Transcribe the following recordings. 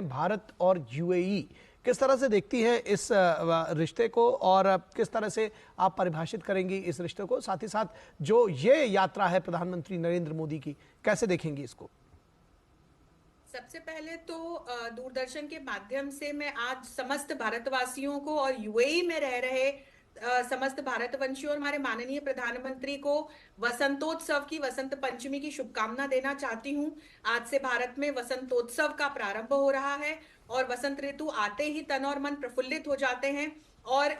भारत और यूएई किस तरह से देखती है इस रिश्ते को और किस तरह से आप परिभाषित करेंगी इस रिश्ते को, साथ ही साथ जो ये यात्रा है प्रधानमंत्री नरेंद्र मोदी की, कैसे देखेंगी इसको? सबसे पहले तो दूरदर्शन के माध्यम से मैं आज समस्त भारतवासियों को और यूएई में रह रहे समस्त भारतवंशियों और हमारे माननीय प्रधानमंत्री को वसंतोत्सव की, वसंत पंचमी की शुभकामना देना चाहती हूँ। आज से भारत में वसंतोत्सव का प्रारंभ हो रहा है और वसंत ऋतु आते ही तन और मन प्रफुल्लित हो जाते हैं। और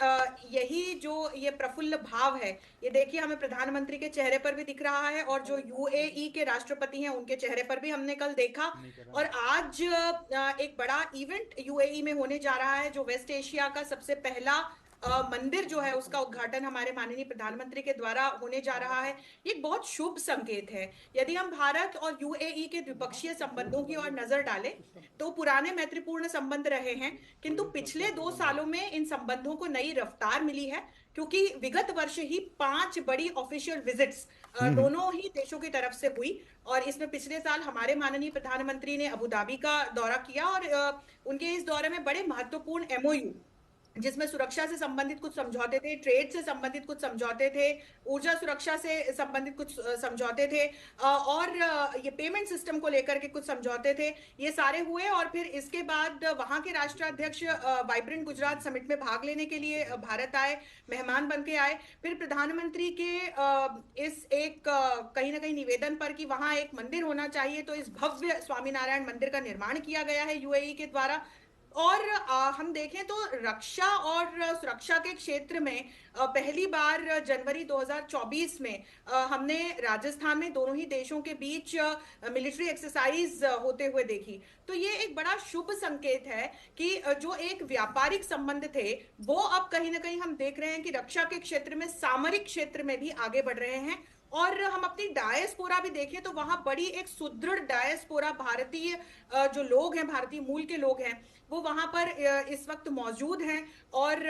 यही जो ये प्रफुल्ल भाव है, ये देखिए हमें प्रधानमंत्री के चेहरे पर भी दिख रहा है और जो यूएई के राष्ट्रपति हैं उनके चेहरे पर भी हमने कल देखा। और आज एक बड़ा इवेंट यूएई में होने जा रहा है, जो वेस्ट एशिया का सबसे पहला मंदिर जो है उसका उद्घाटन हमारे माननीय प्रधानमंत्री के द्वारा होने जा रहा है। ये एक बहुत शुभ संकेत है। यदि हम भारत और यूएई के द्विपक्षीय संबंधों की ओर नजर डालें तो पुराने मैत्रीपूर्ण संबंध रहे हैं, किंतु पिछले 2 सालों में इन संबंधों को नई रफ्तार मिली है, क्योंकि विगत वर्ष ही 5 बड़ी ऑफिशियल विजिट्स दोनों ही देशों की तरफ से हुई। और इसमें पिछले साल हमारे माननीय प्रधानमंत्री ने अबू धाबी का दौरा किया और उनके इस दौरे में बड़े महत्वपूर्ण एमओयू, जिसमें सुरक्षा से संबंधित कुछ समझौते थे, ट्रेड से संबंधित कुछ समझौते थे, ऊर्जा सुरक्षा से संबंधित कुछ समझौते थे, और ये पेमेंट सिस्टम को लेकर के कुछ समझौते थे, ये सारे हुए। और फिर इसके बाद वहां के राष्ट्राध्यक्ष वाइब्रेंट गुजरात समिट में भाग लेने के लिए भारत आए, मेहमान बन के आए। फिर प्रधानमंत्री के इस एक कहीं ना कहीं निवेदन पर कि वहां एक मंदिर होना चाहिए, तो इस भव्य स्वामीनारायण मंदिर का निर्माण किया गया है यूएई के द्वारा। और हम देखें तो रक्षा और सुरक्षा के क्षेत्र में पहली बार जनवरी 2024 में हमने राजस्थान में दोनों ही देशों के बीच मिलिट्री एक्सरसाइज होते हुए देखी। तो ये एक बड़ा शुभ संकेत है कि जो एक व्यापारिक संबंध थे वो अब कहीं ना कहीं हम देख रहे हैं कि रक्षा के क्षेत्र में, सामरिक क्षेत्र में भी आगे बढ़ रहे हैं। और हम अपनी डायस्पोरा भी देखें तो वहां बड़ी एक सुदृढ़ डायस्पोरा, भारतीय जो लोग हैं, भारतीय मूल के लोग हैं, वो वहां पर इस वक्त मौजूद हैं। और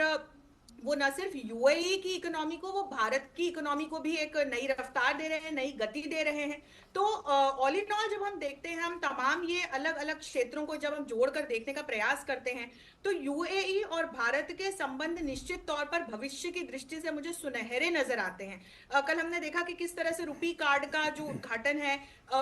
वो न सिर्फ यूएई की इकोनॉमी को, वो भारत की इकोनॉमी को भी एक नई रफ्तार दे रहे हैं, नई गति दे रहे हैं। तो ऑल इन ऑल जब हम देखते हैं, हम तमाम ये अलग अलग क्षेत्रों को जब हम जोड़कर देखने का प्रयास करते हैं, तो यूएई और भारत के संबंध निश्चित तौर पर भविष्य की दृष्टि से मुझे सुनहरे नजर आते हैं। कल हमने देखा कि किस तरह से रुपी कार्ड का जो उद्घाटन है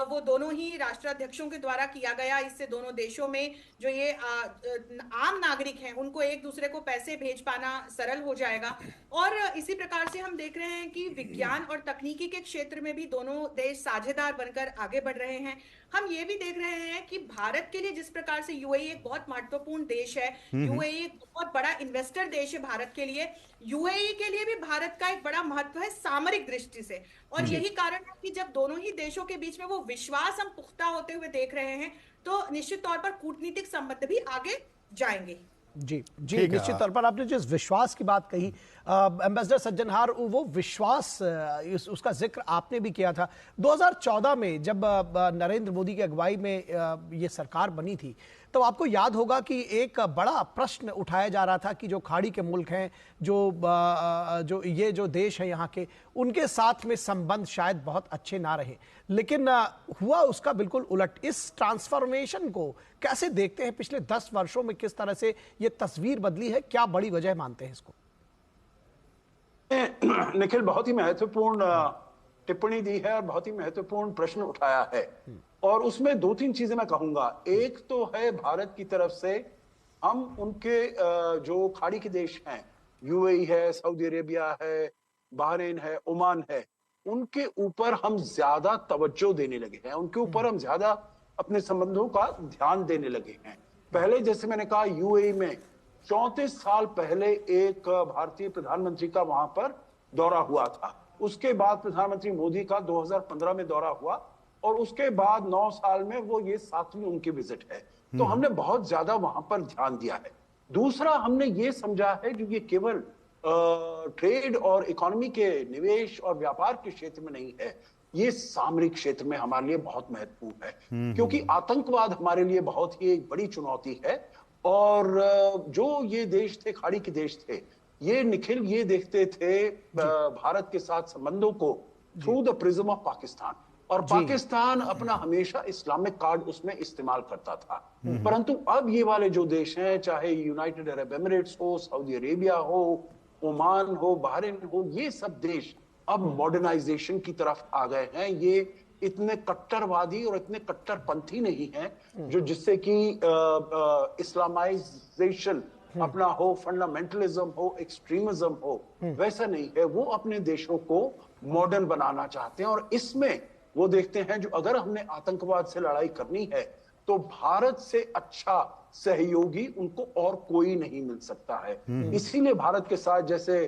वो दोनों ही राष्ट्राध्यक्षों के द्वारा किया गया। इससे दोनों देशों में जो ये आम नागरिक हैं उनको एक दूसरे को पैसे भेज पाना सरल हो जाएगा। और इसी प्रकार से हम देख रहे हैं कि विज्ञान और तकनीकी के क्षेत्र में भी दोनों देश साझेदार बनकर आगे बढ़ रहे हैं। हम ये भी देख रहे हैं कि भारत के लिए जिस प्रकार से यूएई एक बहुत महत्वपूर्ण देश है, यूएई एक बहुत बड़ा इन्वेस्टर देश है भारत के लिए, यूएई के लिए भी भारत का एक बड़ा महत्व है सामरिक दृष्टि से। और यही कारण है कि जब दोनों ही देशों के बीच में वो विश्वास हम पुख्ता होते हुए देख रहे हैं, तो निश्चित तौर पर कूटनीतिक संबंध भी आगे जाएंगे। जी जी, निश्चित तौर पर आपने जिस विश्वास की बात कही एम्बेसडर सज्जनहार, वो विश्वास उसका जिक्र आपने भी किया था 2014 में जब नरेंद्र मोदी की अगुवाई में ये सरकार बनी थी। तो आपको याद होगा कि एक बड़ा प्रश्न उठाया जा रहा था कि जो खाड़ी के मुल्क हैं, जो देश हैं यहाँ के, उनके साथ में संबंध शायद बहुत अच्छे ना रहे, लेकिन हुआ उसका बिल्कुल उलट। इस ट्रांसफॉर्मेशन को कैसे देखते हैं? पिछले 10 वर्षों में किस तरह से ये तस्वीर बदली है, क्या बड़ी वजह मानते हैं इसको? निखिल, बहुत ही महत्वपूर्ण टिप्पणी दी है और बहुत ही महत्वपूर्ण प्रश्न उठाया है। और उसमें 2-3 चीजें मैं कहूंगा। एक तो है भारत की तरफ से हम उनके जो खाड़ी के देश हैं, यूएई है, सऊदी अरेबिया है, बहरीन है, ओमान है, उनके ऊपर हम ज्यादा तवज्जो देने लगे हैं, उनके ऊपर हम ज्यादा अपने संबंधों का ध्यान देने लगे हैं। पहले जैसे मैंने कहा, यूएई में 34 साल पहले एक भारतीय प्रधानमंत्री का वहां पर दौरा हुआ था। उसके बाद प्रधानमंत्री मोदी का 2015 में दौरा हुआ और उसके बाद 9 साल में वो ये 7वीं उनकी विजिट है। तो हमने बहुत ज्यादा वहां पर ध्यान दिया है। दूसरा, हमने ये समझा है जो ये केवल ट्रेड और इकोनॉमी के, निवेश और व्यापार के क्षेत्र में नहीं है, ये सामरिक क्षेत्र में हमारे लिए बहुत महत्वपूर्ण है, क्योंकि आतंकवाद हमारे लिए बहुत ही एक बड़ी चुनौती है। और जो ये देश थे, खाड़ी के देश थे, ये निखिल ये देखते थे भारत के साथ संबंधों को through the prism of Pakistan. और पाकिस्तान अपना हमेशा इस्लामिक कार्ड उसमें इस्तेमाल करता था। परंतु अब ये वाले जो देश हैं, चाहे यूनाइटेड अरब एमिरेट्स हो, सऊदी अरेबिया हो, ओमान हो, बहरीन हो, ये सब देश अब मॉडर्नाइजेशन की तरफ आ गए हैं। ये इतने कट्टरवादी और इतने कट्टरपंथी नहीं हैं जो जिससे कि इस्लामाइजेशन अपना हो, फंडामेंटलिज्म हो, एक्सट्रीमिज्म हो, वैसा नहीं है। वो अपने देशों को मॉडर्न बनाना चाहते हैं और इसमें वो देखते हैं जो अगर हमने आतंकवाद से लड़ाई करनी है तो भारत से अच्छा सहयोगी उनको और कोई नहीं मिल सकता है। इसीलिए भारत के साथ, जैसे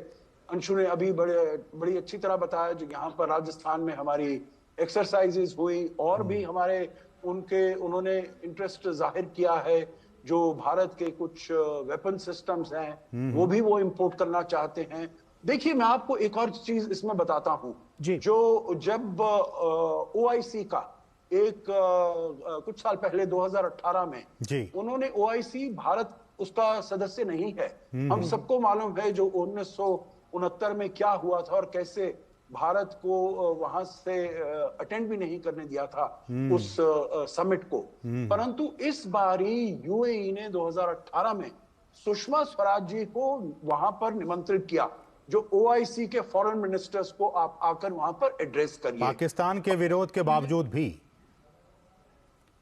अंशु ने अभी बड़ी अच्छी तरह बताया, जो यहाँ पर राजस्थान में हमारी एक्सरसाइजेस हुई और भी हमारे उन्होंने इंटरेस्ट जाहिर किया है। जो भारत के कुछ वेपन सिस्टम्स हैं वो भी वो इंपोर्ट करना चाहते हैं। देखिए, मैं आपको एक और चीज इसमें बताता हूं। जो जब ओआईसी का कुछ साल पहले 2018 में उन्होंने ओआईसी, भारत उसका सदस्य नहीं है। हम सबको मालूम है जो 1969 में क्या हुआ था और कैसे भारत को वहां से अटेंड भी नहीं करने दिया था उस समिट को। परंतु इस बारी यूएई ने 2018 में सुषमा स्वराज जी को वहां पर निमंत्रित किया, जो ओआईसी के फॉरेन मिनिस्टर्स को आप आकर वहां पर एड्रेस करिए। पाकिस्तान के विरोध के बावजूद भी।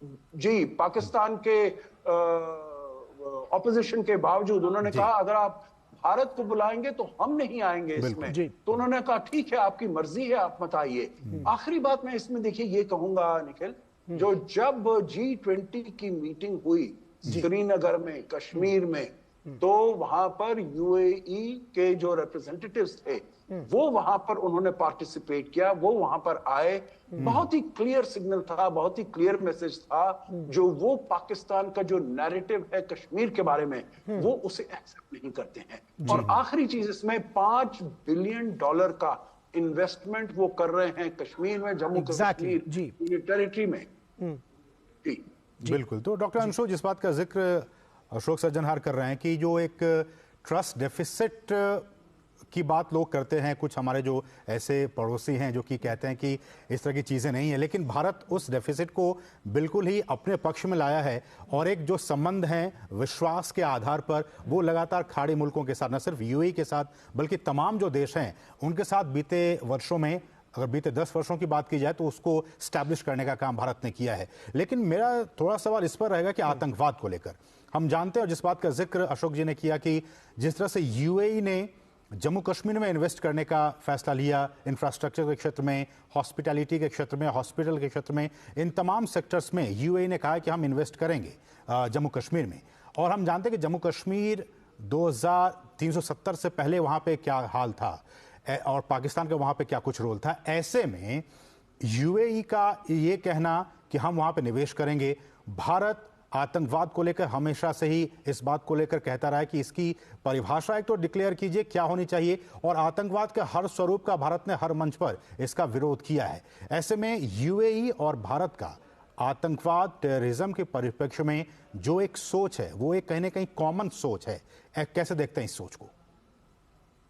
जी, पाकिस्तान के ऑपोजिशन के बावजूद उन्होंने कहा अगर आप भारत को बुलाएंगे तो हम नहीं आएंगे इसमें। तो उन्होंने कहा ठीक है, आपकी मर्जी है, आप मत आइए। आखिरी बात मैं इसमें देखिए ये कहूंगा निखिल, जो जब G20 की मीटिंग हुई श्रीनगर में, कश्मीर में, तो वहां पर यूएई के जो रिप्रेजेंटेटिव्स थे वो वहां पर उन्होंने पार्टिसिपेट किया, वो वहां पर आए। बहुत ही क्लियर सिग्नल था, बहुत ही क्लियर मैसेज था, जो वो पाकिस्तान का जो नैरेटिव है कश्मीर के बारे में वो उसे एक्सेप्ट नहीं करते हैं। और आखिरी चीज, इसमें $5 बिलियन का इन्वेस्टमेंट वो कर रहे हैं कश्मीर में, जम्मू कश्मीर टेरिटरी में। बिल्कुल। तो डॉक्टर अंशु, जिस बात का जिक्र अशोक सज्जनहार कर रहे हैं कि जो एक ट्रस्ट डेफिसिट की बात लोग करते हैं, कुछ हमारे जो ऐसे पड़ोसी हैं जो कि कहते हैं कि इस तरह की चीज़ें नहीं है, लेकिन भारत उस डेफिसिट को बिल्कुल ही अपने पक्ष में लाया है और एक जो संबंध हैं विश्वास के आधार पर वो लगातार खाड़ी मुल्कों के साथ, न सिर्फ यूएई के साथ बल्कि तमाम जो देश हैं उनके साथ बीते वर्षों में, अगर बीते 10 वर्षों की बात की जाए तो उसको स्टैब्लिश करने का काम भारत ने किया है। लेकिन मेरा थोड़ा सवाल इस पर रहेगा कि आतंकवाद को लेकर हम जानते हैं, और जिस बात का जिक्र अशोक जी ने किया कि जिस तरह से यूएई ने जम्मू कश्मीर में इन्वेस्ट करने का फैसला लिया, इंफ्रास्ट्रक्चर के क्षेत्र में, हॉस्पिटैलिटी के क्षेत्र में, हॉस्पिटल के क्षेत्र में, इन तमाम सेक्टर्स में यूएई ने कहा है कि हम इन्वेस्ट करेंगे जम्मू कश्मीर में। और हम जानते हैं कि जम्मू कश्मीर 2370 से पहले वहाँ पे क्या हाल था और पाकिस्तान का वहाँ पे क्या कुछ रोल था। ऐसे में यूएई का ये कहना कि हम वहाँ पे निवेश करेंगे, भारत आतंकवाद को लेकर हमेशा से ही इस बात को लेकर कहता रहा है कि इसकी परिभाषा एक तो डिक्लेयर कीजिए क्या होनी चाहिए, और आतंकवाद के हर स्वरूप का भारत ने हर मंच पर इसका विरोध किया है। ऐसे में यूएई और भारत का आतंकवाद, टेररिज्म के परिप्रेक्ष्य में जो एक सोच है वो एक कहीं ना कहीं कॉमन सोच है, कैसे देखते हैं इस सोच को?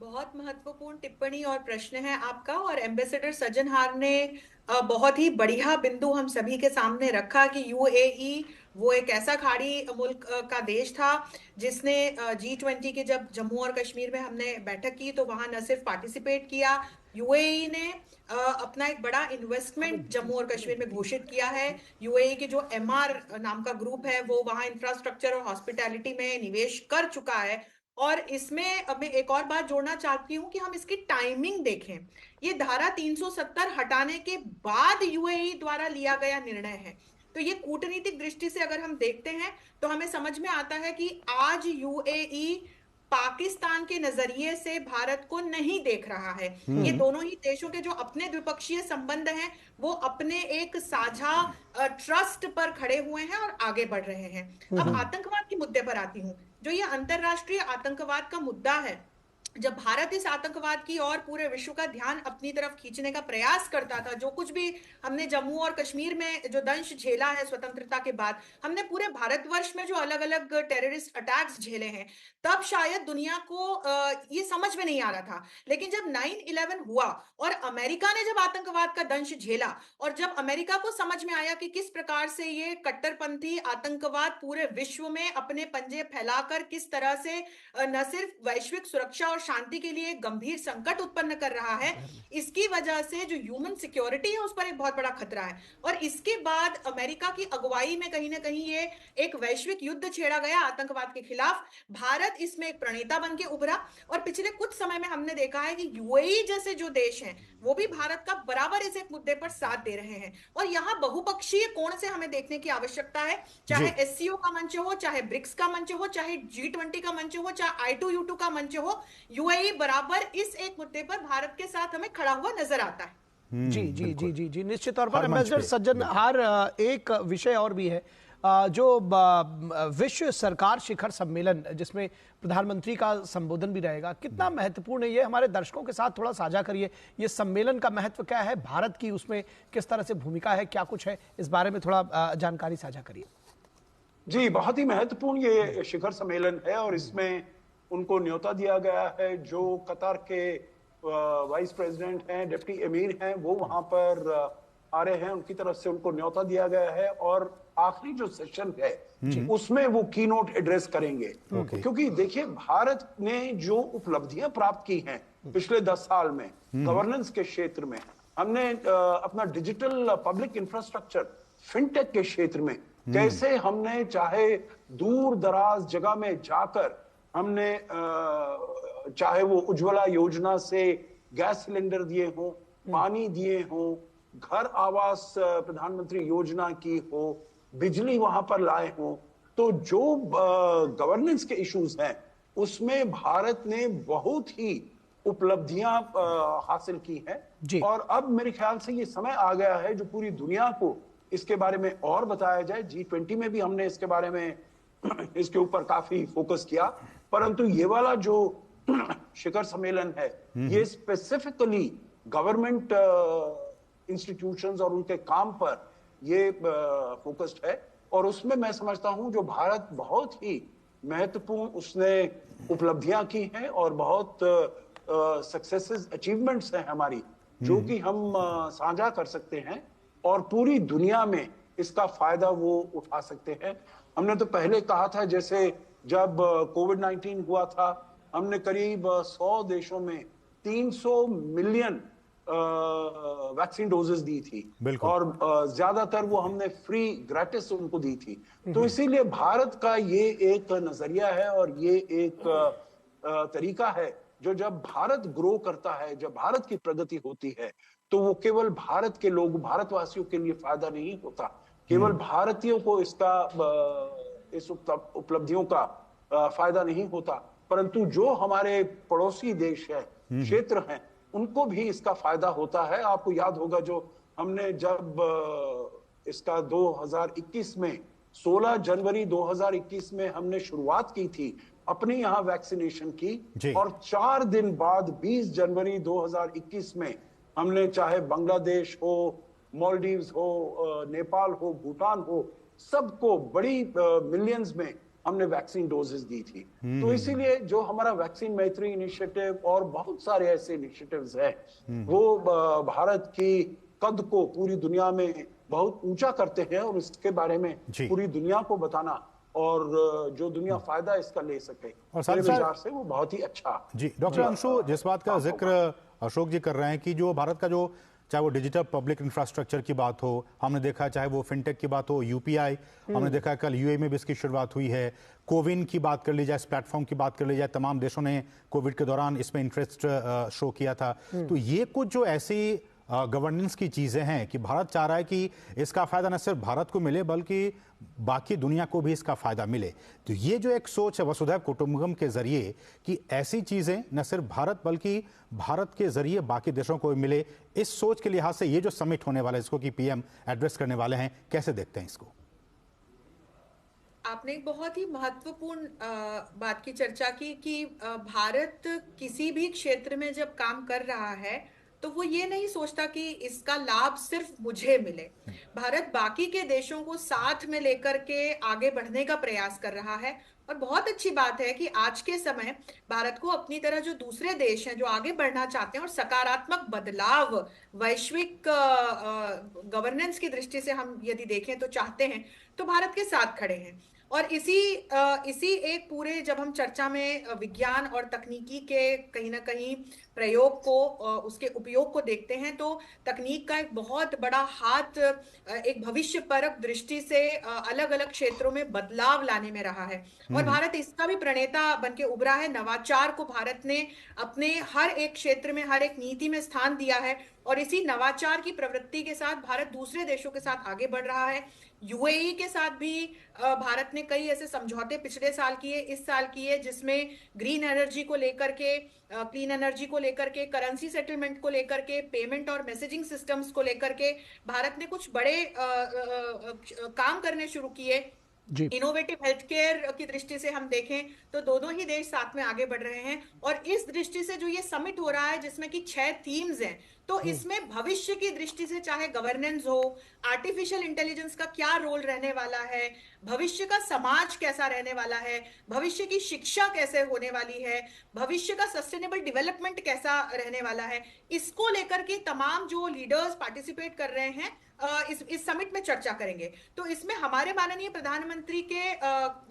बहुत महत्वपूर्ण टिप्पणी और प्रश्न है आपका, और एम्बेसडर सज्जनहार ने बहुत ही बढ़िया बिंदु हम सभी के सामने रखा कि यूएई वो एक ऐसा खाड़ी मुल्क का देश था जिसने G20 के जब जम्मू और कश्मीर में हमने बैठक की तो वहां न सिर्फ पार्टिसिपेट किया, यूएई ने अपना एक बड़ा इन्वेस्टमेंट जम्मू और कश्मीर में घोषित किया है। यूएई के जो एमआर नाम का ग्रुप है वो वहां इंफ्रास्ट्रक्चर और हॉस्पिटैलिटी में निवेश कर चुका है। और इसमें अब मैं एक और बात जोड़ना चाहती हूँ कि हम इसकी टाइमिंग देखें। ये धारा 370 हटाने के बाद यूएई द्वारा लिया गया निर्णय है, तो ये कूटनीतिक दृष्टि से अगर हम देखते हैं तो हमें समझ में आता है कि आज यूएई पाकिस्तान के नजरिए से भारत को नहीं देख रहा है। ये दोनों ही देशों के जो अपने द्विपक्षीय संबंध हैं वो अपने एक साझा ट्रस्ट पर खड़े हुए हैं और आगे बढ़ रहे हैं। अब आतंकवाद के मुद्दे पर आती हूँ। जो ये अंतरराष्ट्रीय आतंकवाद का मुद्दा है, जब भारत इस आतंकवाद की और पूरे विश्व का ध्यान अपनी तरफ खींचने का प्रयास करता था, जो कुछ भी हमने जम्मू और कश्मीर में जो दंश झेला है स्वतंत्रता के बाद, हमने पूरे भारतवर्ष में जो अलग अलग टेररिस्ट अटैक्स झेले हैं, तब शायद दुनिया को ये समझ में नहीं आ रहा था। लेकिन जब 9/11 हुआ और अमेरिका ने जब आतंकवाद का दंश झेला और जब अमेरिका को समझ में आया कि किस प्रकार से ये कट्टरपंथी आतंकवाद पूरे विश्व में अपने पंजे फैलाकर किस तरह से न सिर्फ वैश्विक सुरक्षा और शांति के लिए गंभीर संकट उत्पन्न कर रहा है, इसकी वजह से जो ह्यूमन सिक्योरिटी है उस पर एक बहुत बड़ा खतरा है। और इसके बाद अमेरिका की अगुवाई में कहीं ना कहीं ये एक वैश्विक युद्ध छेड़ा गया आतंकवाद के खिलाफ। भारत इसमें एक प्रणेता बन के उभरा और पिछले कुछ समय में हमने देखा है कि यूएई जैसे जो देश हैं वो भी भारत का बराबर इस एक मुद्दे पर साथ दे रहे हैं। और यहाँ बहुपक्षीय कोण से हमें देखने की आवश्यकता है, चाहे एससीओ का मंच हो, चाहे ब्रिक्स का मंच हो, चाहे G20 का मंच हो, चाहे I2U2 का मंच हो, यूएई बराबर इस एक मुद्दे पर भारत के साथ हमें खड़ा हुआ नजर आता है। जी जी जी जी जी निश्चित तौर पर एम्बेसडर सज्जनहार, एक विषय और भी है जो विश्व सरकार शिखर सम्मेलन, जिसमें प्रधानमंत्री का संबोधन भी रहेगा, कितना महत्वपूर्ण है ये हमारे दर्शकों के साथ थोड़ा साझा करिए। ये सम्मेलन का महत्व क्या है, भारत की उसमें किस तरह से भूमिका है, क्या कुछ है, इस बारे में थोड़ा जानकारी साझा करिए। जी, बहुत ही महत्वपूर्ण ये शिखर सम्मेलन है और इसमें उनको न्योता दिया गया है। जो कतर के वाइस प्रेसिडेंट हैं, डिप्टी अमीर हैं, वो वहां पर आ रहे हैं, उनकी तरफ से उनको न्योता दिया गया है और आखिरी जो सेशन है उसमें वो कीनोट एड्रेस करेंगे। क्योंकि देखिए, भारत ने जो उपलब्धियां प्राप्त की हैं पिछले 10 साल में गवर्नेंस के क्षेत्र में, हमने अपना डिजिटल पब्लिक इंफ्रास्ट्रक्चर, फिनटेक के क्षेत्र में कैसे हमने चाहे दूर दराज जगह में जाकर हमने चाहे वो उज्ज्वला योजना से गैस सिलेंडर दिए हो, पानी दिए हो, घर आवास प्रधानमंत्री योजना की हो, बिजली वहां पर लाए हो, तो जो गवर्नेंस के इश्यूज हैं उसमें भारत ने बहुत ही उपलब्धियां हासिल की हैं। और अब मेरे ख्याल से ये समय आ गया है जो पूरी दुनिया को इसके बारे में और बताया जाए। G20 में भी हमने इसके बारे में इसके ऊपर काफी फोकस किया, परंतु ये वाला जो शिखर सम्मेलन है ये स्पेसिफिकली गवर्नमेंट इंस्टीट्यूशंस और उनके काम पर ये फोकस्ड है। और उसमें मैं समझता हूं जो भारत बहुत ही महत्वपूर्ण उसने उपलब्धियां की हैं और बहुत सक्सेसेस, अचीवमेंट्स हैं हमारी, जो कि हम साझा कर सकते हैं और पूरी दुनिया में इसका फायदा वो उठा सकते हैं। हमने तो पहले कहा था, जैसे जब कोविड-19 हुआ था, हमने करीब 100 देशों में 300 मिलियन वैक्सीन डोजेस दी थी और ज्यादातर वो हमने फ्री ग्रेटिस उनको दी थी। तो इसीलिए भारत का ये एक नजरिया है और ये एक तरीका है जो जब भारत ग्रो करता है, जब भारत की प्रगति होती है, तो वो केवल भारत के लोग, भारतवासियों के लिए फायदा नहीं होता, केवल भारतीयों को इसका इस उपलब्धियों का फायदा नहीं होता, परंतु जो हमारे पड़ोसी देश है, क्षेत्र हैं, उनको भी इसका फायदा होता है। आपको याद होगा जो हमने जब इसका 2021 में 16 जनवरी 2021 में हमने शुरुआत की थी अपने यहाँ वैक्सीनेशन की, और 4 दिन बाद 20 जनवरी 2021 में हमने चाहे बांग्लादेश हो, मालदीव्स हो, नेपाल हो, भूटान हो, सबको बड़ी मिलियंस में हमने वैक्सीन डोजेस दी थी। तो इसीलिए जो हमारा वैक्सीन मैत्री इनिशिएटिव और बहुत सारे ऐसे इनिशिएटिव्स हैं, वो भारत की कद को पूरी दुनिया में बहुत ऊंचा करते हैं और इसके बारे में पूरी दुनिया को बताना और जो दुनिया फायदा इसका ले सके, और मेरे विचार से वो बहुत ही अच्छा। जी डॉक्टर अंशु, जिस बात का जिक्र अशोक जी कर रहे हैं कि जो भारत का जो, चाहे वो डिजिटल पब्लिक इंफ्रास्ट्रक्चर की बात हो, हमने देखा, चाहे वो फिनटेक की बात हो, यूपीआई हमने देखा, कल यूएई में भी इसकी शुरुआत हुई है, कोविन की बात कर ली जाए, इस प्लेटफॉर्म की बात कर ली जाए, तमाम देशों ने कोविड के दौरान इसमें इंटरेस्ट शो किया था। तो ये कुछ जो ऐसी गवर्नेंस की चीजें हैं कि भारत चाह रहा है कि इसका फायदा न सिर्फ भारत को मिले बल्कि बाकी दुनिया को भी इसका फायदा मिले। तो ये जो एक सोच है वसुधैव कुटुंबकम के जरिए कि ऐसी चीजें न सिर्फ भारत बल्कि भारत के जरिए बाकी देशों को भी मिले, इस सोच के लिहाज से ये जो समिट होने वाला है, इसको कि पीएम एड्रेस करने वाले हैं, कैसे देखते हैं इसको? आपने एक बहुत ही महत्वपूर्ण बात की चर्चा की कि भारत किसी भी क्षेत्र में जब काम कर रहा है तो वो ये नहीं सोचता कि इसका लाभ सिर्फ मुझे मिले। भारत बाकी के देशों को साथ में लेकर के आगे बढ़ने का प्रयास कर रहा है। और बहुत अच्छी बात है कि आज के समय भारत को अपनी तरह जो दूसरे देश हैं जो आगे बढ़ना चाहते हैं और सकारात्मक बदलाव वैश्विक गवर्नेंस की दृष्टि से हम यदि देखें तो चाहते हैं, तो भारत के साथ खड़े हैं। और इसी एक पूरे जब हम चर्चा में विज्ञान और तकनीकी के कहीं ना कहीं प्रयोग को उसके उपयोग को देखते हैं, तो तकनीक का एक बहुत बड़ा हाथ एक भविष्य परक दृष्टि से अलग अलग क्षेत्रों में बदलाव लाने में रहा है। और भारत इसका भी प्रणेता बन के उभरा है। नवाचार को भारत ने अपने हर एक क्षेत्र में हर एक नीति में स्थान दिया है और इसी नवाचार की प्रवृत्ति के साथ भारत दूसरे देशों के साथ आगे बढ़ रहा है। यूएई के साथ भी भारत ने कई ऐसे समझौते पिछले साल किए, इस साल किए, जिसमें ग्रीन एनर्जी को लेकर के, क्लीन एनर्जी को लेकर के, करेंसी सेटलमेंट को लेकर के, पेमेंट और मैसेजिंग सिस्टम्स को लेकर के भारत ने कुछ बड़े काम करने शुरू किए। इनोवेटिव हेल्थ केयर की दृष्टि से हम देखें तो दोनों ही देश साथ में आगे बढ़ रहे हैं। और इस दृष्टि से जो ये समिट हो रहा है जिसमें कि 6 थीम्स हैं, तो इसमें भविष्य की दृष्टि से चाहे गवर्नेंस हो, आर्टिफिशियल इंटेलिजेंस का क्या रोल रहने वाला है, भविष्य का समाज कैसा रहने वाला है, भविष्य की शिक्षा कैसे होने वाली है, भविष्य का सस्टेनेबल डेवलपमेंट कैसा रहने वाला है, इसको लेकर के तमाम जो लीडर्स पार्टिसिपेट कर रहे हैं इस समिट में चर्चा करेंगे। तो इसमें हमारे माननीय प्रधानमंत्री के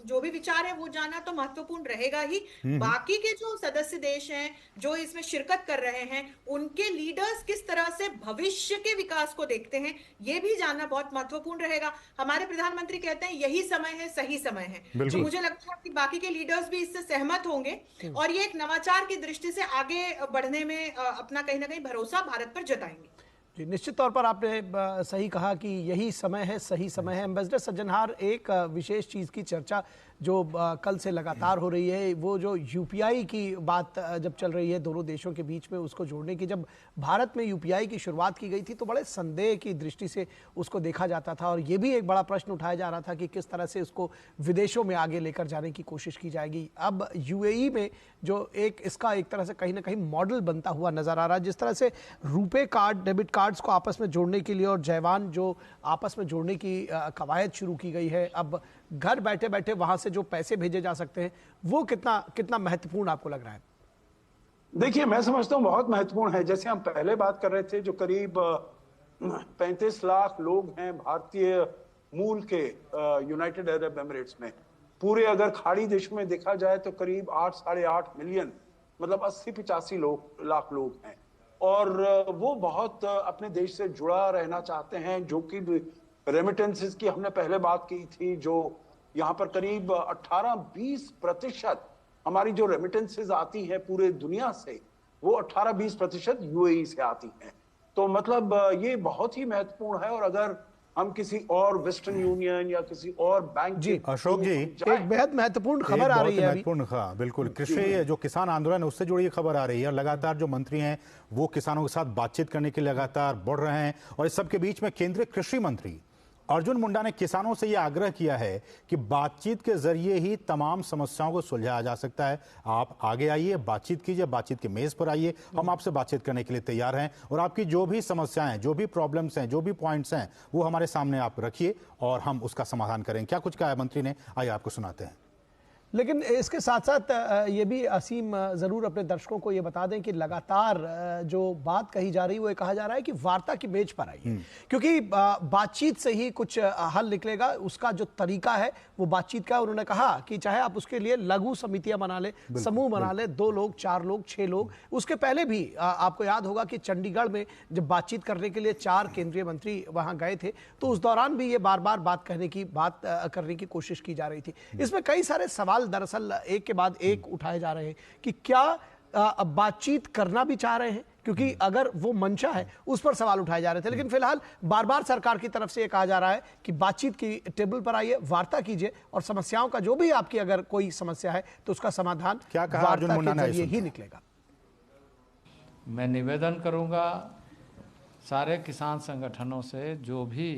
जो भी विचार है वो जानना तो महत्वपूर्ण रहेगा ही। बाकी के जो सदस्य देश हैं जो इसमें शिरकत कर रहे हैं, उनके लीडर्स किस तरह से भविष्य के विकास को देखते हैं, ये भी जानना बहुत महत्वपूर्ण रहेगा। हमारे प्रधानमंत्री कहते हैं यही समय है, सही समय है। तो मुझे लगता है कि बाकी के लीडर्स भी इससे सहमत होंगे और ये एक नवाचार की दृष्टि से आगे बढ़ने में अपना कहीं ना कहीं भरोसा भारत पर जताएंगे। निश्चित तौर पर आपने सही कहा कि यही समय है, सही समय है। एम्बेसडर सज्जनहार, एक विशेष चीज़ की चर्चा जो कल से लगातार हो रही है, वो जो यूपीआई की बात जब चल रही है दोनों देशों के बीच में, उसको जोड़ने की, जब भारत में यूपीआई की शुरुआत की गई थी तो बड़े संदेह की दृष्टि से उसको देखा जाता था और ये भी एक बड़ा प्रश्न उठाया जा रहा था कि किस तरह से उसको विदेशों में आगे लेकर जाने की कोशिश की जाएगी। अब यूएई में जो इसका एक तरह से कहीं ना कहीं मॉडल बनता हुआ नजर आ रहा है, जिस तरह से रुपे कार्ड, डेबिट कार्ड्स को आपस में जोड़ने के लिए और जयवान जो आपस में जोड़ने की कवायद शुरू की गई है, अब घर बैठे बैठे वहां से जो पैसे भेजे जा सकते हैं, वो कितना महत्वपूर्ण आपको लग रहा है? देखिए, मैं समझता हूँ बहुत महत्वपूर्ण है। जैसे हम पहले बात कर रहे थे, जो करीब 35 लाख लोग हैं भारतीय मूल के यूनाइटेड अरब एमिरेट्स में, पूरे अगर खाड़ी देशों में देखा जाए तो करीब 8-8.5 मिलियन, मतलब 80-85 लाख लोग हैं और वो बहुत अपने देश से जुड़ा रहना चाहते हैं। जो कि रेमिटेंसेस की हमने पहले बात की थी, जो यहाँ पर करीब 18-20% हमारी जो रेमिटेंसेस आती हैं पूरे दुनिया से, वो 18-20% यूएई से आती हैं। तो मतलब ये बहुत ही महत्वपूर्ण है। और अगर हम किसी और वेस्टर्न यूनियन या किसी और बैंक जी अशोक जी, एक बेहद महत्वपूर्ण खबर आ रही है महत्वपूर्ण, हाँ बिल्कुल, कृषि जो किसान आंदोलन है उससे जुड़ी खबर आ रही है और लगातार जो मंत्री हैं वो किसानों के साथ बातचीत करने के लिए लगातार बढ़ रहे हैं। और इस सब के बीच में केंद्रीय कृषि मंत्री अर्जुन मुंडा ने किसानों से यह आग्रह किया है कि बातचीत के जरिए ही तमाम समस्याओं को सुलझाया जा सकता है। आप आगे आइए, बातचीत कीजिए, बातचीत के मेज पर आइए, हम आपसे बातचीत करने के लिए तैयार हैं और आपकी जो भी समस्याएं, जो भी प्रॉब्लम्स हैं, जो भी पॉइंट्स हैं, वो हमारे सामने आप रखिए और हम उसका समाधान करेंगे। क्या कुछ कहा है मंत्री ने, आइए आपको सुनाते हैं। लेकिन इसके साथ साथ ये भी असीम ज़रूर अपने दर्शकों को ये बता दें कि लगातार जो बात कही जा रही है वो ये कहा जा रहा है कि वार्ता की मेज पर आइए, क्योंकि बातचीत से ही कुछ हल निकलेगा। उसका जो तरीका है वो बातचीत का, उन्होंने कहा कि चाहे आप उसके लिए लघु समितियां बना ले, समूह बना ले, 2 लोग, 4 लोग, 6 लोग। उसके पहले भी आपको याद होगा कि चंडीगढ़ में जब बातचीत करने के लिए 4 केंद्रीय मंत्री वहां गए थे तो उस दौरान भी ये बार बार बात करने की कोशिश की जा रही थी। इसमें कई सारे सवाल दरअसल एक के बाद एक उठाए जा रहे हैं कि क्या बातचीत करना भी चाह रहे हैं, क्योंकि अगर वो मंशा है उस पर सवाल उठाए जा रहे थे। लेकिन फिलहाल बार बार सरकार की तरफ से ये कहा जा रहा है कि बातचीत की टेबल पर आइए, वार्ता कीजिए और समस्याओं का, जो भी आपकी अगर कोई समस्या है तो उसका समाधान वार्ता के जरिए ही निकलेगा। मैं निवेदन करूंगा सारे किसान संगठनों से, जो भी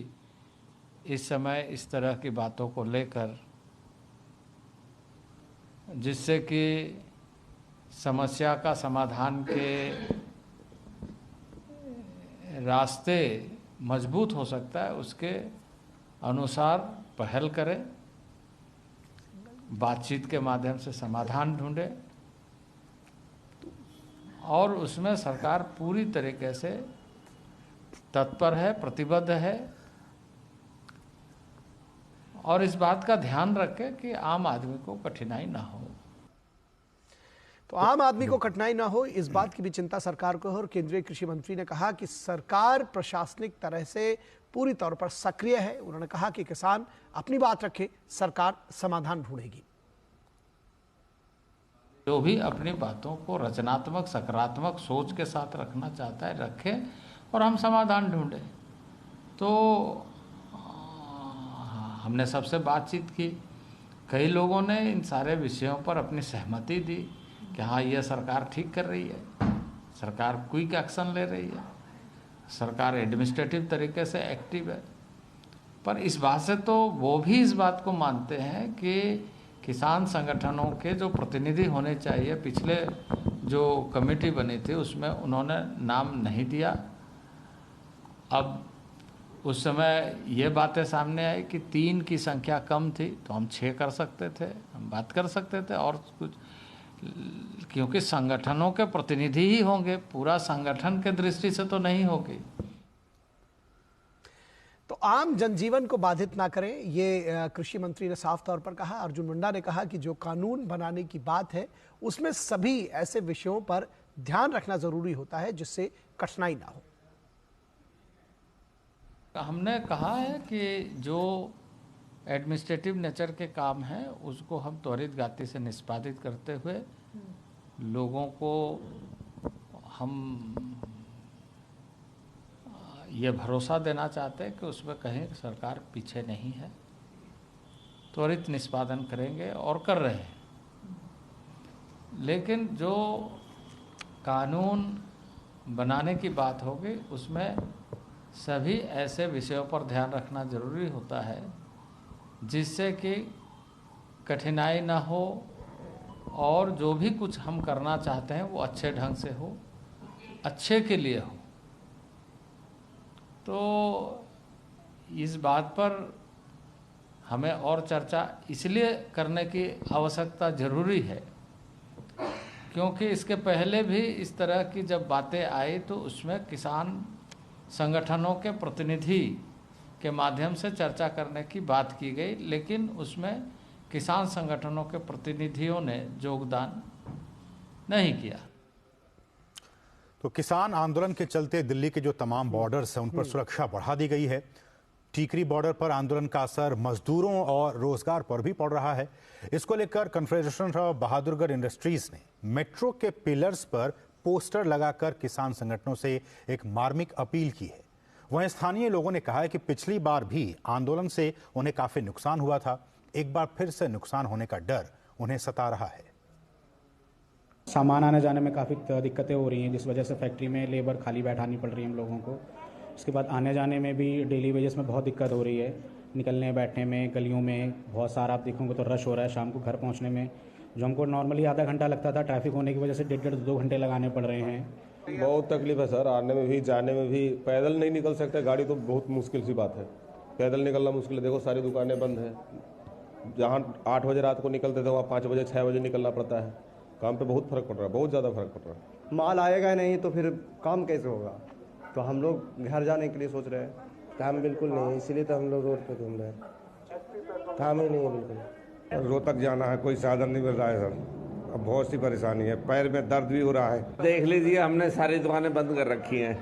इस समय इस तरह की बातों को लेकर जिससे कि समस्या का समाधान के रास्ते मजबूत हो सकता है, उसके अनुसार पहल करें, बातचीत के माध्यम से समाधान ढूंढे और उसमें सरकार पूरी तरीके से तत्पर है, प्रतिबद्ध है और इस बात का ध्यान रखे कि आम आदमी को कठिनाई ना हो। तो आम आदमी को कठिनाई ना हो, इस बात की भी चिंता सरकार को है और केंद्रीय कृषि मंत्री ने कहा कि सरकार प्रशासनिक तरह से पूरी तौर पर सक्रिय है। उन्होंने कहा कि किसान अपनी बात रखे, सरकार समाधान ढूंढेगी। जो भी अपनी बातों को रचनात्मक सकारात्मक सोच के साथ रखना चाहता है रखे और हम समाधान ढूंढें। तो हमने सबसे बातचीत की, कई लोगों ने इन सारे विषयों पर अपनी सहमति दी कि हाँ, यह सरकार ठीक कर रही है, सरकार क्विक एक्शन ले रही है, सरकार एडमिनिस्ट्रेटिव तरीके से एक्टिव है। पर इस बात से तो वो भी इस बात को मानते हैं कि किसान संगठनों के जो प्रतिनिधि होने चाहिए, पिछले जो कमेटी बनी थी उसमें उन्होंने नाम नहीं दिया। अब उस समय ये बातें सामने आई कि 3 की संख्या कम थी तो हम 6 कर सकते थे, हम बात कर सकते थे और कुछ, क्योंकि संगठनों के प्रतिनिधि ही होंगे, पूरा संगठन के दृष्टि से तो नहीं होगी। तो आम जनजीवन को बाधित ना करें, ये कृषि मंत्री ने साफ तौर पर कहा। अर्जुन मुंडा ने कहा कि जो कानून बनाने की बात है उसमें सभी ऐसे विषयों पर ध्यान रखना जरूरी होता है जिससे कठिनाई ना हो। हमने कहा है कि जो एडमिनिस्ट्रेटिव नेचर के काम हैं उसको हम त्वरित गति से निष्पादित करते हुए लोगों को हम ये भरोसा देना चाहते हैं कि उसमें कहीं सरकार पीछे नहीं है, त्वरित निष्पादन करेंगे और कर रहे हैं। लेकिन जो कानून बनाने की बात होगी उसमें सभी ऐसे विषयों पर ध्यान रखना जरूरी होता है जिससे कि कठिनाई ना हो और जो भी कुछ हम करना चाहते हैं वो अच्छे ढंग से हो, अच्छे के लिए हो। तो इस बात पर हमें और चर्चा इसलिए करने की आवश्यकता जरूरी है क्योंकि इसके पहले भी इस तरह की जब बातें आई तो उसमें किसान संगठनों के प्रतिनिधि के माध्यम से चर्चा करने की बात की गई, लेकिन उसमें किसान संगठनों के प्रतिनिधियों ने योगदान नहीं किया। तो किसान आंदोलन के चलते दिल्ली के जो तमाम बॉर्डर्स हैं उन पर सुरक्षा बढ़ा दी गई है। टीकरी बॉर्डर पर आंदोलन का असर मजदूरों और रोजगार पर भी पड़ रहा है। इसको लेकर कन्फेडरेशन ऑफ बहादुरगढ़ इंडस्ट्रीज ने मेट्रो के पिलर्स पर पोस्टर लगाकर किसान संगठनों से एक मार्मिक अपील की है। वहीं स्थानीय लोगों ने कहा है कि पिछली बार भी आंदोलन से उन्हें काफी नुकसान हुआ था, एक बार फिर से नुकसान होने का डर उन्हें सता रहा है। सामान आने जाने में काफ़ी दिक्कतें हो रही हैं जिस वजह से फैक्ट्री में लेबर खाली बैठानी पड़ रही है हम लोगों को। उसके बाद आने जाने में भी डेली वेजेस में बहुत दिक्कत हो रही है, निकलने बैठने में, गलियों में बहुत सारा आप देखोगे तो रश हो रहा है। शाम को घर पहुंचने में जो हमको नॉर्मली आधा घंटा लगता था, ट्रैफिक होने की वजह से 1.5-2 घंटे लगाने पड़ रहे हैं। बहुत तकलीफ है सर, आने में भी जाने में भी। पैदल नहीं निकल सकते, गाड़ी तो बहुत मुश्किल सी बात है, पैदल निकलना मुश्किल है। देखो सारी दुकानें बंद है, जहाँ 8 बजे रात को निकलते थे वहाँ 5 बजे 6 बजे निकलना पड़ता है। काम पे बहुत फर्क पड़ रहा है, बहुत ज़्यादा फर्क पड़ रहा है। माल आएगा नहीं तो फिर काम कैसे होगा? तो हम लोग घर जाने के लिए सोच रहे हैं। काम बिल्कुल नहीं है, इसीलिए तो हम लोग रोड पे घूम रहे हैं। काम ही नहीं है बिल्कुल। रोहतक जाना है, कोई साधन नहीं मिल रहा है सर। अब बहुत सी परेशानी है, पैर में दर्द भी हो रहा है। देख लीजिए, हमने सारी दुकानें बंद कर रखी हैं।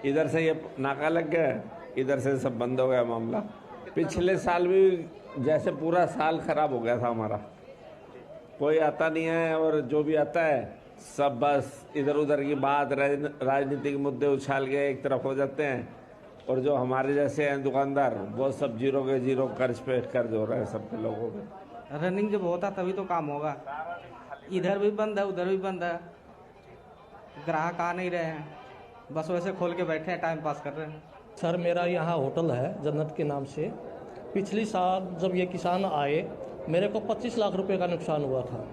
इधर से ये नाका लग गया, इधर से सब बंद हो गया मामला। पिछले साल भी जैसे पूरा साल खराब हो गया था हमारा, कोई आता नहीं है और जो भी आता है सब बस इधर उधर की बात, राजनीतिक मुद्दे उछाल के एक तरफ हो जाते हैं और जो हमारे जैसे हैं दुकानदार वो सब जीरो के जीरो कर्ज पे कर्ज हो रहे हैं सबके लोगों पे। रनिंग जब होता तभी तो काम होगा। इधर भी बंद है, उधर भी बंद है, ग्राहक आ नहीं रहे हैं, बस वैसे खोल के बैठे हैं, टाइम पास कर रहे हैं। सर मेरा यहाँ होटल है जन्नत के नाम से। पिछली साल जब ये किसान आए मेरे को 25 लाख रुपए का नुकसान हुआ था।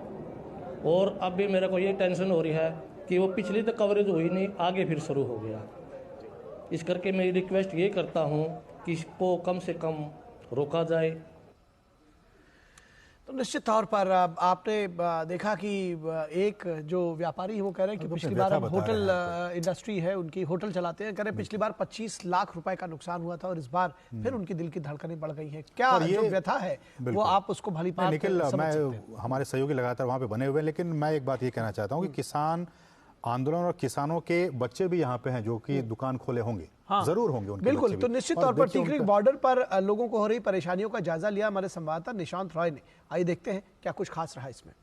और अब भी मेरे को ये टेंशन हो रही है कि वो पिछली तो कवरेज हुई नहीं, आगे फिर शुरू हो गया। इस करके मैं रिक्वेस्ट ये करता हूँ कि इसको कम से कम रोका जाए। तो निश्चित तौर पर आपने देखा कि एक जो व्यापारी है वो कह रहे हैं कि पिछली बार होटल इंडस्ट्री है उनकी, होटल चलाते हैं, कह रहे हैं पिछली बार 25 लाख रुपए का नुकसान हुआ था और इस बार फिर उनकी दिल की धड़कनें बढ़ गई हैं। क्या जो व्यथा है वो आप उसको भली भांति समझ सकते हैं। हमारे सहयोगी लगातार वहां पे बने हुए हैं, लेकिन मैं एक बात ये कहना चाहता हूँ कि किसान आंदोलन और किसानों के बच्चे भी यहाँ पे हैं जो कि दुकान खोले होंगे। हाँ, जरूर होंगे उनके बिल्कुल। तो निश्चित तौर पर टिकरी बॉर्डर पर लोगों को हो रही परेशानियों का जायजा लिया हमारे संवाददाता निशांत रॉय ने। आइए देखते हैं क्या कुछ खास रहा इसमें।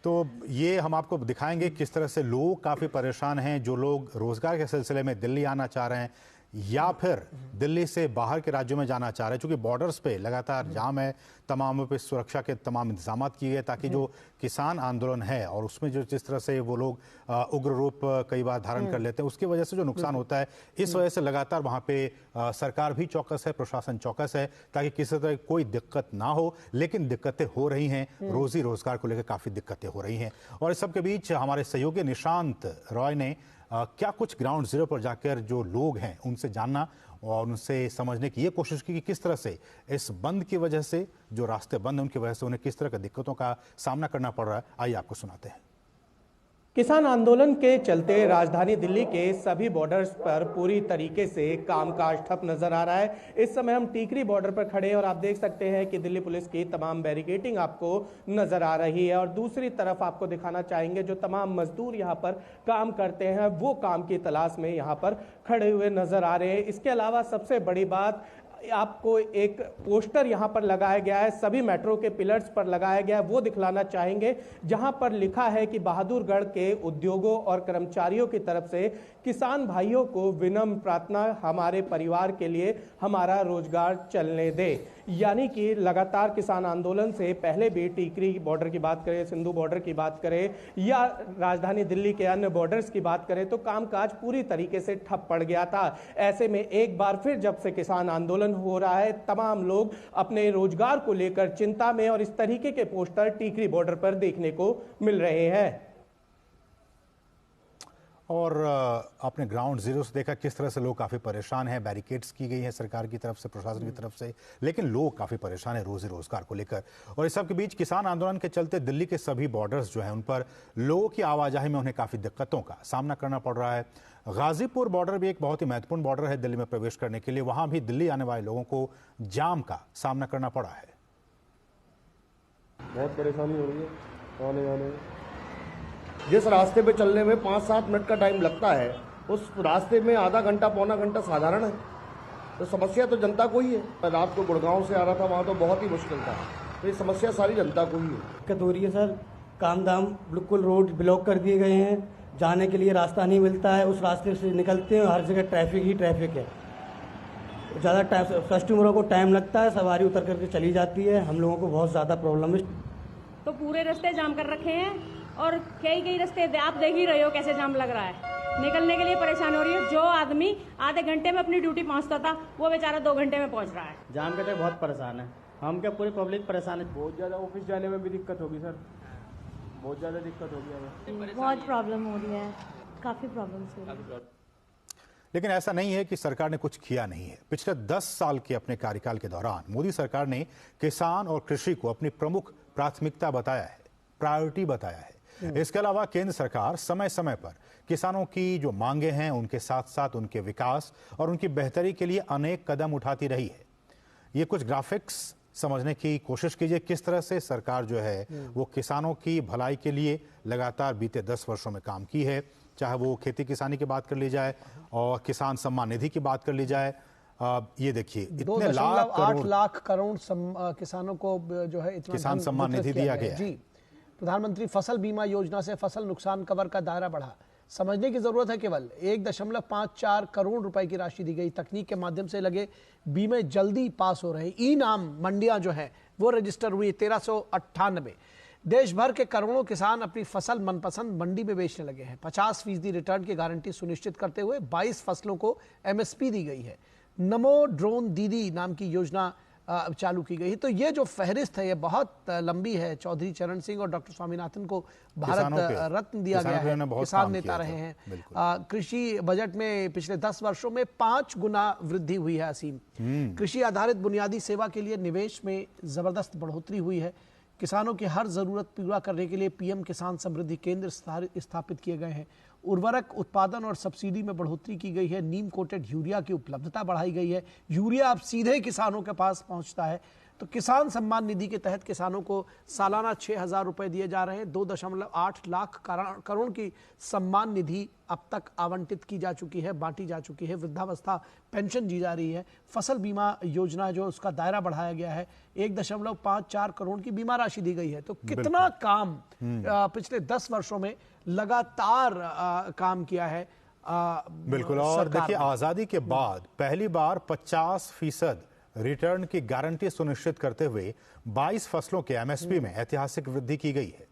तो ये हम आपको दिखाएंगे किस तरह से लोग काफी परेशान हैं, जो लोग रोजगार के सिलसिले में दिल्ली आना चाह रहे हैं या फिर दिल्ली से बाहर के राज्यों में जाना चाह रहे हैं। चूंकि बॉर्डर्स पे लगातार जाम है, तमाम पे सुरक्षा के तमाम इंतजाम किए गए ताकि जो किसान आंदोलन है और उसमें जो जिस तरह से वो लोग उग्र रूप कई बार धारण कर लेते हैं, उसकी वजह से जो नुकसान होता है, इस वजह से लगातार वहाँ पे सरकार भी चौकस है, प्रशासन चौकस है ताकि किसी तरह कोई दिक्कत ना हो। लेकिन दिक्कतें हो रही हैं, रोजी रोजगार को लेकर काफ़ी दिक्कतें हो रही हैं। और इस सब के बीच हमारे सहयोगी निशांत रॉय ने क्या कुछ ग्राउंड जीरो पर जाकर जो लोग हैं उनसे जानना और उनसे समझने की ये कोशिश की कि किस तरह से इस बंद की वजह से, जो रास्ते बंद हैं उनकी वजह से उन्हें किस तरह की दिक्कतों का सामना करना पड़ रहा है। आइए आपको सुनाते हैं। किसान आंदोलन के चलते राजधानी दिल्ली के सभी बॉर्डर्स पर पूरी तरीके से कामकाज ठप नजर आ रहा है। इस समय हम टीकरी बॉर्डर पर खड़े हैं और आप देख सकते हैं कि दिल्ली पुलिस की तमाम बैरिकेडिंग आपको नजर आ रही है और दूसरी तरफ आपको दिखाना चाहेंगे जो तमाम मजदूर यहाँ पर काम करते हैं वो काम की तलाश में यहाँ पर खड़े हुए नजर आ रहे हैं। इसके अलावा सबसे बड़ी बात, आपको एक पोस्टर यहां पर लगाया गया है, सभी मेट्रो के पिलर्स पर लगाया गया है, वो दिखलाना चाहेंगे जहां पर लिखा है कि बहादुरगढ़ के उद्योगों और कर्मचारियों की तरफ से किसान भाइयों को विनम्र प्रार्थना, हमारे परिवार के लिए हमारा रोजगार चलने दे। यानी कि लगातार किसान आंदोलन से पहले भी टीकरी बॉर्डर की बात करें, सिंधु बॉर्डर की बात करें या राजधानी दिल्ली के अन्य बॉर्डर्स की बात करें तो कामकाज पूरी तरीके से ठप पड़ गया था। ऐसे में एक बार फिर जब से किसान आंदोलन हो रहा है, तमाम लोग अपने रोजगार को लेकर चिंता में और इस तरीके के पोस्टर टीकरी बॉर्डर पर देखने को मिल रहे हैं। और आपने ग्राउंड जीरो से देखा किस तरह से लोग काफ़ी परेशान हैं, बैरिकेड्स की गई हैं सरकार की तरफ से, प्रशासन की तरफ से, लेकिन लोग काफ़ी परेशान हैं रोजी रोजगार को लेकर। और इस सब के बीच किसान आंदोलन के चलते दिल्ली के सभी बॉर्डर्स जो हैं उन पर लोगों की आवाजाही में उन्हें काफ़ी दिक्कतों का सामना करना पड़ रहा है। गाजीपुर बॉर्डर भी एक बहुत ही महत्वपूर्ण बॉर्डर है दिल्ली में प्रवेश करने के लिए, वहां भी दिल्ली आने वाले लोगों को जाम का सामना करना पड़ा है। बहुत परेशानी हो रही है आने जाने में। जिस रास्ते पे चलने में 5-7 मिनट का टाइम लगता है, उस रास्ते में आधा घंटा पौना घंटा साधारण है। तो समस्या तो जनता को ही है। रात को गुड़गांव से आ रहा था, वहाँ तो बहुत ही मुश्किल था। तो ये समस्या सारी जनता को ही है। दिक्कत हो रही है सर, काम धाम बिल्कुल रोड ब्लॉक कर दिए गए हैं, जाने के लिए रास्ता नहीं मिलता है। उस रास्ते से निकलते हैं हर जगह ट्रैफिक ही ट्रैफिक है। ज़्यादा कस्टमरों को टाइम लगता है, सवारी उतर करके चली जाती है, हम लोगों को बहुत ज़्यादा प्रॉब्लम है। तो पूरे रास्ते जाम कर रखे हैं और कई रास्ते आप देख ही रहे हो कैसे जाम लग रहा है, निकलने के लिए परेशानी हो रही है। जो आदमी आधे घंटे में अपनी ड्यूटी पहुंचता था वो बेचारा 2 घंटे में पहुंच रहा है। जाम के लिए बहुत परेशान है हम, क्या पूरी पब्लिक परेशान है। बहुत ज़्यादा ऑफिस जाने में भी दिक्कत होगी सर, बहुत ज़्यादा दिक्कत होगी हमें, बहुत प्रॉब्लम हो रही है, काफ़ी प्रॉब्लम्स हो रही है। लेकिन ऐसा नहीं है कि सरकार ने कुछ किया नहीं है। पिछले 10 साल के अपने कार्यकाल के दौरान मोदी सरकार ने किसान और कृषि को अपनी प्रमुख प्राथमिकता बताया है, प्रायोरिटी बताया है। इसके अलावा केंद्र सरकार समय समय पर किसानों की जो मांगे हैं उनके साथ साथ उनके विकास और उनकी बेहतरी के लिए अनेक कदम उठाती रही है। ये कुछ ग्राफिक्स समझने की कोशिश कीजिए किस तरह से सरकार जो है वो किसानों की भलाई के लिए लगातार बीते 10 वर्षों में काम की है। चाहे वो खेती किसानी की बात कर ली जाए और किसान सम्मान निधि की बात कर ली जाए। ये देखिए इतने 2.8 लाख करोड़ किसानों को जो है किसान सम्मान निधि दिया गया जी। प्रधानमंत्री फसल बीमा योजना से फसल नुकसान कवर का दायरा बढ़ा। समझने की जरूरत है, केवल 1.54 करोड़ रुपए की राशि दी गई। तकनीक के माध्यम से लगे बीमे जल्दी पास हो रहे। ई नाम मंडियां जो हैं वो रजिस्टर हुई 1398। देश भर के करोड़ों किसान अपनी फसल मनपसंद मंडी में बेचने लगे हैं। 50% रिटर्न की गारंटी सुनिश्चित करते हुए 22 फसलों को MSP दी गई है। नमो ड्रोन दीदी नाम की योजना चालू की गई। तो ये जो फहरिस्त है ये बहुत लंबी है। चौधरी चरण सिंह और डॉक्टर स्वामीनाथन को भारत रत्न दिया गया है, किसान नेता रहे हैं। कृषि बजट में पिछले 10 वर्षों में 5 गुना वृद्धि हुई है असीम। कृषि आधारित बुनियादी सेवा के लिए निवेश में जबरदस्त बढ़ोतरी हुई है। किसानों की हर जरूरत पूरा करने के लिए पीएम किसान समृद्धि केंद्र स्थापित किए गए हैं। उर्वरक उत्पादन और सब्सिडी में बढ़ोतरी की गई है। नीम कोटेड यूरिया की उपलब्धता बढ़ाई गई है। यूरिया अब सीधे किसानों के पास पहुंचता है। तो किसान सम्मान निधि के तहत किसानों को सालाना 6,000 रुपए दिए जा रहे हैं। 2.8 लाख करोड़ की सम्मान निधि अब तक आवंटित की जा चुकी है, बांटी जा चुकी है। वृद्धावस्था पेंशन दी जा रही है। फसल बीमा योजना जो उसका दायरा बढ़ाया गया है, 1.54 करोड़ की बीमा राशि दी गई है। तो कितना काम पिछले 10 वर्षों में लगातार काम किया है। बिल्कुल। और देखिए, आजादी के बाद पहली बार 50% रिटर्न की गारंटी सुनिश्चित करते हुए 22 फसलों के एमएसपी में ऐतिहासिक वृद्धि की गई है।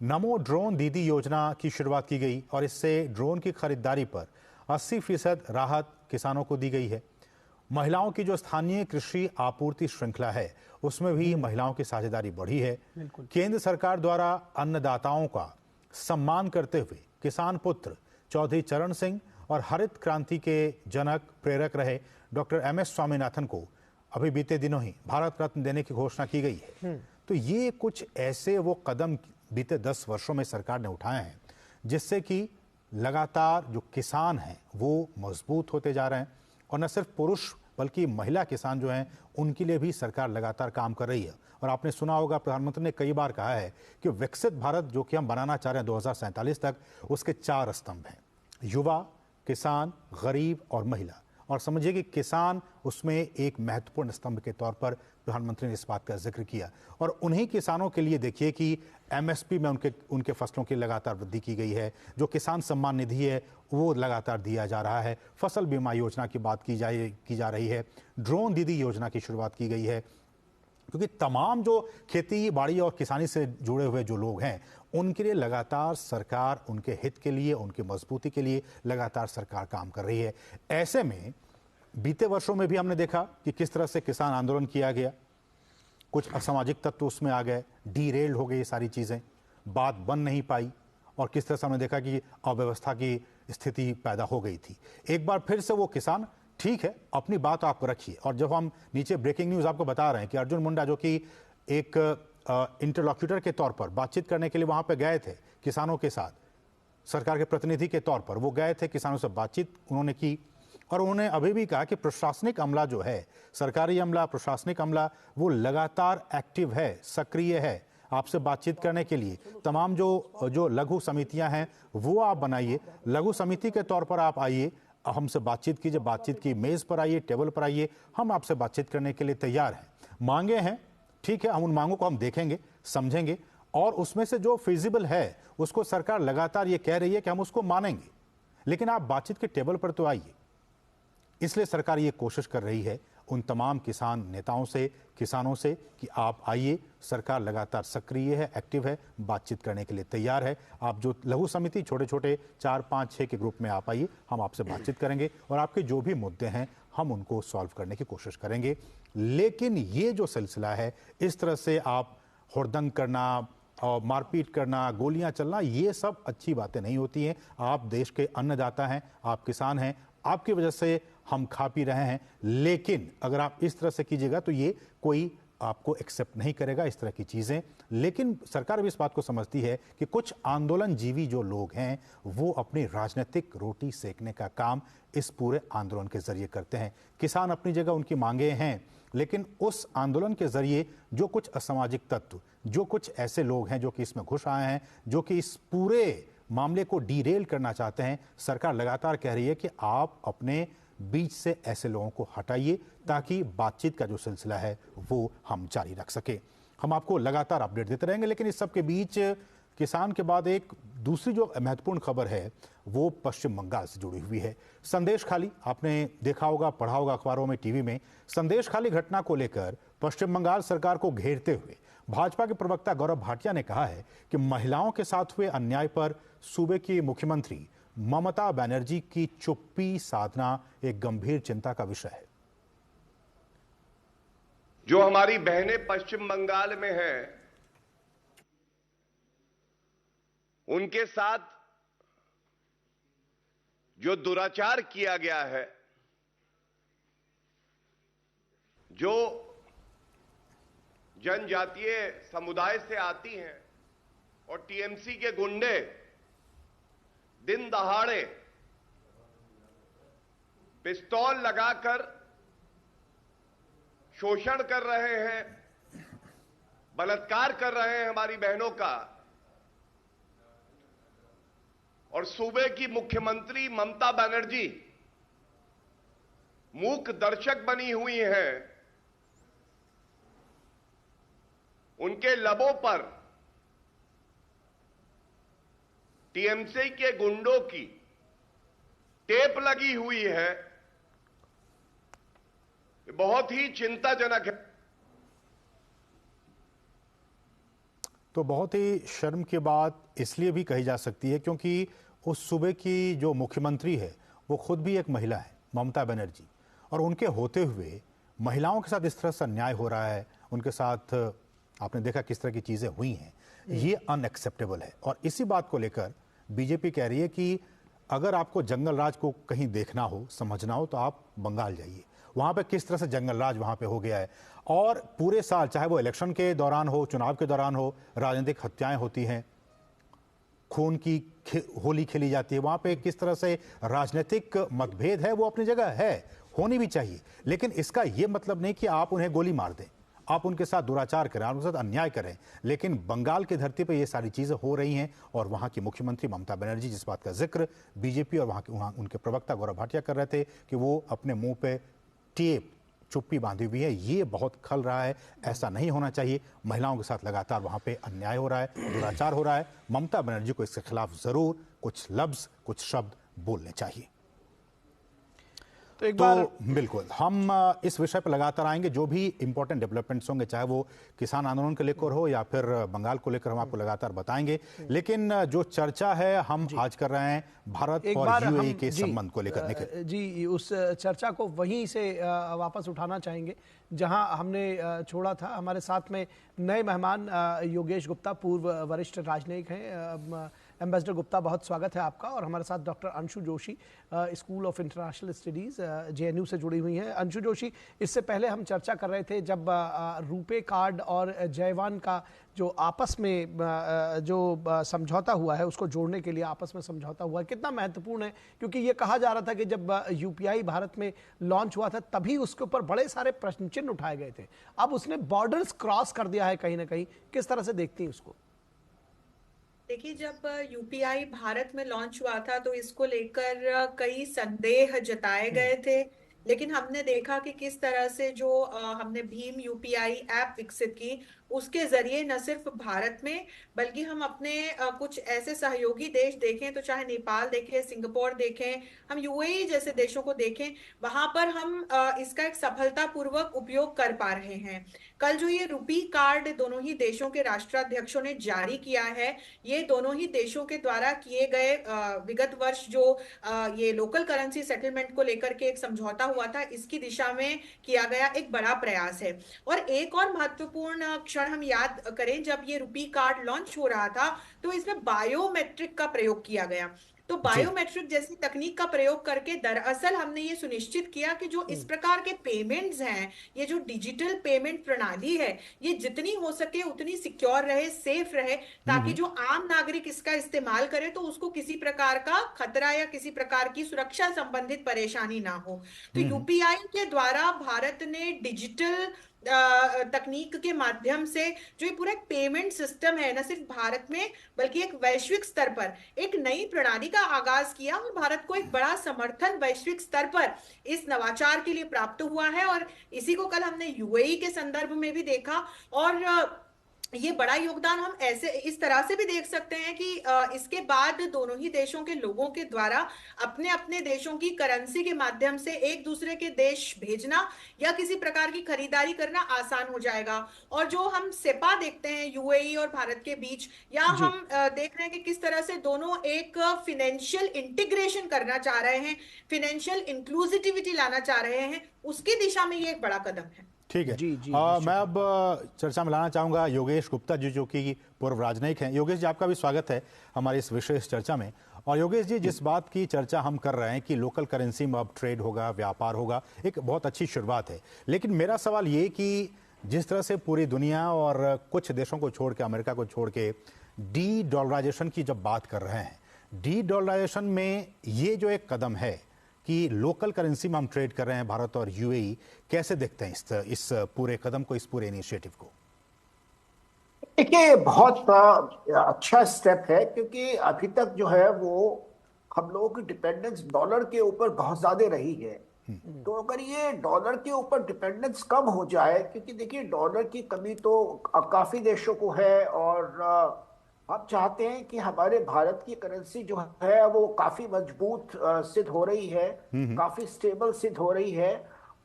नमो ड्रोन दीदी योजना की शुरुआत की गई और इससे ड्रोन की खरीदारी पर 80% राहत किसानों को दी गई है। महिलाओं की जो स्थानीय कृषि आपूर्ति श्रृंखला है उसमें भी महिलाओं की साझेदारी बढ़ी है। केंद्र सरकार द्वारा अन्नदाताओं का सम्मान करते हुए किसान पुत्र चौधरी चरण सिंह और हरित क्रांति के जनक प्रेरक रहे डॉक्टर एमएस स्वामीनाथन को अभी बीते दिनों ही भारत रत्न देने की घोषणा की गई है। तो ये कुछ ऐसे वो कदम बीते 10 वर्षों में सरकार ने उठाए हैं जिससे कि लगातार जो किसान हैं वो मजबूत होते जा रहे हैं। और न सिर्फ पुरुष बल्कि महिला किसान जो हैं उनके लिए भी सरकार लगातार काम कर रही है। और आपने सुना होगा, प्रधानमंत्री ने कई बार कहा है कि विकसित भारत जो कि हम बनाना चाह रहे हैं 2047 तक, उसके 4 स्तंभ हैं: युवा, किसान, गरीब और महिला। और समझिए कि किसान उसमें एक महत्वपूर्ण स्तंभ के तौर पर प्रधानमंत्री ने इस बात का जिक्र किया। और उन्हीं किसानों के लिए देखिए कि एमएसपी में उनके फसलों की लगातार वृद्धि की गई है। जो किसान सम्मान निधि है वो लगातार दिया जा रहा है। फसल बीमा योजना की बात की जा रही है। ड्रोन दीदी योजना की शुरुआत की गई है, क्योंकि तमाम जो खेती बाड़ी और किसानी से जुड़े हुए जो लोग हैं उनके लिए लगातार सरकार उनके हित के लिए, उनकी मजबूती के लिए लगातार सरकार काम कर रही है। ऐसे में बीते वर्षों में भी हमने देखा कि किस तरह से किसान आंदोलन किया गया, कुछ असामाजिक तत्व उसमें आ गए, डीरेल्ड हो गई ये सारी चीज़ें, बात बन नहीं पाई और किस तरह से हमने देखा कि अव्यवस्था की स्थिति पैदा हो गई थी। एक बार फिर से वो किसान ठीक है अपनी बात आप रखिए। और जब हम नीचे ब्रेकिंग न्यूज़ आपको बता रहे हैं कि अर्जुन मुंडा जो कि एक इंटरलॉक्यूटर के तौर पर बातचीत करने के लिए वहां पे गए थे किसानों के साथ, सरकार के प्रतिनिधि के तौर पर वो गए थे, किसानों से बातचीत उन्होंने की और उन्होंने अभी भी कहा कि प्रशासनिक अमला जो है, सरकारी अमला, प्रशासनिक अमला, वो लगातार एक्टिव है, सक्रिय है आपसे बातचीत करने के लिए। तमाम जो लघु समितियां हैं वो आप बनाइए, लघु समिति के तौर पर आप आइए, हमसे बातचीत कीजिए, बातचीत की मेज पर आइए, टेबल पर आइए, हम आपसे बातचीत करने के लिए तैयार हैं। मांगे हैं, ठीक है, हम उन मांगों को हम देखेंगे, समझेंगे और उसमें से जो फिजिबल है उसको सरकार लगातार ये कह रही है कि हम उसको मानेंगे, लेकिन आप बातचीत के टेबल पर तो आइए। इसलिए सरकार ये कोशिश कर रही है उन तमाम किसान नेताओं से, किसानों से कि आप आइए, सरकार लगातार सक्रिय है, एक्टिव है, बातचीत करने के लिए तैयार है। आप जो लघु समिति छोटे छोटे 4, 5, 6 के ग्रुप में आप आइए, हम आपसे बातचीत करेंगे और आपके जो भी मुद्दे हैं हम उनको सॉल्व करने की कोशिश करेंगे। लेकिन ये जो सिलसिला है, इस तरह से आप हुड़दंग करना और मारपीट करना, गोलियां चलना, ये सब अच्छी बातें नहीं होती हैं। आप देश के अन्नदाता हैं, आप किसान हैं, आपकी वजह से हम खा पी रहे हैं, लेकिन अगर आप इस तरह से कीजिएगा तो ये कोई आपको एक्सेप्ट नहीं करेगा, इस तरह की चीज़ें। लेकिन सरकार भी इस बात को समझती है कि कुछ आंदोलन जीवी जो लोग हैं वो अपनी राजनीतिक रोटी सेकने का काम इस पूरे आंदोलन के जरिए करते हैं। किसान अपनी जगह, उनकी मांगे हैं, लेकिन उस आंदोलन के जरिए जो कुछ असामाजिक तत्व, जो कुछ ऐसे लोग हैं जो कि इसमें घुस आए हैं, जो कि इस पूरे मामले को डीरेल करना चाहते हैं, सरकार लगातार कह रही है कि आप अपने बीच से ऐसे लोगों को हटाइए ताकि बातचीत का जो सिलसिला है वो हम जारी रख सके। हम आपको लगातार अपडेट देते रहेंगे। लेकिन इस सब के बीच किसान के बाद एक दूसरी जो महत्वपूर्ण खबर है वो पश्चिम बंगाल से जुड़ी हुई है। संदेशखाली, आपने देखा होगा, पढ़ा होगा अखबारों में, टीवी में, संदेशखाली घटना को लेकर पश्चिम बंगाल सरकार को घेरते हुए भाजपा के प्रवक्ता गौरव भाटिया ने कहा है कि महिलाओं के साथ हुए अन्याय पर सूबे की मुख्यमंत्री ममता बनर्जी की चुप्पी साधना एक गंभीर चिंता का विषय है। जो हमारी बहनें पश्चिम बंगाल में हैं, उनके साथ जो दुराचार किया गया है, जो जनजातीय समुदाय से आती हैं और टीएमसी के गुंडे दिन दहाड़े पिस्तौल लगाकर शोषण कर रहे हैं, बलात्कार कर रहे हैं हमारी बहनों का, और सूबे की मुख्यमंत्री ममता बनर्जी मूक दर्शक बनी हुई हैं, उनके लबों पर टीएमसी के गुंडों की टेप लगी हुई है, बहुत ही चिंताजनक है। तो बहुत ही शर्म की बात इसलिए भी कही जा सकती है क्योंकि उस सूबे की जो मुख्यमंत्री है वो खुद भी एक महिला है, ममता बनर्जी, और उनके होते हुए महिलाओं के साथ इस तरह से अन्याय हो रहा है, उनके साथ आपने देखा किस तरह की चीज़ें हुई हैं, ये अनएक्सेप्टेबल है। और इसी बात को लेकर बीजेपी कह रही है कि अगर आपको जंगल राज को कहीं देखना हो, समझना हो, तो आप बंगाल जाइए, वहाँ पे किस तरह से जंगल राज वहाँ पे हो गया है। और पूरे साल, चाहे वो इलेक्शन के दौरान हो, चुनाव के दौरान हो, राजनीतिक हत्याएं होती हैं, खून की होली खेली जाती है, वहाँ पे किस तरह से राजनीतिक मतभेद है वो अपनी जगह है, होनी भी चाहिए, लेकिन इसका ये मतलब नहीं कि आप उन्हें गोली मार दें, आप उनके साथ दुराचार करें, आप उनके साथ अन्याय करें। लेकिन बंगाल की धरती पर ये सारी चीज़ें हो रही हैं और वहाँ की मुख्यमंत्री ममता बनर्जी, जिस बात का जिक्र बीजेपी और वहाँ उनके प्रवक्ता गौरव भाटिया कर रहे थे कि वो अपने मुंह पे टेप चुप्पी बांधी हुई है, ये बहुत खल रहा है, ऐसा नहीं होना चाहिए। महिलाओं के साथ लगातार वहाँ पे अन्याय हो रहा है, दुराचार हो रहा है। ममता बनर्जी को इसके खिलाफ जरूर कुछ लफ्ज, कुछ शब्द बोलने चाहिए। तो बिल्कुल हम इस विषय पर लगातार आएंगे, जो भी इंपॉर्टेंट डेवलपमेंट्स होंगे, चाहे वो किसान आंदोलन को लेकर हो या फिर बंगाल को लेकर, हम आपको लगातार बताएंगे। लेकिन जो चर्चा है हम आज कर रहे हैं भारत और यूएई के संबंध को लेकर। जी, उस चर्चा को वहीं से वापस उठाना चाहेंगे जहां हमने छोड़ा था। हमारे साथ में नए मेहमान योगेश गुप्ता, पूर्व वरिष्ठ राजनयिक हैं। एम्बेसडर गुप्ता, बहुत स्वागत है आपका। और हमारे साथ doctor Anshu Joshi, school of international studies, JNU से जुड़ी हुई हैं। अंशु जोशी, इससे पहले हम चर्चा कर रहे थे जब रुपे कार्ड और जयवान का जो आपस में जो समझौता हुआ है, उसको जोड़ने के लिए आपस में समझौता हुआ है, कितना महत्वपूर्ण है, क्योंकि ये कहा जा रहा था कि जब यूपीआई भारत में लॉन्च हुआ था तभी उसके ऊपर बड़े सारे प्रश्न चिन्ह उठाए गए थे। अब उसने बॉर्डर्स क्रॉस कर दिया है कहीं ना कहीं, किस तरह से देखती हैं उसको? देखिए, जब यूपीआई भारत में लॉन्च हुआ था तो इसको लेकर कई संदेह जताए गए थे, लेकिन हमने देखा कि किस तरह से जो हमने भीम यूपीआई ऐप विकसित की, उसके जरिए न सिर्फ भारत में बल्कि हम अपने कुछ ऐसे सहयोगी देश देखें, तो चाहे नेपाल देखें, सिंगापुर देखें, हम यूएई जैसे देशों को देखें, वहां पर हम इसका एक सफलतापूर्वक उपयोग कर पा रहे हैं। कल जो ये रुपी कार्ड दोनों ही देशों के राष्ट्राध्यक्षों ने जारी किया है, ये दोनों ही देशों के द्वारा किए गए विगत वर्ष जो ये लोकल करेंसी सेटलमेंट को लेकर के एक समझौता हुआ था, इसकी दिशा में किया गया एक बड़ा प्रयास है। और एक और महत्वपूर्ण हम याद करें, जब ये रुपी कार्ड लॉन्च हो रहा था तो इसमें बायोमेट्रिक का प्रयोग किया गया। तो बायोमेट्रिक जैसी तकनीक का प्रयोग करके दरअसल हमने ये सुनिश्चित किया कि जो इस प्रकार के पेमेंट्स हैं, ये जो डिजिटल पेमेंट प्रणाली है, ये जितनी हो सके उतनी सिक्योर रहे, सेफ रहे, ताकि जो आम नागरिक इसका इस्तेमाल करे तो उसको किसी प्रकार का खतरा या किसी प्रकार की सुरक्षा संबंधित परेशानी ना हो। तो यूपीआई के द्वारा भारत ने डिजिटल तकनीक के माध्यम से जो ये पूरा पेमेंट सिस्टम है, न सिर्फ भारत में बल्कि एक वैश्विक स्तर पर एक नई प्रणाली का आगाज किया, और भारत को एक बड़ा समर्थन वैश्विक स्तर पर इस नवाचार के लिए प्राप्त हुआ है। और इसी को कल हमने यूएई के संदर्भ में भी देखा, और ये बड़ा योगदान हम ऐसे इस तरह से भी देख सकते हैं कि इसके बाद दोनों ही देशों के लोगों के द्वारा अपने अपने देशों की करेंसी के माध्यम से एक दूसरे के देश भेजना या किसी प्रकार की खरीदारी करना आसान हो जाएगा। और जो हम सेपा देखते हैं यूएई और भारत के बीच, या हम देख रहे हैं कि किस तरह से दोनों एक फाइनेंशियल इंटीग्रेशन करना चाह रहे हैं, फाइनेंशियल इंक्लूसिविटी लाना चाह रहे हैं, उसकी दिशा में ये एक बड़ा कदम है। ठीक है जी, जी, मैं अब चर्चा में लाना चाहूंगा योगेश गुप्ता जी, जो कि पूर्व राजनयिक हैं। योगेश जी, आपका भी स्वागत है हमारी इस विशेष चर्चा में। और योगेश जी, जिस बात की चर्चा हम कर रहे हैं कि लोकल करेंसी में अब ट्रेड होगा, व्यापार होगा, एक बहुत अच्छी शुरुआत है। लेकिन मेरा सवाल ये कि जिस तरह से पूरी दुनिया और कुछ देशों को छोड़ के, अमेरिका को छोड़ के डी डॉलराइजेशन की जब बात कर रहे हैं, डी डॉलराइजेशन में ये जो एक कदम है कि लोकल करेंसी में हम ट्रेड कर रहे हैं, भारत और यूएई, कैसे देखते हैं इस पूरे कदम को, इस पूरे इनिशिएटिव को? देखिए, बहुत अच्छा स्टेप है, क्योंकि अभी तक जो है वो हम लोगों की डिपेंडेंस डॉलर के ऊपर बहुत ज्यादा रही है। तो अगर ये डॉलर के ऊपर डिपेंडेंस कम हो जाए, क्योंकि देखिए डॉलर की कमी तो काफी देशों को है, और हम चाहते हैं कि हमारे भारत की करेंसी जो है वो काफी मजबूत सिद्ध हो रही है, काफी स्टेबल सिद्ध हो रही है,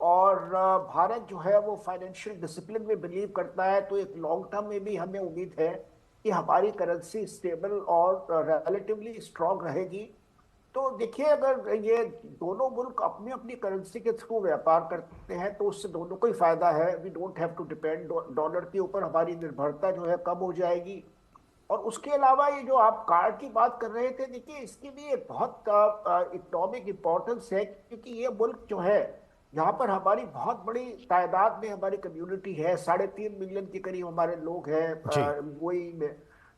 और भारत जो है वो फाइनेंशियल डिसिप्लिन में बिलीव करता है। तो एक लॉन्ग टर्म में भी हमें उम्मीद है कि हमारी करेंसी स्टेबल और रिलेटिवली स्ट्रांग रहेगी। तो देखिए, अगर ये दोनों मुल्क अपनी अपनी करेंसी के थ्रू व्यापार करते हैं तो उससे दोनों को ही फायदा है। We don't have to depend dollar के ऊपर, हमारी निर्भरता जो है कम हो जाएगी। और उसके अलावा ये जो आप कार्ड की बात कर रहे थे, देखिए इसकी भी एक बहुत इकोनॉमिक इम्पोर्टेंस है, क्योंकि ये मुल्क जो है यहाँ पर हमारी बहुत बड़ी तादाद में हमारी कम्युनिटी है, 3.5 मिलियन के करीब हमारे लोग हैं यूएई में।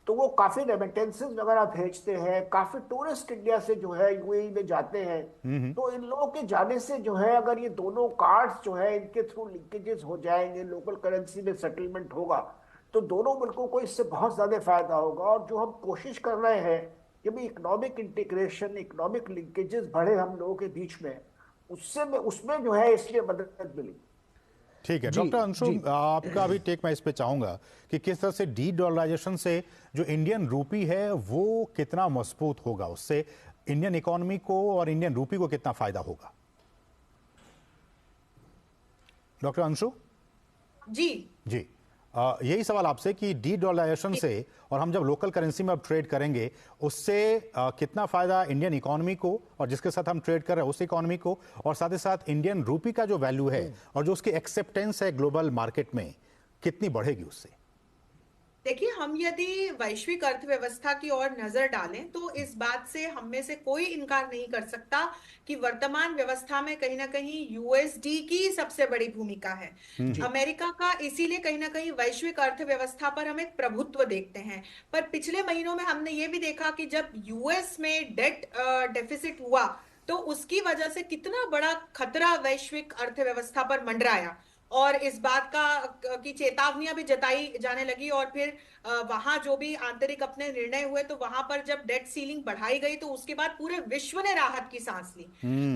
तो वो काफी रेमिटेंसेस वगैरह भेजते हैं, काफी टूरिस्ट इंडिया से जो है यूएई में जाते हैं। तो इन लोगों के जाने से जो है, अगर ये दोनों कार्ड्स जो है इनके थ्रू लिंकेजेस हो जाएंगे, लोकल करेंसी में सेटलमेंट होगा, तो दोनों मुल्कों को इससे बहुत ज्यादा फायदा होगा। और जो हम कोशिश कर रहे हैं कि भी इकोनॉमिक इंटीग्रेशन, इकोनॉमिक लिंकेजेस बढ़े हम लोगों के बीच में, उसमें जो है इसलिए मदद मिली। ठीक है डॉक्टर अंशु, आपका भी टेक मैं इस पे चाहूंगा कि किस तरह से डी डॉलराइजेशन से जो इंडियन रूपी है वो कितना मजबूत होगा, उससे इंडियन इकोनॉमी को और इंडियन रूपी को कितना फायदा होगा? डॉक्टर अंशु जी यही सवाल आपसे कि डी डॉलराइजेशन से और हम जब लोकल करेंसी में अब ट्रेड करेंगे उससे कितना फायदा इंडियन इकोनॉमी को और जिसके साथ हम ट्रेड कर रहे हैं उस इकोनॉमी को, और साथ ही साथ इंडियन रूपी का जो वैल्यू है और जो उसकी एक्सेप्टेंस है ग्लोबल मार्केट में, कितनी बढ़ेगी उससे? देखिए, हम यदि वैश्विक अर्थव्यवस्था की ओर नजर डालें तो इस बात से हम में से कोई इनकार नहीं कर सकता कि वर्तमान व्यवस्था में कहीं ना कहीं यूएसडी की सबसे बड़ी भूमिका है। अमेरिका का इसीलिए कहीं ना कहीं वैश्विक अर्थव्यवस्था पर हम एक प्रभुत्व देखते हैं। पर पिछले महीनों में हमने ये भी देखा कि जब यूएस में डेट डेफिसिट हुआ तो उसकी वजह से कितना बड़ा खतरा वैश्विक अर्थव्यवस्था पर मंडराया, और इस बात का की चेतावनियां भी जताई जाने लगी। और फिर वहां जो भी आंतरिक अपने निर्णय हुए, तो वहां पर जब डेट सीलिंग बढ़ाई गई तो उसके बाद पूरे विश्व ने राहत की सांस ली।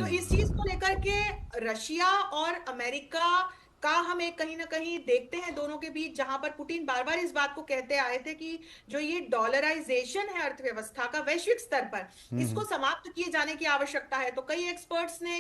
तो इस चीज को लेकर के रशिया और अमेरिका का हम एक कहीं ना कहीं देखते हैं दोनों के बीच, जहां पर पुतिन बार बार इस बात को कहते आए थे कि जो ये डॉलराइजेशन है अर्थव्यवस्था का वैश्विक स्तर पर, इसको समाप्त किए जाने की आवश्यकता है। तो कई एक्सपर्ट्स ने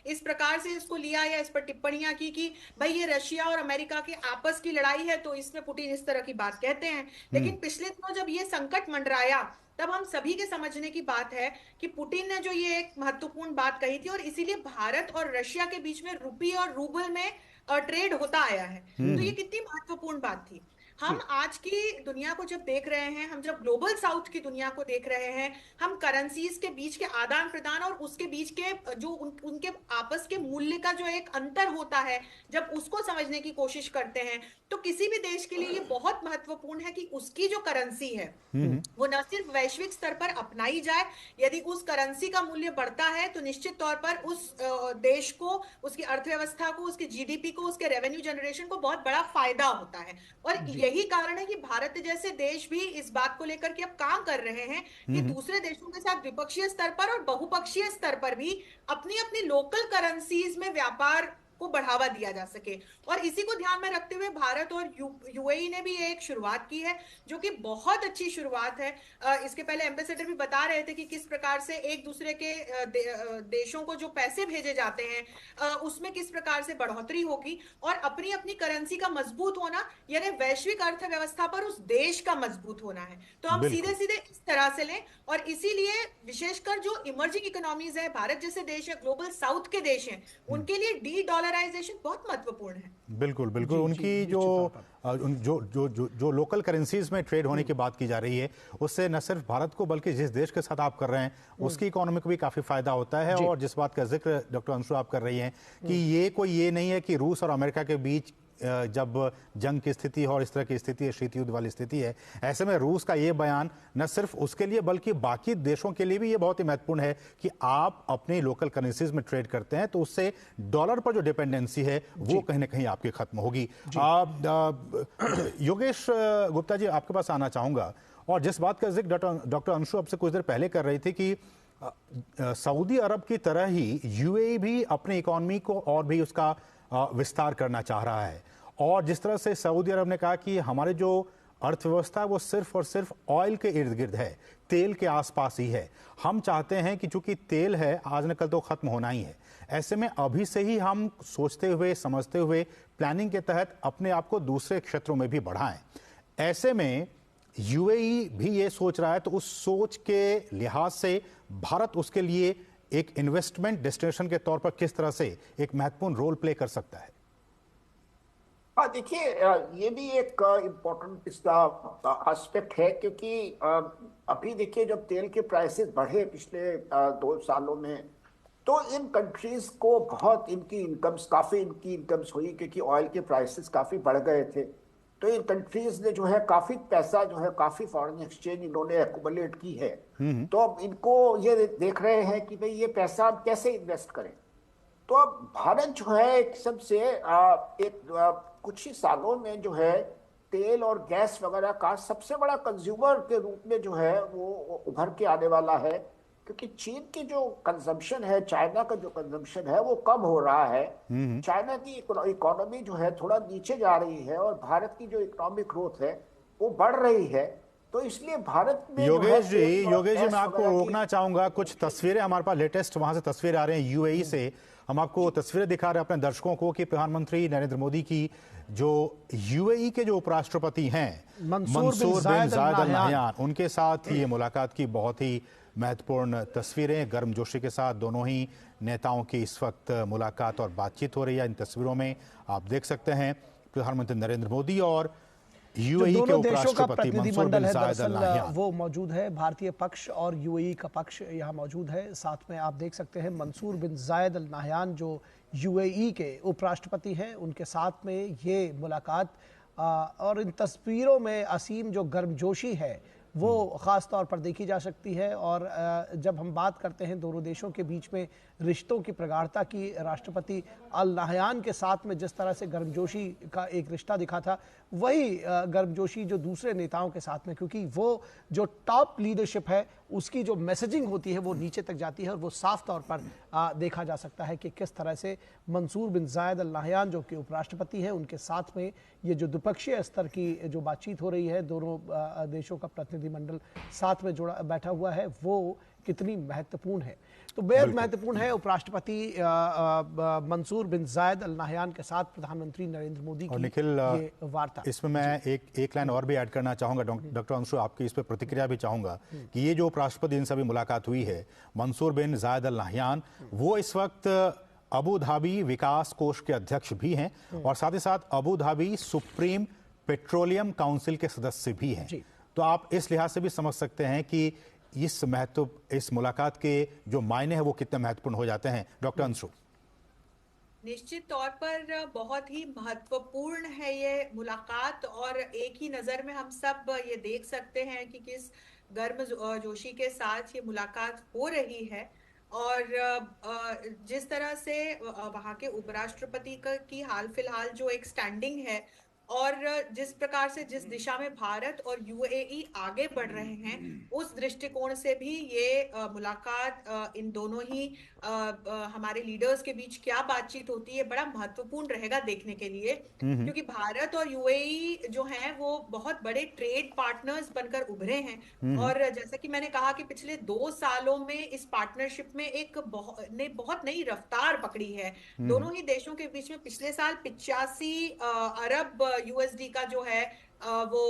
इस प्रकार से इसको लिया या इस पर टिप्पणियां की कि भाई ये रशिया और अमेरिका के आपस की लड़ाई है, तो इसमें पुतिन इस तरह की बात कहते हैं। लेकिन पिछले दिनों जब ये संकट मंडराया तब हम सभी के समझने की बात है कि पुतिन ने जो ये एक महत्वपूर्ण बात कही थी, और इसीलिए भारत और रशिया के बीच में रुपये और रूबल में ट्रेड होता आया है। तो ये कितनी महत्वपूर्ण बात थी। हम आज की दुनिया को जब देख रहे हैं, हम जब ग्लोबल साउथ की दुनिया को देख रहे हैं, हम करेंसीज के बीच के आदान प्रदान और उसके बीच के जो उनके आपस के मूल्य का जो एक अंतर होता है, जब उसको समझने की कोशिश करते हैं, तो किसी भी देश के लिए ये बहुत महत्वपूर्ण है कि उसकी जो करेंसी है वो न सिर्फ वैश्विक स्तर पर अपनाई जाए। यदि उस करेंसी का मूल्य बढ़ता है तो निश्चित तौर पर उस देश को, उसकी अर्थव्यवस्था को, उसके जीडीपी को, उसके रेवेन्यू जनरेशन को बहुत बड़ा फायदा होता है। और यही कारण है कि भारत जैसे देश भी इस बात को लेकर के अब काम कर रहे हैं कि दूसरे देशों के साथ द्विपक्षीय स्तर पर और बहुपक्षीय स्तर पर भी अपनी अपनी लोकल करेंसीज में व्यापार को बढ़ावा दिया जा सके। और इसी को ध्यान में रखते हुए भारत और यूएई ने भी एक शुरुआत की है जो कि बहुत अच्छी शुरुआत है। इसके पहले एम्बेसडर भी बता रहे थे कि किस प्रकार से एक दूसरे के देशों को जो पैसे भेजे जाते हैं उसमें किस प्रकार से बढ़ोतरी होगी, और अपनी अपनी करेंसी का मजबूत होना यानी वैश्विक अर्थव्यवस्था पर उस देश का मजबूत होना है। तो हम सीधे सीधे इस तरह से लें, और इसीलिए विशेषकर जो इमर्जिंग इकोनॉमीज है, भारत जैसे देश है, ग्लोबल साउथ के देश हैं, उनके लिए डी डॉलराइजेशन बहुत महत्वपूर्ण है। बिल्कुल बिल्कुल। उनकी जो लोकल करेंसीज में ट्रेड होने की बात की जा रही है, उससे न सिर्फ भारत को बल्कि जिस देश के साथ आप कर रहे हैं उसकी इकोनॉमी को भी काफी फायदा होता है। और जिस बात का जिक्र डॉक्टर अंशु आप कर रही हैं कि ये नहीं है कि रूस और अमेरिका के बीच जब जंग की स्थिति और इस तरह की स्थिति है, शीत युद्ध वाली स्थिति है, ऐसे में रूस का ये बयान न सिर्फ उसके लिए बल्कि बाकी देशों के लिए भी ये बहुत ही महत्वपूर्ण है कि आप अपने लोकल करेंसीज में ट्रेड करते हैं तो उससे डॉलर पर जो डिपेंडेंसी है वो कहीं ना कहीं आपकी खत्म होगी। योगेश गुप्ता जी, आपके पास आना चाहूंगा। और जिस बात का जिक्र डॉक्टर अंशु आपसे कुछ देर पहले कर रही थी कि सऊदी अरब की तरह ही यूएई भी अपनी इकोनॉमी को और भी उसका विस्तार करना चाह रहा है, और जिस तरह से सऊदी अरब ने कहा कि हमारे जो अर्थव्यवस्था है वो सिर्फ और सिर्फ ऑयल के इर्द गिर्द है, तेल के आसपास ही है। हम चाहते हैं कि चूंकि तेल है आज न कल तो खत्म होना ही है, ऐसे में अभी से ही हम सोचते हुए समझते हुए प्लानिंग के तहत अपने आप को दूसरे क्षेत्रों में भी बढ़ाएं। ऐसे में यूएई भी ये सोच रहा है, तो उस सोच के लिहाज से भारत उसके लिए एक इन्वेस्टमेंट डेस्टिनेशन के तौर पर किस तरह से एक महत्वपूर्ण रोल प्ले कर सकता है? हाँ, देखिए ये भी एक इम्पोर्टेंट इसका एस्पेक्ट है, क्योंकि अभी देखिए जब तेल के प्राइसेस बढ़े पिछले 2 सालों में, तो इन कंट्रीज को बहुत इनकी इनकम्स हुई, क्योंकि ऑयल के प्राइसेस काफी बढ़ गए थे। तो इन कंट्रीज ने जो है काफी पैसा जो है काफी फॉरेन एक्सचेंज इन्होंने एक्युमुलेट की है। तो अब इनको ये देख रहे हैं कि भाई ये पैसा अब कैसे इन्वेस्ट करें। तो अब भारत जो है एक सबसे कुछ ही सालों में जो है तेल और गैस वगैरह का सबसे बड़ा कंज्यूमर के रूप में जो है वो उभर के आने वाला है, क्योंकि चीन की जो कंजम्पशन है, चाइना का जो कंजम्पशन है वो कम हो रहा है। चाइना की इकोनॉमी जो है थोड़ा नीचे जा रही है और भारत की जो इकोनॉमिक ग्रोथ है वो बढ़ रही है। तो इसलिए भारत में योगेश जी मैं आपको रोकना चाहूंगा। कुछ तस्वीरें हमारे पास लेटेस्ट वहां से तस्वीरें आ रही हैं यूएई से। हम आपको तस्वीरें दिखा रहे हैं अपने दर्शकों को कि प्रधानमंत्री नरेंद्र मोदी की जो यूएई के जो उपराष्ट्रपति हैं मंसूर बिन जायद अल नहयान, उनके साथ ये मुलाकात की बहुत ही महत्वपूर्ण तस्वीरें गर्मजोशी के साथ दोनों ही नेताओं की इस वक्त मुलाकात और बातचीत हो रही है। इन तस्वीरों में आप देख सकते हैं प्रधानमंत्री नरेंद्र मोदी और यूएई के उपराष्ट्रपति मंसूर बिन जायद अल नहयान वो मौजूद है। भारतीय पक्ष और यूएई का पक्ष यहाँ मौजूद है। साथ में आप देख सकते हैं मंसूर बिन जायद अल नहयान जो यूएई के उपराष्ट्रपति हैं, उनके साथ में ये मुलाकात। और इन तस्वीरों में असीम जो गर्मजोशी है वो ख़ास तौर पर देखी जा सकती है। और जब हम बात करते हैं दोनों देशों के बीच में रिश्तों की प्रगाढ़ता की, राष्ट्रपति अल नहयान के साथ में जिस तरह से गर्मजोशी का एक रिश्ता दिखा था, वही गर्मजोशी जो दूसरे नेताओं के साथ में, क्योंकि वो जो टॉप लीडरशिप है उसकी जो मैसेजिंग होती है वो नीचे तक जाती है। और वो साफ तौर पर देखा जा सकता है कि किस तरह से मंसूर बिन जायद अल नहयान जो कि उपराष्ट्रपति हैं, उनके साथ में ये जो द्विपक्षीय स्तर की जो बातचीत हो रही है, दोनों देशों का प्रतिनिधिमंडल साथ में जुड़ा बैठा हुआ है, वो कितनी महत्वपूर्ण है। तो बेहद महत्वपूर्ण है उपराष्ट्रपति मंसूर बिन जायद अल नहयान के साथ प्रधानमंत्री नरेंद्र मोदी की ये वार्ता। इसमें मैं एक लाइन और भी ऐड करना चाहूंगा डॉक्टर अंशु, आपकी इस पर प्रतिक्रिया भी चाहूंगा कि ये जो उपराष्ट्रपति इनसे भी मुलाकात हुई है मंसूर बिन जायद अल नहयान, वो इस वक्त अबू धाबी विकास कोष के अध्यक्ष भी हैं और साथ ही साथ Abu Dhabi supreme petroleum council के सदस्य भी हैं। तो आप इस लिहाज से भी समझ सकते हैं कि इस मुलाकात के जो मायने हैं वो कितने महत्वपूर्ण हो जाते हैं। डॉक्टर अंशु। निश्चित तौर पर बहुत ही महत्वपूर्ण है ये मुलाकात, और एक ही नजर में हम सब ये देख सकते हैं कि किस गर्म जोशी के साथ ये मुलाकात हो रही है। और जिस तरह से वहाँ के उपराष्ट्रपति की हाल फिलहाल जो एक स्टैंडिंग है और जिस प्रकार से जिस दिशा में भारत और यूएई आगे बढ़ रहे हैं, उस दृष्टिकोण से भी ये मुलाकात इन दोनों ही हमारे लीडर्स के बीच क्या बातचीत होती है बड़ा महत्वपूर्ण रहेगा देखने के लिए, क्योंकि भारत और यूएई जो हैं वो बहुत बड़े ट्रेड पार्टनर्स बनकर उभरे हैं। और जैसा कि मैंने कहा कि पिछले 2 सालों में इस पार्टनरशिप में एक बहुत नई रफ्तार पकड़ी है। दोनों ही देशों के बीच में पिछले साल 85 अरब USD का जो है वो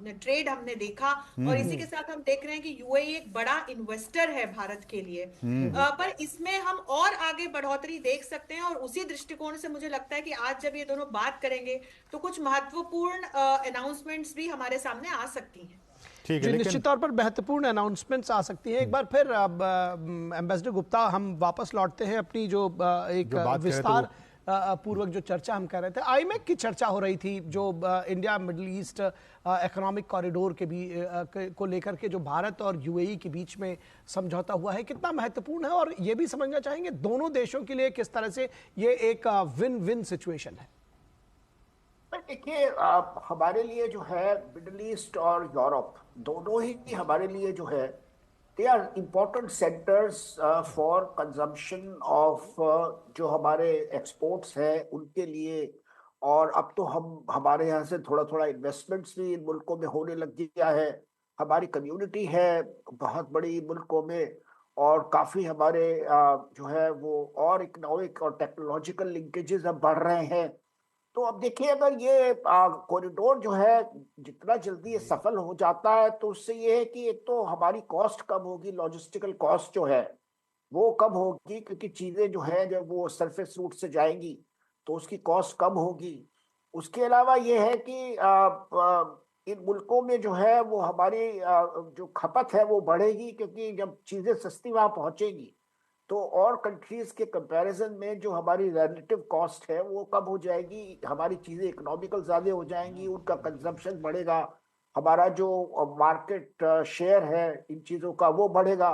ट्रेड हमने देखा, और इसी के साथ हम देख रहे हैं कि UAE एक बड़ा इन्वेस्टर है भारत के लिए। पर इसमें हम और आगे बढ़ोतरी देख सकते हैं, और उसी दृष्टिकोण से मुझे लगता है कि आज जब ये दोनों बात करेंगे तो कुछ महत्वपूर्ण अनाउंसमेंट्स भी हमारे सामने आ सकती हैं। ठीक है, निश्चित तौर पर महत्वपूर्ण अनाउंसमेंट्स आ सकती हैं। एक बार फिर एम्बेसडर गुप्ता, हम वापस लौटते हैं अपनी जो एक विस्तार पूर्वक जो चर्चा हम कर रहे थे, आईमेक की चर्चा हो रही थी, जो India middle east economic corridor के भी को लेकर के जो भारत और UAE के बीच में समझौता हुआ है, कितना महत्वपूर्ण है, और ये भी समझना चाहेंगे दोनों देशों के लिए किस तरह से ये एक विन विन सिचुएशन है। देखिए, हमारे लिए जो है मिडिल ईस्ट और यूरोप दोनों ही हमारे लिए जो है they are important centres for consumption of जो हमारे एक्सपोर्ट्स हैं उनके लिए। और अब तो हमारे यहाँ से थोड़ा थोड़ा इन्वेस्टमेंट्स भी इन मुल्कों में होने लग गया है। हमारी कम्युनिटी है बहुत बड़ी मुल्कों में, और काफ़ी हमारे जो है वो और इकोनॉमिक और टेक्नोलॉजिकल लिंकेजेस अब बढ़ रहे हैं। तो अब देखिए, अगर ये कॉरिडोर जो है जितना जल्दी ये सफल हो जाता है तो उससे ये है कि एक तो हमारी कॉस्ट कम होगी, लॉजिस्टिकल कॉस्ट जो है वो कम होगी, क्योंकि चीज़ें जो है जब वो सरफेस रूट से जाएंगी तो उसकी कॉस्ट कम होगी। उसके अलावा ये है कि इन मुल्कों में जो है वो हमारी जो खपत है वो बढ़ेगी, क्योंकि जब चीज़ें सस्ती वहाँ पहुँचेगी तो और कंट्रीज के कंपैरिजन में जो हमारी रिलेटिव कॉस्ट है वो कम हो जाएगी, हमारी चीज़ें इकोनॉमिकल ज़्यादा हो जाएंगी, उनका कंजम्पशन बढ़ेगा, हमारा जो मार्केट शेयर है इन चीज़ों का वो बढ़ेगा।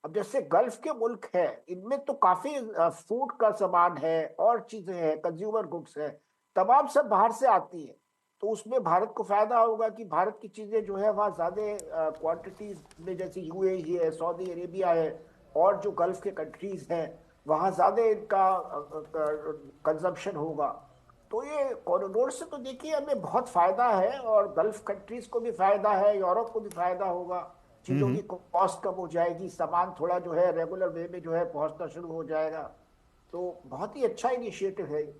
अब जैसे गल्फ के मुल्क है, इनमें तो काफ़ी फूड का सामान है और चीज़ें हैं, कंज्यूमर गुड्स है, तमाम सब बाहर से आती है। तो उसमें भारत को फ़ायदा होगा कि भारत की चीज़ें जो है वहाँ ज़्यादा क्वान्टिटीज में, जैसे UAE है, सऊदी अरेबिया है और जो गल्फ के कंट्रीज हैं वहाँ ज़्यादा इनका कंजम्पशन होगा। तो ये कॉरिडोर से तो देखिए हमें बहुत फ़ायदा है, और गल्फ कंट्रीज को भी फ़ायदा है, यूरोप को भी फ़ायदा होगा, चीज़ों की कॉस्ट कम हो जाएगी, सामान थोड़ा जो है रेगुलर वे में जो है पहुँचना शुरू हो जाएगा। तो बहुत ही अच्छा इनिशिएटिव है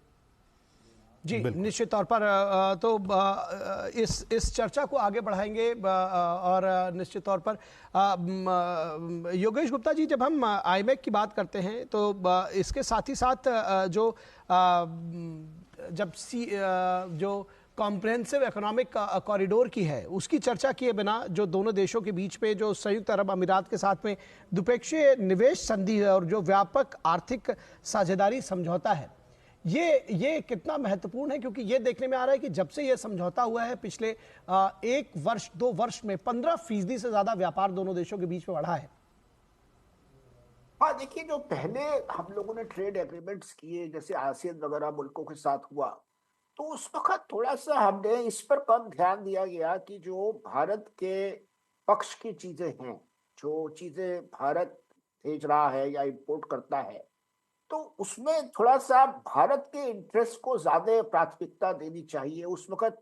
जी। निश्चित तौर पर तो इस चर्चा को आगे बढ़ाएंगे, और निश्चित तौर पर योगेश गुप्ता जी, जब हम आईमेक की बात करते हैं तो इसके साथ ही साथ जो जो कॉम्प्रिहेंसिव इकोनॉमिक कॉरिडोर की है उसकी चर्चा किए बिना जो दोनों देशों के बीच में जो संयुक्त अरब अमीरात के साथ में द्विपक्षीय निवेश संधि है और जो व्यापक आर्थिक साझेदारी समझौता है, ये कितना महत्वपूर्ण है, क्योंकि ये देखने में आ रहा है कि जब से ये समझौता हुआ है पिछले 1 वर्ष 2 वर्ष में 15% से ज्यादा व्यापार दोनों देशों के बीच में बढ़ा है। हाँ, देखिए, जो पहले हम लोगों ने ट्रेड एग्रीमेंट्स किए जैसे आसियान वगैरह मुल्कों के साथ हुआ, तो उस वक्त थोड़ा सा हमने इस पर कम ध्यान दिया गया कि जो भारत के पक्ष की चीजें हैं, जो चीजें भारत भेज रहा है या इंपोर्ट करता है, तो उसमें थोड़ा सा भारत के इंटरेस्ट को ज्यादा प्राथमिकता देनी चाहिए। उस वक्त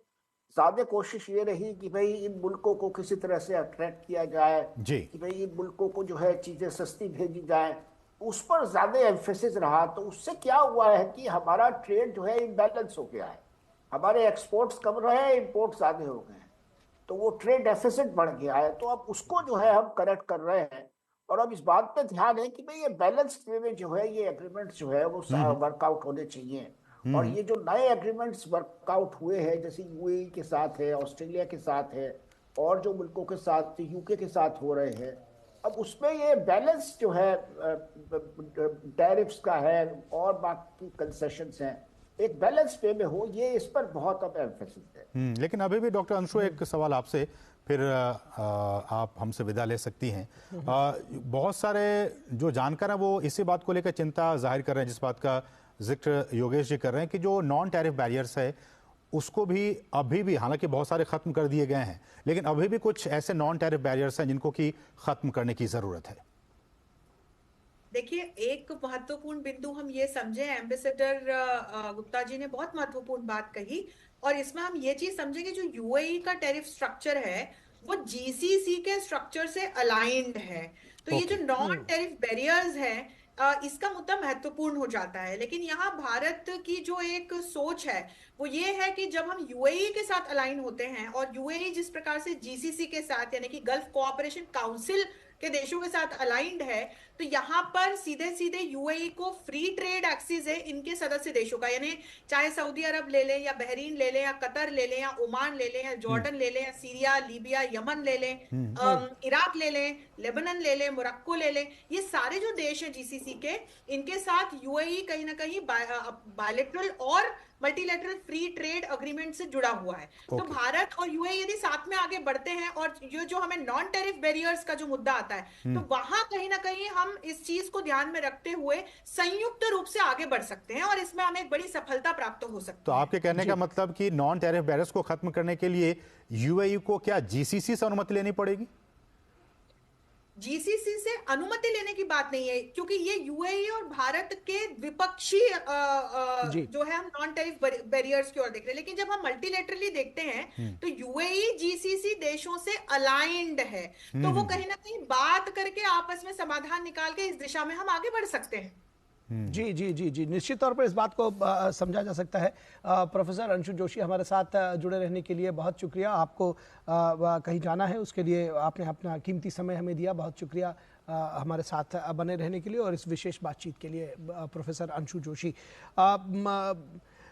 ज्यादा कोशिश ये रही कि भाई इन मुल्कों को किसी तरह से अट्रैक्ट किया जाए कि भाई इन मुल्कों को जो है चीजें सस्ती भेजी जाए, उस पर ज्यादा एम्फेसिस रहा। तो उससे क्या हुआ है कि हमारा ट्रेड जो है इम्बैलेंस हो गया है, हमारे एक्सपोर्ट्स कम रहे हैं, इम्पोर्ट ज्यादा हो गए हैं, तो वो ट्रेड डेफिसिट बढ़ गया है। तो अब उसको जो है हम करेक्ट कर रहे हैं, और अब इस बात पे ध्यान है कि भाई ये बैलेंस वे में जो है ये एग्रीमेंट्स जो है वो वर्कआउट होने चाहिए। और ये जो नए एग्रीमेंट्स वर्कआउट हुए हैं, जैसे UAE के साथ है, ऑस्ट्रेलिया के साथ है, और जो मुल्कों के साथ UK के साथ हो रहे हैं, अब उसमें ये बैलेंस जो है टैरिफ्स का है और बाकी कंसेशंस हैं, एक बैलेंस वे में हो, ये इस पर बहुत अब एम्फेसिस है। लेकिन अभी भी डॉक्टर अंशु, एक सवाल आपसे, फिर आप हमसे विदा ले सकती हैं। बहुत सारे जो जानकार हैं वो इसी बात को लेकर चिंता जाहिर कर रहे हैं, जिस बात का जिक्र योगेश जी कर रहे हैं, कि जो नॉन टैरिफ बैरियर्स है उसको भी अभी भी, हालांकि बहुत सारे खत्म कर दिए गए हैं, लेकिन अभी भी कुछ ऐसे नॉन टैरिफ बैरियर्स हैं जिनको की खत्म करने की जरूरत है। देखिए, एक महत्वपूर्ण बिंदु हम ये समझे, एम्बेसडर गुप्ता जी ने बहुत महत्वपूर्ण बात कही, और इसमें हम ये चीज समझेंगे जो UAE का टैरिफ स्ट्रक्चर है वो GCC के स्ट्रक्चर से अलाइंड है। तो ये जो नॉन टैरिफ बैरियर्स हैं इसका मुद्दा महत्वपूर्ण हो जाता है। लेकिन यहाँ भारत की जो एक सोच है वो ये है कि जब हम यूएई के साथ अलाइन होते हैं और यूएई जिस प्रकार से जीसीसी के साथ यानी कि गल्फ कोऑपरेशन काउंसिल के देशों के साथ अलाइंड है, तो यहाँ पर सीधे सीधे यूएई को फ्री ट्रेड एक्सेस है इनके सदस्य देशों का, यानी चाहे सऊदी अरब ले लें या बहरीन ले लें या कतर ले लें या ओमान ले लें या जॉर्डन ले लें या सीरिया, लीबिया, यमन ले लें, इराक ले लें, लेबनान ले लें, मोरक्को ले लें, ये सारे जो देश हैं जीसीसी के, इनके साथ यूएई कहीं ना कहीं बायलैटरल और मल्टीलैटरल फ्री ट्रेड अग्रीमेंट से जुड़ा हुआ है। तो भारत और यूएई यदि साथ में आगे बढ़ते हैं और ये जो हमें नॉन टैरिफ बैरियर्स का जो मुद्दा आता है, तो वहां कहीं ना कहीं हम इस चीज को ध्यान में रखते हुए संयुक्त रूप से आगे बढ़ सकते हैं और इसमें हमें एक बड़ी सफलता प्राप्त हो सकती है। तो आपके कहने का मतलब कि नॉन टैरिफ बैरियर्स को खत्म करने के लिए यूएई को क्या जीसीसी से अनुमति लेनी पड़ेगी? जीसीसी से अनुमति लेने की बात नहीं है, क्योंकि ये यूएई और भारत के द्विपक्षीय जो है हम नॉन टैरिफ बैरियर्स की ओर देख रहे हैं। लेकिन जब हम मल्टीलेटरली देखते हैं तो यूएई जीसीसी देशों से अलाइंड है, तो वो कहीं ना कहीं बात करके आपस में समाधान निकाल के इस दिशा में हम आगे बढ़ सकते हैं। जी जी जी जी, निश्चित तौर पर इस बात को समझा जा सकता है। प्रोफेसर अंशु जोशी हमारे साथ जुड़े रहने के लिए बहुत शुक्रिया। आपको कहीं जाना है उसके लिए आपने अपना कीमती समय हमें दिया, बहुत शुक्रिया हमारे साथ बने रहने के लिए और इस विशेष बातचीत के लिए प्रोफेसर अंशु जोशी।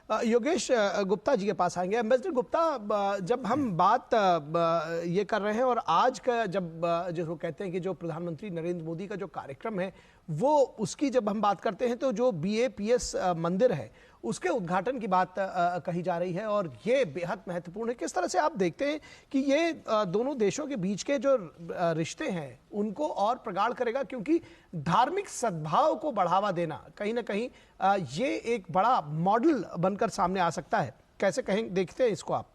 योगेश गुप्ता जी के पास आएंगे। एम्बेसडर गुप्ता, जब हम बात ये कर रहे हैं और आज का जब जिसको कहते हैं कि जो प्रधानमंत्री नरेंद्र मोदी का जो कार्यक्रम है वो उसकी जब हम बात करते हैं तो जो BAPS मंदिर है उसके उद्घाटन की बात कही जा रही है और ये बेहद महत्वपूर्ण है। किस तरह से आप देखते हैं कि ये दोनों देशों के बीच के जो रिश्ते हैं उनको और प्रगाढ़ करेगा, क्योंकि धार्मिक सद्भाव को बढ़ावा देना कहीं ना कहीं ये एक बड़ा मॉडल बनकर सामने आ सकता है। कैसे कहें, देखते हैं इसको आप?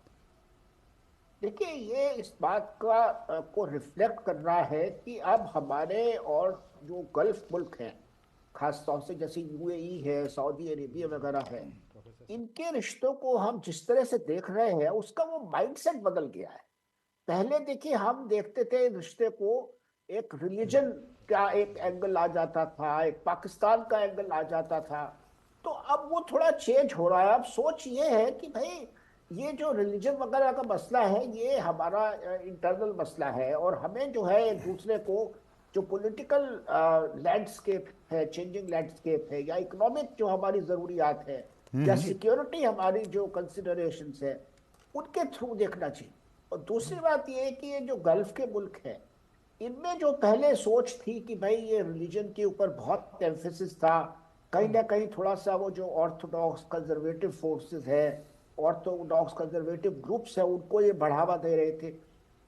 देखिए, ये इस बात का को रिफ्लेक्ट कर रहा है कि अब हमारे और जो गल्फ मुल्क हैं, खास तौर से जैसे यूएई है, सऊदी अरेबिया वगैरह है, इनके रिश्तों को हम जिस तरह से देख रहे हैं उसका वो माइंडसेट बदल गया है। पहले देखिए हम देखते थे रिश्ते को एक रिलीजन का एक एंगल आ जाता था, एक पाकिस्तान का एंगल आ जाता था, तो अब वो थोड़ा चेंज हो रहा है। अब सोच ये है कि भाई ये जो रिलीजन वगैरह का मसला है ये हमारा इंटरनल मसला है और हमें जो है एक दूसरे को जो पॉलिटिकल लैंडस्केप है, चेंजिंग लैंडस्केप है, या इकोनॉमिक जो हमारी जरूरियात है या सिक्योरिटी हमारी जो कंसिडरेशंस है, उनके थ्रू देखना चाहिए। और दूसरी बात ये है कि ये जो गल्फ के मुल्क हैं इनमें जो पहले सोच थी कि भाई ये रिलीजन के ऊपर बहुत एम्फेसिस था, कहीं ना कहीं थोड़ा सा वो जो ऑर्थोडॉक्स कंजर्वेटिव फोर्सेस है, ऑर्थोडॉक्स कंजर्वेटिव ग्रुप्स है, उनको ये बढ़ावा दे रहे थे,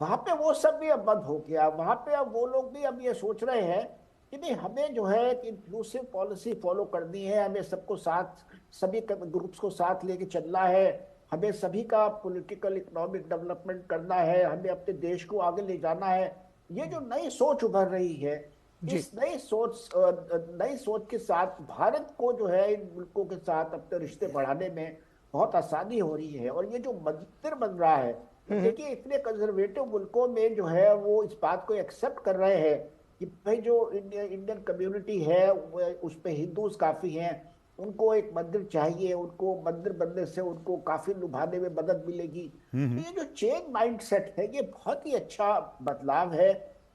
वहां पे वो सब भी अब बंद हो गया। वहां पे अब वो लोग भी अब ये सोच रहे हैं कि नहीं, हमें जो है इंक्लूसिव पॉलिसी फॉलो करनी है, हमें सबको साथ, सभी ग्रुप्स को साथ लेके चलना है, हमें सभी का पॉलिटिकल इकोनॉमिक डेवलपमेंट करना है, हमें अपने देश को आगे ले जाना है। ये जो नई सोच उभर रही है, इस नई सोच के साथ भारत को जो है इन मुल्कों के साथ अपने रिश्ते बढ़ाने में बहुत आसानी हो रही है। और ये जो मंदिर बन रहा है, देखिए इतने कंजर्वेटिव मुल्कों में जो है वो इस बात को एक्सेप्ट कर रहे हैं कि भाई जो इंडियन कम्युनिटी है उस पे हिंदूज काफी हैं, उनको एक मंदिर चाहिए, उनको मंदिर बनने से उनको काफी लुभाने में मदद मिलेगी। तो ये जो चेंज माइंडसेट है ये बहुत ही अच्छा बदलाव है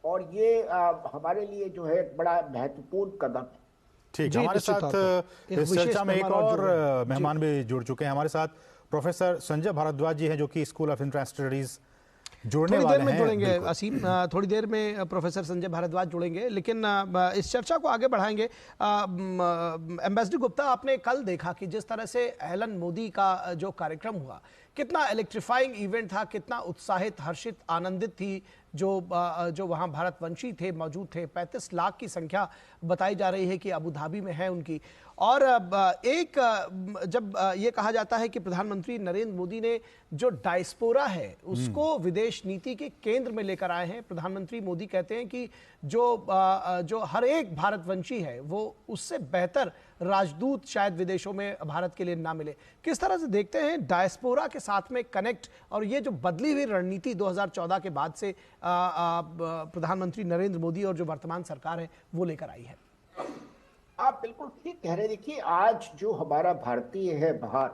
और ये हमारे लिए जो है एक बड़ा महत्वपूर्ण कदम है। ठीक, हमारे साथ इस चर्चा में एक और मेहमान भी जुड़ चुके हैं। हमारे साथ प्रोफेसर संजय भारद्वाज जी हैं जो कि स्कूल ऑफ इंटर स्टडीज जुड़ने वाले हैं। थोड़ी देर में जुड़ेंगे असीम, थोड़ी देर में प्रोफेसर संजय भारद्वाज जुड़ेंगे, लेकिन इस चर्चा को आगे बढ़ाएंगे। एम्बेसडर गुप्ता, आपने कल देखा कि जिस तरह से एलन मोदी का जो कार्यक्रम हुआ, कितना इलेक्ट्रीफाइंग इवेंट था, कितना उत्साहित, हर्षित, आनंदित थी जो वहाँ भारतवंशी थे, मौजूद थे। 35 लाख की संख्या बताई जा रही है कि अबू धाबी में है उनकी। और एक जब ये कहा जाता है कि प्रधानमंत्री नरेंद्र मोदी ने जो डायस्पोरा है उसको विदेश नीति के केंद्र में लेकर आए हैं। प्रधानमंत्री मोदी कहते हैं कि जो हर एक भारतवंशी है वो उससे बेहतर राजदूत शायद विदेशों में भारत के लिए ना मिले। किस तरह से देखते हैं डायस्पोरा के साथ में कनेक्ट और ये जो बदली हुई रणनीति 2014 के बाद से प्रधानमंत्री नरेंद्र मोदी और जो वर्तमान सरकार है वो लेकर आई है? आप बिल्कुल ठीक कह रहे हैं। देखिए, आज जो हमारा भारतीय है बाहर,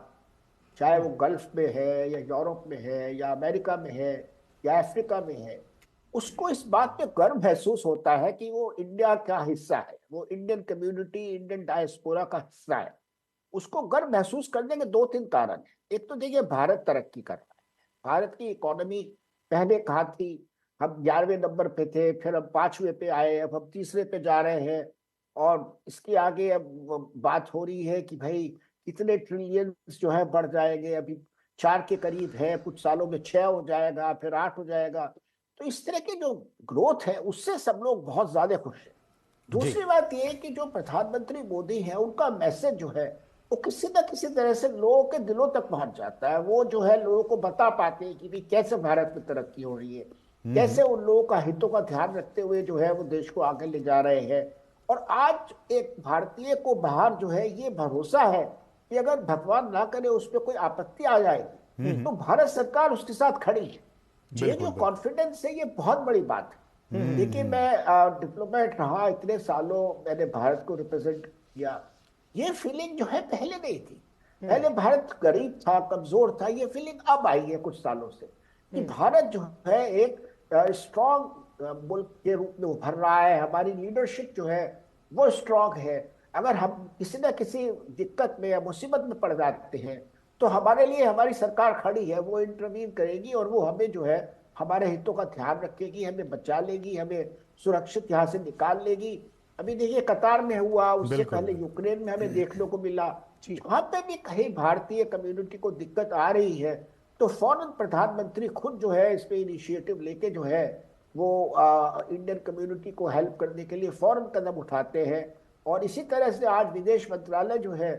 चाहे वो गल्फ में है या यूरोप में है या अमेरिका में है या अफ्रीका में है, उसको इस बात पे गर्व महसूस होता है कि वो इंडिया का हिस्सा है, वो इंडियन कम्युनिटी, इंडियन डायस्पोरा का हिस्सा है। उसको गर्व महसूस करने के दो तीन कारण है। एक तो देखिए, भारत तरक्की कर रहा है। भारत की इकोनॉमी पहले कहाँ थी? हम 11वें नंबर पे थे, फिर हम 5वें पे आए, अब हम 3रे पे जा रहे हैं। और इसके आगे अब बात हो रही है कि भाई कितने ट्रिलियन जो है बढ़ जाएंगे। अभी 4 के करीब है, कुछ सालों में 6 हो जाएगा, फिर 8 हो जाएगा। तो इस तरह की जो ग्रोथ है उससे सब लोग बहुत ज्यादा खुश हैं। दूसरी बात यह है कि जो प्रधानमंत्री मोदी है, उनका मैसेज जो है वो किसी न किसी तरह से लोगों के दिलों तक पहुंच जाता है। वो जो है लोगों को बता पाते हैं कि भी कैसे भारत में तरक्की हो रही है, कैसे उन लोगों का हितों का ध्यान रखते हुए जो है वो देश को आगे ले जा रहे हैं। और आज एक भारतीय को बाहर जो है ये भरोसा है कि अगर भगवान ना करे उस पर कोई आपत्ति आ जाएगी तो भारत सरकार उसके साथ खड़ी है। ये जो कॉन्फिडेंस है ये बहुत बड़ी बात है। देखिए, मैं डिप्लोमेट रहा इतने सालों, मैंने भारत को रिप्रेजेंट किया। ये फीलिंग जो है पहले नहीं थी। पहले भारत गरीब था, कमजोर था। ये फीलिंग अब आई है कुछ सालों से कि भारत जो है एक स्ट्रॉन्ग मुल्क के रूप में उभर रहा है। हमारी लीडरशिप जो है वो स्ट्रॉन्ग है। अगर हम किसी न किसी दिक्कत में या मुसीबत में पड़ जाते हैं तो हमारे लिए हमारी सरकार खड़ी है, वो इंटरवीन करेगी और वो हमें जो है हमारे हितों का ध्यान रखेगी, हमें बचा लेगी, हमें सुरक्षित यहाँ से निकाल लेगी। अभी देखिए कतार में हुआ, उससे पहले यूक्रेन में हमें देखने को मिला। वहां पे भी कहीं भारतीय कम्युनिटी को दिक्कत आ रही है तो फौरन प्रधानमंत्री खुद जो है इस पे इनिशिएटिव लेके जो है वो इंडियन कम्युनिटी को हेल्प करने के लिए फौरन कदम उठाते हैं। और इसी तरह से आज विदेश मंत्रालय जो है,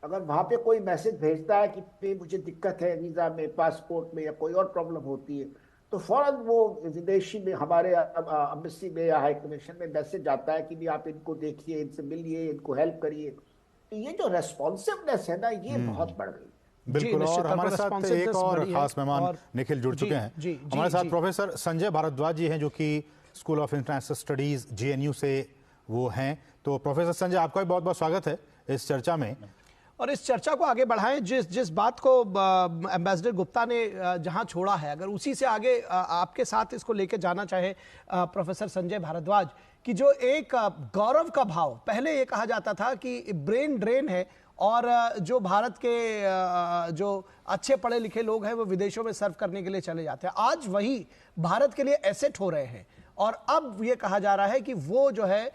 अगर वहां पे कोई मैसेज भेजता है कि मुझे दिक्कत है वीजा में, पासपोर्ट में या कोई और प्रॉब्लम होती है, तो फौरन वो विदेशी में हमारे एम्बेसी में या हाई कमीशन में मैसेज आता है कि भी आप इनको देखिए, इनसे मिलिए, इनको हेल्प करिए। तो ये जो रेस्पॉन्सिवनेस है ना, ये बहुत बढ़ गई। बिल्कुल। और हमारे साथ एक और खास मेहमान निखिल जुड़ चुके हैं। हमारे साथ प्रोफेसर संजय भारद्वाज जी हैं, जो कि school of international studies JNU से वो हैं। तो प्रोफेसर संजय, आपका भी बहुत बहुत स्वागत है इस चर्चा में। और इस चर्चा को आगे बढ़ाएं। जिस बात को एम्बेसडर गुप्ता ने जहां छोड़ा है, अगर उसी से आगे आपके साथ इसको लेके जाना चाहे प्रोफेसर संजय भारद्वाज, कि जो एक गौरव का भाव, पहले ये कहा जाता था कि ब्रेन ड्रेन है और जो भारत के जो अच्छे पढ़े लिखे लोग हैं वो विदेशों में सर्व करने के लिए चले जाते हैं। आज वही भारत के लिए एसेट हो रहे हैं और अब ये कहा जा रहा है कि वो जो है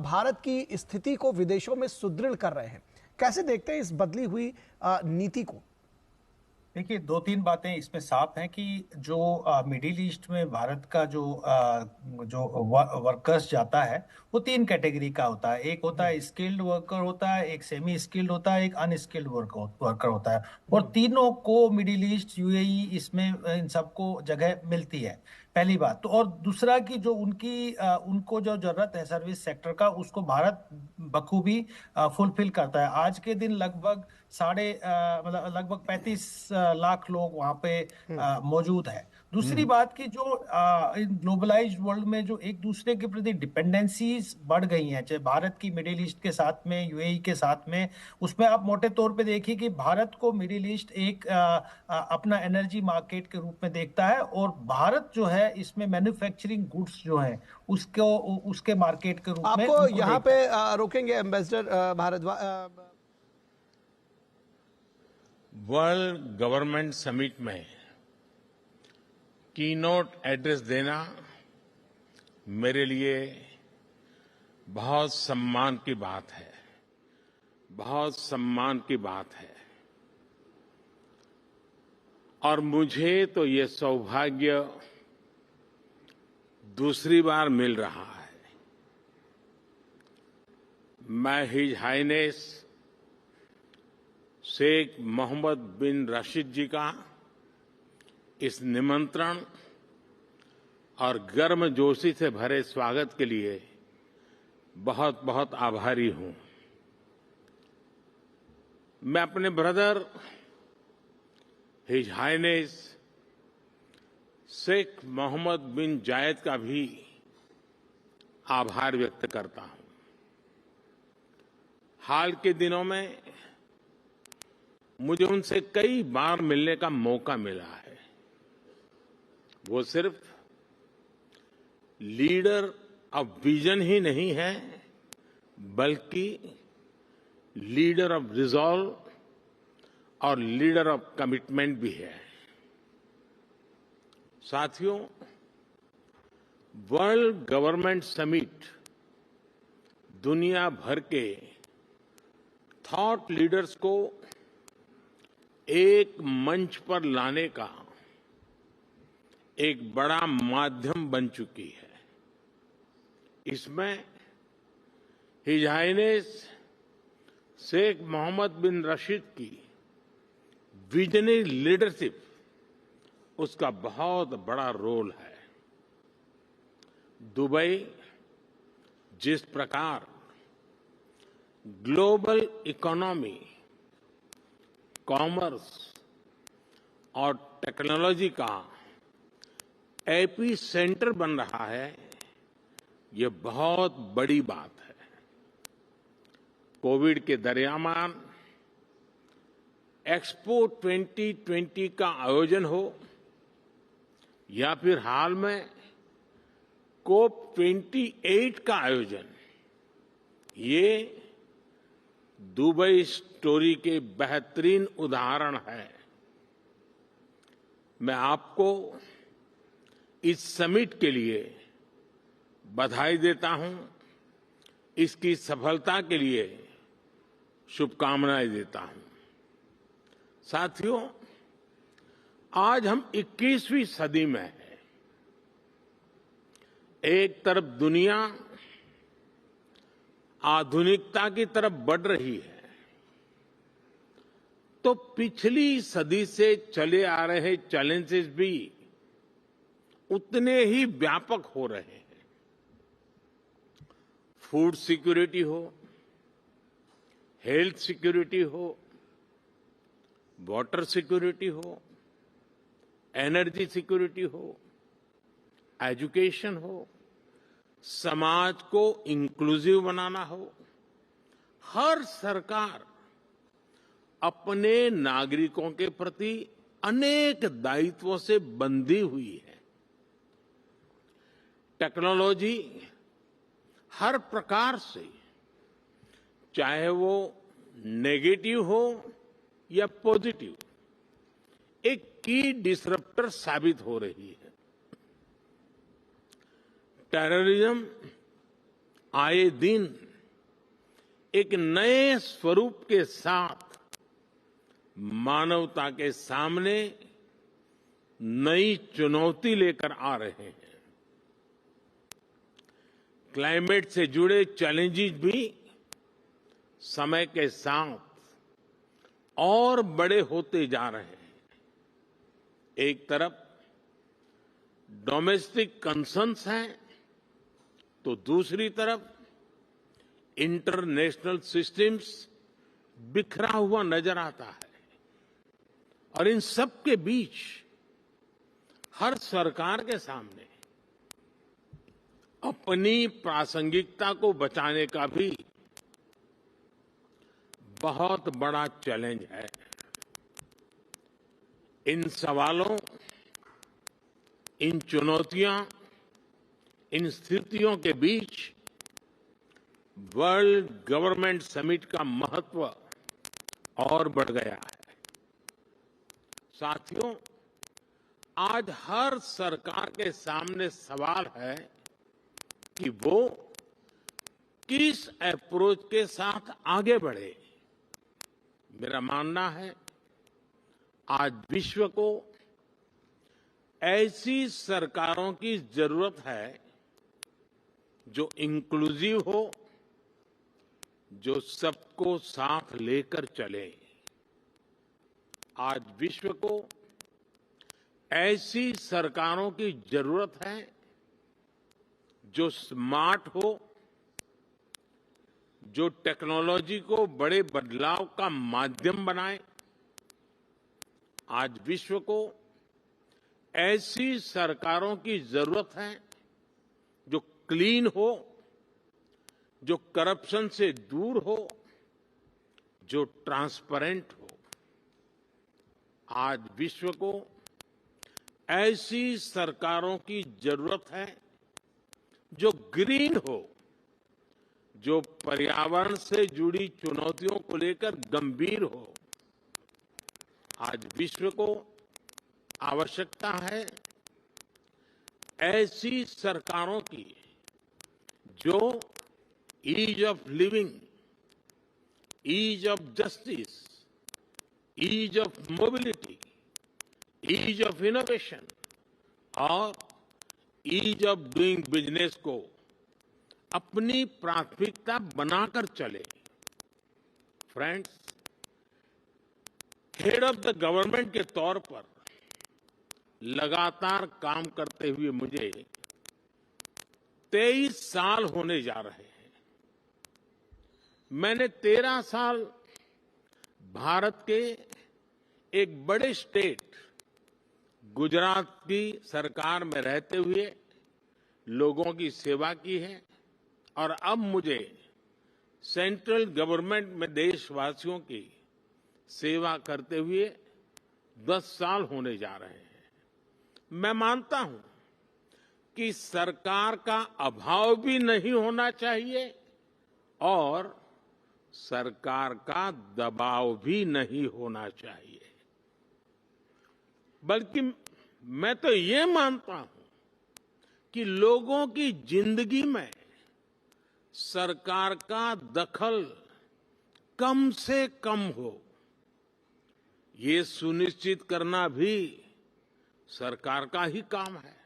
भारत की स्थिति को विदेशों में सुदृढ़ कर रहे हैं। कैसे देखते हैं इस बदली हुई नीति को? देखिए, 2-3 बातें इसमें साफ हैं कि जो मिडिल ईस्ट में भारत का जो वर्कर्स जाता है वो 3 कैटेगरी का होता है। एक होता है स्किल्ड वर्कर होता है, एक सेमी स्किल्ड होता है, एक अनस्किल्ड वर्कर होता है। और तीनों को मिडिल ईस्ट, UAE, इसमें इन सबको जगह मिलती है, पहली बात। तो और दूसरा कि जो उनको जो जरूरत है सर्विस सेक्टर का, उसको भारत बखूबी फुलफिल करता है। आज के दिन लगभग 35 लाख लोग वहां पे मौजूद है। दूसरी बात कि जो ग्लोबलाइज्ड वर्ल्ड में जो एक दूसरे के प्रति डिपेंडेंसीज बढ़ गई हैं, चाहे भारत की मिडिल ईस्ट के साथ में, UAE के साथ में, उसमें आप मोटे तौर पे देखिए कि भारत को मिडिल ईस्ट एक अपना एनर्जी मार्केट के रूप में देखता है और भारत जो है इसमें मैन्युफैक्चरिंग गुड्स जो है उसके मार्केट के रूप में आपको यहाँ पे रोकेंगे ambassador Bhardwaj. World government summit में कीनोट एड्रेस देना मेरे लिए बहुत सम्मान की बात है, बहुत सम्मान की बात है। और मुझे तो ये सौभाग्य दूसरी बार मिल रहा है। मैं हिज हाइनेस शेख मोहम्मद बिन राशिद जी का इस निमंत्रण और गर्मजोशी से भरे स्वागत के लिए बहुत बहुत आभारी हूं। मैं अपने brother his highness Sheikh Mohammed bin Zayed का भी आभार व्यक्त करता हूं। हाल के दिनों में मुझे उनसे कई बार मिलने का मौका मिला है। वो सिर्फ लीडर ऑफ विजन ही नहीं है, बल्कि लीडर ऑफ रिजॉल्व और लीडर ऑफ कमिटमेंट भी है। साथियों, वर्ल्ड गवर्नमेंट समिट दुनिया भर के थॉट लीडर्स को एक मंच पर लाने का एक बड़ा माध्यम बन चुकी है। इसमें हिज हाइनेस शेख मोहम्मद बिन रशीद की विजनरी लीडरशिप, उसका बहुत बड़ा रोल है। दुबई जिस प्रकार ग्लोबल इकोनॉमी, कॉमर्स और टेक्नोलॉजी का एपी सेंटर बन रहा है, ये बहुत बड़ी बात है। कोविड के दरमियान एक्सपो 2020 का आयोजन हो या फिर हाल में कोप 28 का आयोजन, ये दुबई स्टोरी के बेहतरीन उदाहरण है। मैं आपको इस समिट के लिए बधाई देता हूं, इसकी सफलता के लिए शुभकामनाएं देता हूं। साथियों, आज हम 21वीं सदी में हैं। एक तरफ दुनिया आधुनिकता की तरफ बढ़ रही है, तो पिछली सदी से चले आ रहे चैलेंजेस भी उतने ही व्यापक हो रहे हैं। फूड सिक्योरिटी हो, हेल्थ सिक्योरिटी हो, वाटर सिक्योरिटी हो, एनर्जी सिक्योरिटी हो, एजुकेशन हो, समाज को इंक्लूसिव बनाना हो, हर सरकार अपने नागरिकों के प्रति अनेक दायित्वों से बंधी हुई है। टेक्नोलॉजी हर प्रकार से, चाहे वो नेगेटिव हो या पॉजिटिव, एक की डिसरप्टर साबित हो रही है। टेररिज्म आए दिन एक नए स्वरूप के साथ मानवता के सामने नई चुनौती लेकर आ रहे हैं। क्लाइमेट से जुड़े चैलेंजेस भी समय के साथ और बड़े होते जा रहे हैं। एक तरफ डोमेस्टिक कंसर्न्स हैं, तो दूसरी तरफ इंटरनेशनल सिस्टम्स बिखरा हुआ नजर आता है। और इन सब के बीच हर सरकार के सामने अपनी प्रासंगिकता को बचाने का भी बहुत बड़ा चैलेंज है। इन सवालों, इन चुनौतियां, इन स्थितियों के बीच वर्ल्ड गवर्नमेंट समिट का महत्व और बढ़ गया है। साथियों, आज हर सरकार के सामने सवाल है कि वो किस अप्रोच के साथ आगे बढ़े। मेरा मानना है, आज विश्व को ऐसी सरकारों की जरूरत है जो इंक्लूसिव हो, जो सबको साथ लेकर चले। आज विश्व को ऐसी सरकारों की जरूरत है जो स्मार्ट हो, जो टेक्नोलॉजी को बड़े बदलाव का माध्यम बनाए। आज विश्व को ऐसी सरकारों की जरूरत है जो क्लीन हो, जो करप्शन से दूर हो, जो ट्रांसपेरेंट हो। आज विश्व को ऐसी सरकारों की जरूरत है जो ग्रीन हो, जो पर्यावरण से जुड़ी चुनौतियों को लेकर गंभीर हो। आज विश्व को आवश्यकता है ऐसी सरकारों की जो ease of living, ease of justice, ease of mobility, ease of innovation और ईज ऑफ डूइंग बिजनेस को अपनी प्राथमिकता बनाकर चले। Friends, head of the government के तौर पर लगातार काम करते हुए मुझे 23 साल होने जा रहे हैं। मैंने 13 साल भारत के एक बड़े स्टेट गुजरात की सरकार में रहते हुए लोगों की सेवा की है और अब मुझे सेंट्रल गवर्नमेंट में देशवासियों की सेवा करते हुए 10 साल होने जा रहे हैं। मैं मानता हूं कि सरकार का अभाव भी नहीं होना चाहिए और सरकार का दबाव भी नहीं होना चाहिए, बल्कि मैं तो ये मानता हूं कि लोगों की जिंदगी में सरकार का दखल कम से कम हो। ये सुनिश्चित करना भी सरकार का ही काम है।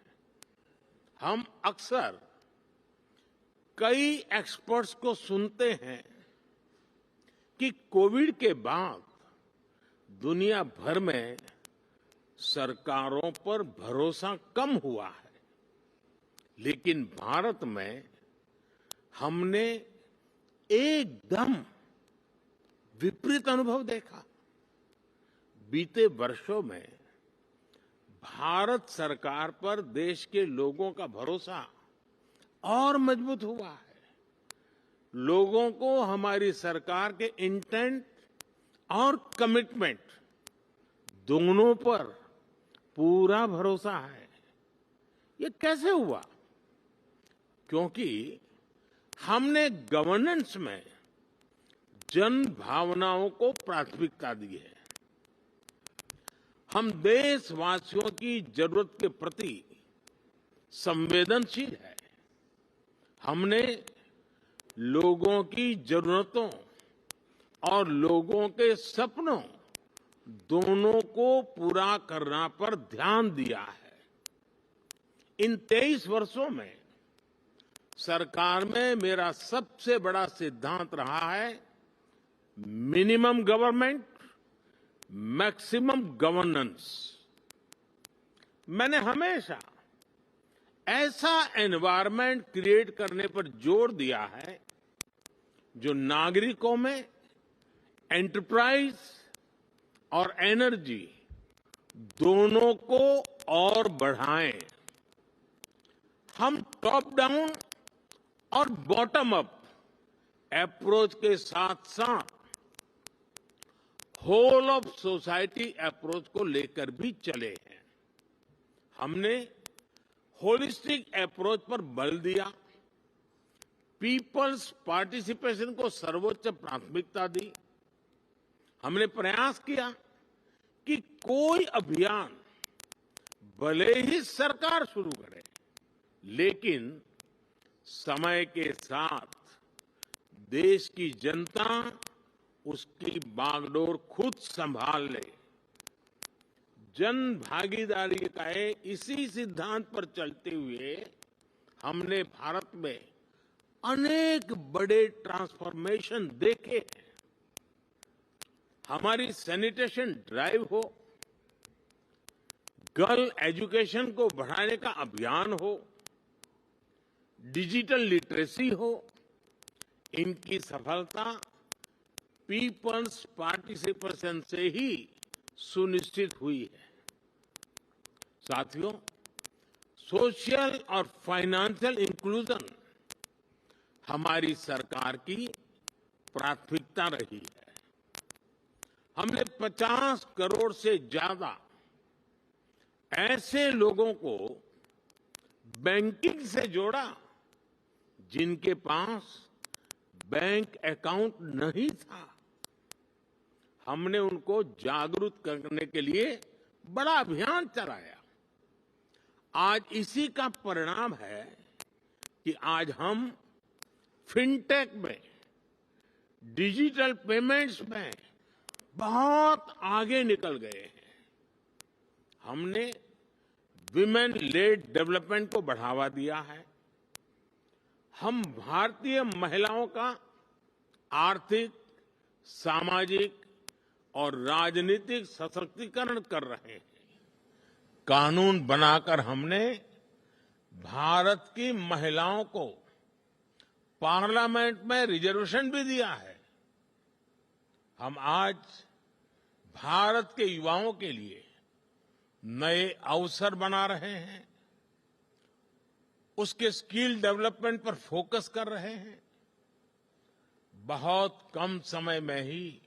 हम अक्सर कई एक्सपर्ट्स को सुनते हैं कि कोविड के बाद दुनिया भर में सरकारों पर भरोसा कम हुआ है, लेकिन भारत में हमने एकदम विपरीत अनुभव देखा। बीते वर्षों में भारत सरकार पर देश के लोगों का भरोसा और मजबूत हुआ है। लोगों को हमारी सरकार के इंटेंट और कमिटमेंट दोनों पर पूरा भरोसा है। ये कैसे हुआ? क्योंकि हमने गवर्नेंस में जन भावनाओं को प्राथमिकता दी है। हम देशवासियों की जरूरत के प्रति संवेदनशील है। हमने लोगों की जरूरतों और लोगों के सपनों दोनों को पूरा करना पर ध्यान दिया है। इन 23 वर्षों में सरकार में मेरा सबसे बड़ा सिद्धांत रहा है मिनिमम गवर्नमेंट, मैक्सिमम गवर्नेंस। मैंने हमेशा ऐसा एनवायरनमेंट क्रिएट करने पर जोर दिया है जो नागरिकों में एंटरप्राइज और एनर्जी दोनों को और बढ़ाएं। हम टॉप डाउन और बॉटम अप अप्रोच के साथ साथ होल ऑफ सोसाइटी अप्रोच को लेकर भी चले हैं। हमने होलिस्टिक अप्रोच पर बल दिया, पीपल्स पार्टिसिपेशन को सर्वोच्च प्राथमिकता दी। हमने प्रयास किया कि कोई अभियान भले ही सरकार शुरू करे, लेकिन समय के साथ देश की जनता उसकी बागडोर खुद संभाल ले। जन भागीदारी का इसी सिद्धांत पर चलते हुए हमने भारत में अनेक बड़े ट्रांसफॉर्मेशन देखे हैं। हमारी सैनिटेशन ड्राइव हो, गर्ल एजुकेशन को बढ़ाने का अभियान हो, डिजिटल लिटरेसी हो, इनकी सफलता पीपल्स पार्टिसिपेशन से ही सुनिश्चित हुई है। साथियों, सोशल और फाइनेंशियल इंक्लूजन हमारी सरकार की प्राथमिकता रही है। हमने 50 करोड़ से ज्यादा ऐसे लोगों को बैंकिंग से जोड़ा जिनके पास बैंक अकाउंट नहीं था। हमने उनको जागरूक करने के लिए बड़ा अभियान चलाया। आज इसी का परिणाम है कि आज हम फिनटेक में, डिजिटल पेमेंट्स में बहुत आगे निकल गए हैं। हमने विमेन लेड डेवलपमेंट को बढ़ावा दिया है। हम भारतीय महिलाओं का आर्थिक, सामाजिक और राजनीतिक सशक्तिकरण कर रहे हैं। कानून बनाकर हमने भारत की महिलाओं को पार्लियामेंट में रिजर्वेशन भी दिया है। हम आज भारत के युवाओं के लिए नए अवसर बना रहे हैं, उसके स्किल डेवलपमेंट पर फोकस कर रहे हैं। बहुत कम समय में ही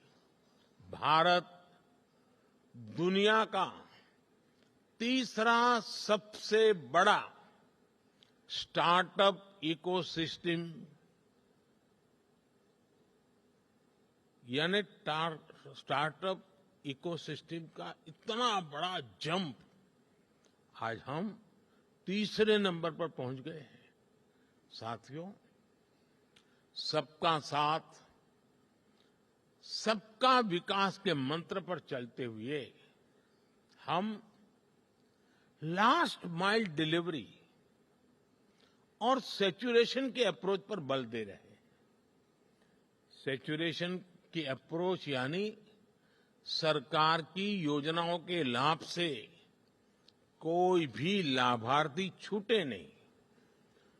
भारत दुनिया का तीसरा सबसे बड़ा स्टार्टअप इकोसिस्टम यानी स्टार्टअप इकोसिस्टम का इतना बड़ा जंप आज हम तीसरे नंबर पर पहुंच गए हैं। साथियों, सबका साथ, सबका विकास के मंत्र पर चलते हुए हम लास्ट माइल डिलीवरी और सैचुरेशन के अप्रोच पर बल दे रहे हैं। सैचुरेशन की अप्रोच यानी सरकार की योजनाओं के लाभ से कोई भी लाभार्थी छूटे नहीं,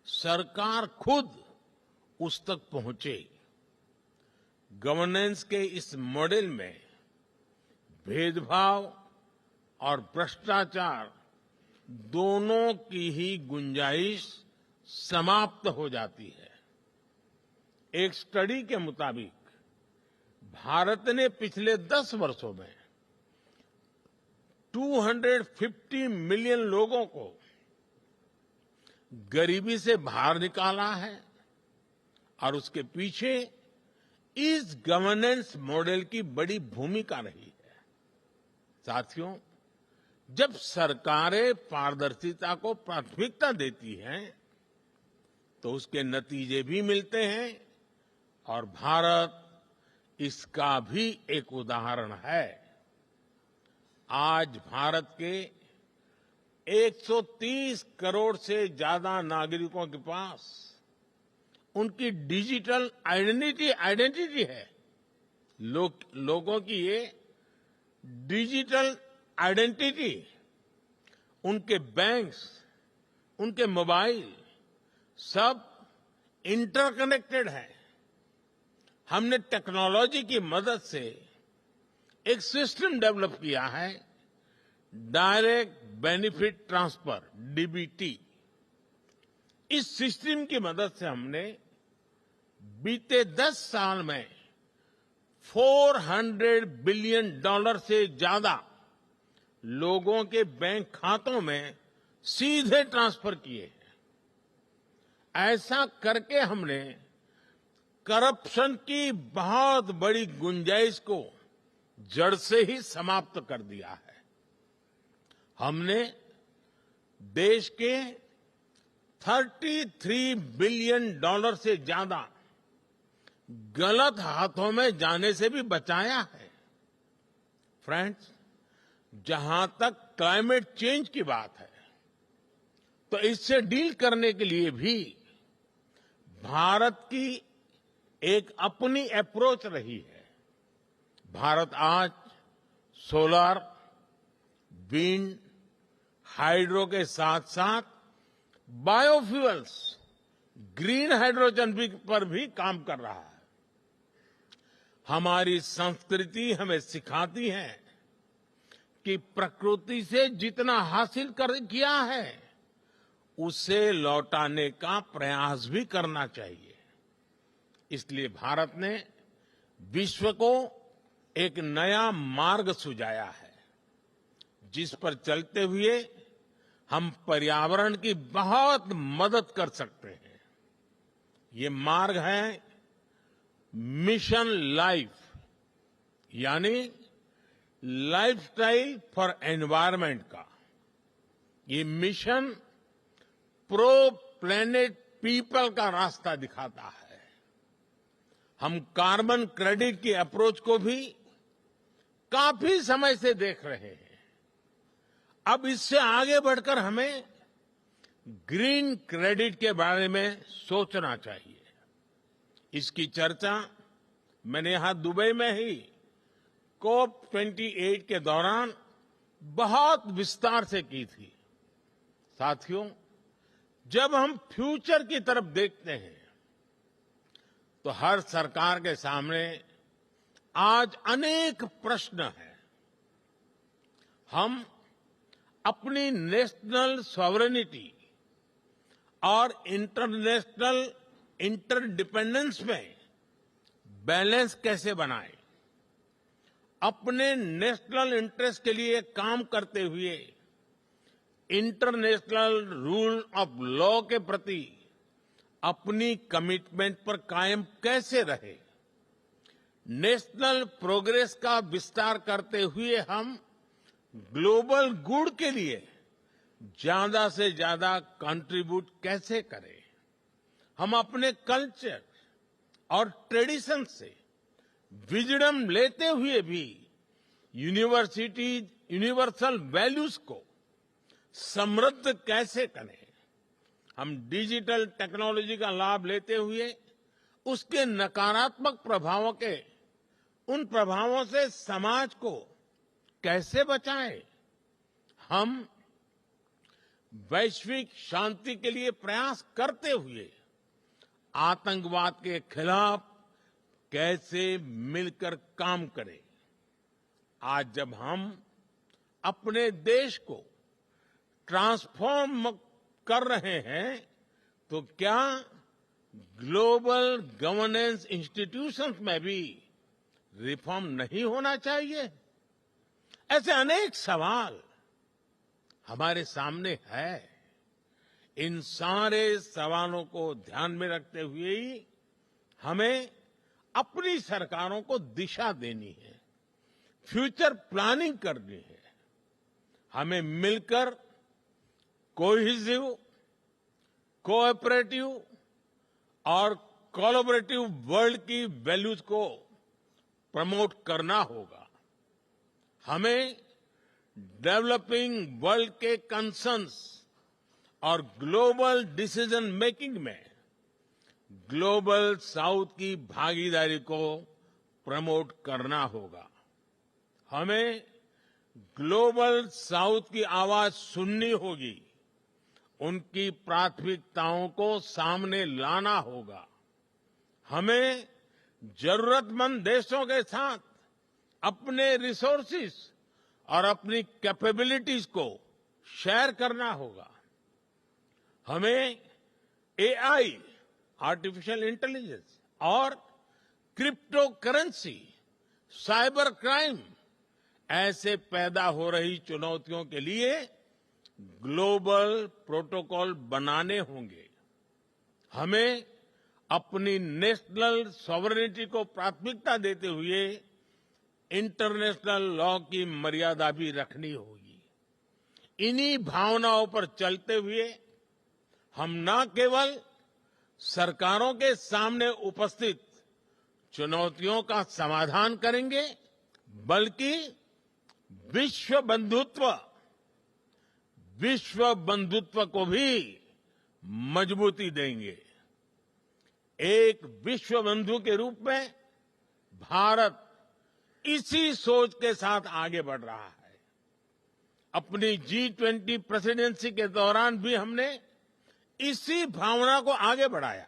सरकार खुद उस तक पहुंचे। गवर्नेंस के इस मॉडल में भेदभाव और भ्रष्टाचार दोनों की ही गुंजाइश समाप्त हो जाती है। एक स्टडी के मुताबिक भारत ने पिछले 10 वर्षों में 250 मिलियन लोगों को गरीबी से बाहर निकाला है और उसके पीछे इस गवर्नेंस मॉडल की बड़ी भूमिका रही है। साथियों, जब सरकारें पारदर्शिता को प्राथमिकता देती हैं तो उसके नतीजे भी मिलते हैं और भारत इसका भी एक उदाहरण है। आज भारत के 130 करोड़ से ज्यादा नागरिकों के पास उनकी डिजिटल आइडेंटिटी है। लोगों की ये डिजिटल आइडेंटिटी, उनके बैंक्स, उनके मोबाइल सब इंटरकनेक्टेड है। हमने टेक्नोलॉजी की मदद से एक सिस्टम डेवलप किया है, डायरेक्ट बेनिफिट ट्रांसफर, डीबीटी। इस सिस्टम की मदद से हमने बीते 10 साल में $400 बिलियन से ज्यादा लोगों के बैंक खातों में सीधे ट्रांसफर किए हैं। ऐसा करके हमने करप्शन की बहुत बड़ी गुंजाइश को जड़ से ही समाप्त कर दिया है। हमने देश के $33 बिलियन से ज्यादा गलत हाथों में जाने से भी बचाया है। फ्रेंड्स, जहां तक क्लाइमेट चेंज की बात है तो इससे डील करने के लिए भी भारत की एक अपनी अप्रोच रही है। भारत आज सोलर, विंड, हाइड्रो के साथ साथ बायोफ्यूल्स, ग्रीन हाइड्रोजन पर भी काम कर रहा है। हमारी संस्कृति हमें सिखाती है कि प्रकृति से जितना हासिल किया है उसे लौटाने का प्रयास भी करना चाहिए। इसलिए भारत ने विश्व को एक नया मार्ग सुझाया है, जिस पर चलते हुए हम पर्यावरण की बहुत मदद कर सकते हैं। ये मार्ग है मिशन लाइफ, यानी लाइफस्टाइल फॉर एनवायरनमेंट का। ये मिशन प्रो प्लेनेट पीपल का रास्ता दिखाता है। हम कार्बन क्रेडिट की अप्रोच को भी काफी समय से देख रहे हैं। अब इससे आगे बढ़कर हमें ग्रीन क्रेडिट के बारे में सोचना चाहिए। इसकी चर्चा मैंने यहां दुबई में ही COP28 के दौरान बहुत विस्तार से की थी। साथियों, जब हम फ्यूचर की तरफ देखते हैं तो हर सरकार के सामने आज अनेक प्रश्न हैं। हम अपनी नेशनल सॉवरेनिटी और इंटरनेशनल इंटरडिपेंडेंस में बैलेंस कैसे बनाएं? अपने नेशनल इंटरेस्ट के लिए काम करते हुए इंटरनेशनल रूल ऑफ लॉ के प्रति अपनी कमिटमेंट पर कायम कैसे रहे? नेशनल प्रोग्रेस का विस्तार करते हुए हम ग्लोबल गुड के लिए ज्यादा से ज्यादा कंट्रीब्यूट कैसे करें? हम अपने कल्चर और ट्रेडिशन से विजडम लेते हुए भी यूनिवर्सल वैल्यूज को समृद्ध कैसे करें? हम डिजिटल टेक्नोलॉजी का लाभ लेते हुए उसके नकारात्मक प्रभावों के उन प्रभावों से समाज को कैसे बचाएं? हम वैश्विक शांति के लिए प्रयास करते हुए आतंकवाद के खिलाफ कैसे मिलकर काम करें? आज जब हम अपने देश को ट्रांसफॉर्म कर रहे हैं तो क्या ग्लोबल गवर्नेंस इंस्टीट्यूशंस में भी रिफॉर्म नहीं होना चाहिए? ऐसे अनेक सवाल हमारे सामने है। इन सारे सवालों को ध्यान में रखते हुए ही हमें अपनी सरकारों को दिशा देनी है, फ्यूचर प्लानिंग करनी है। हमें मिलकर कोहेसिव, कोऑपरेटिव और कोलैबोरेटिव वर्ल्ड की वैल्यूज को प्रमोट करना होगा। हमें डेवलपिंग वर्ल्ड के कंसर्न्स और ग्लोबल डिसीजन मेकिंग में ग्लोबल साउथ की भागीदारी को प्रमोट करना होगा। हमें ग्लोबल साउथ की आवाज सुननी होगी, उनकी प्राथमिकताओं को सामने लाना होगा। हमें जरूरतमंद देशों के साथ अपने रिसोर्सेज और अपनी कैपेबिलिटीज को शेयर करना होगा। हमें एआई, आर्टिफिशियल इंटेलिजेंस और क्रिप्टो करेंसी, साइबर क्राइम ऐसे पैदा हो रही चुनौतियों के लिए ग्लोबल प्रोटोकॉल बनाने होंगे। हमें अपनी नेशनल सॉवरेनिटी को प्राथमिकता देते हुए इंटरनेशनल लॉ की मर्यादा भी रखनी होगी। इन्हीं भावनाओं पर चलते हुए हम न केवल सरकारों के सामने उपस्थित चुनौतियों का समाधान करेंगे, बल्कि विश्व बंधुत्व को भी मजबूती देंगे। एक विश्व बंधु के रूप में भारत इसी सोच के साथ आगे बढ़ रहा है। अपनी G20 प्रेसिडेंसी के दौरान भी हमने इसी भावना को आगे बढ़ाया।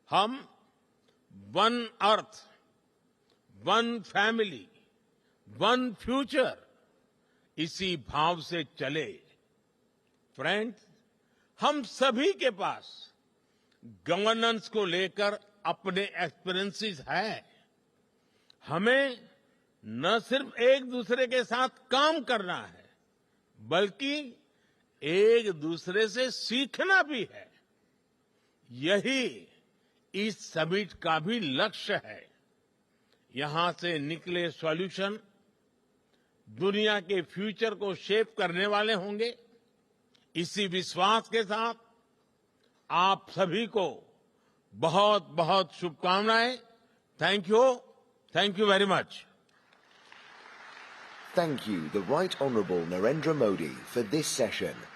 हम one earth, one family, one future, इसी भाव से चले। फ्रेंड्स, हम सभी के पास गवर्नेंस को लेकर अपने एक्सपीरियंसेस है। हमें न सिर्फ एक दूसरे के साथ काम करना है, बल्कि एक दूसरे से सीखना भी है। यही इस समिट का भी लक्ष्य है। यहां से निकले सॉल्यूशन दुनिया के फ्यूचर को शेप करने वाले होंगे। इसी विश्वास के साथ आप सभी को बहुत बहुत शुभकामनाएं। Thank you very much. Thank you, the Right Honourable Narendra Modi, for this session.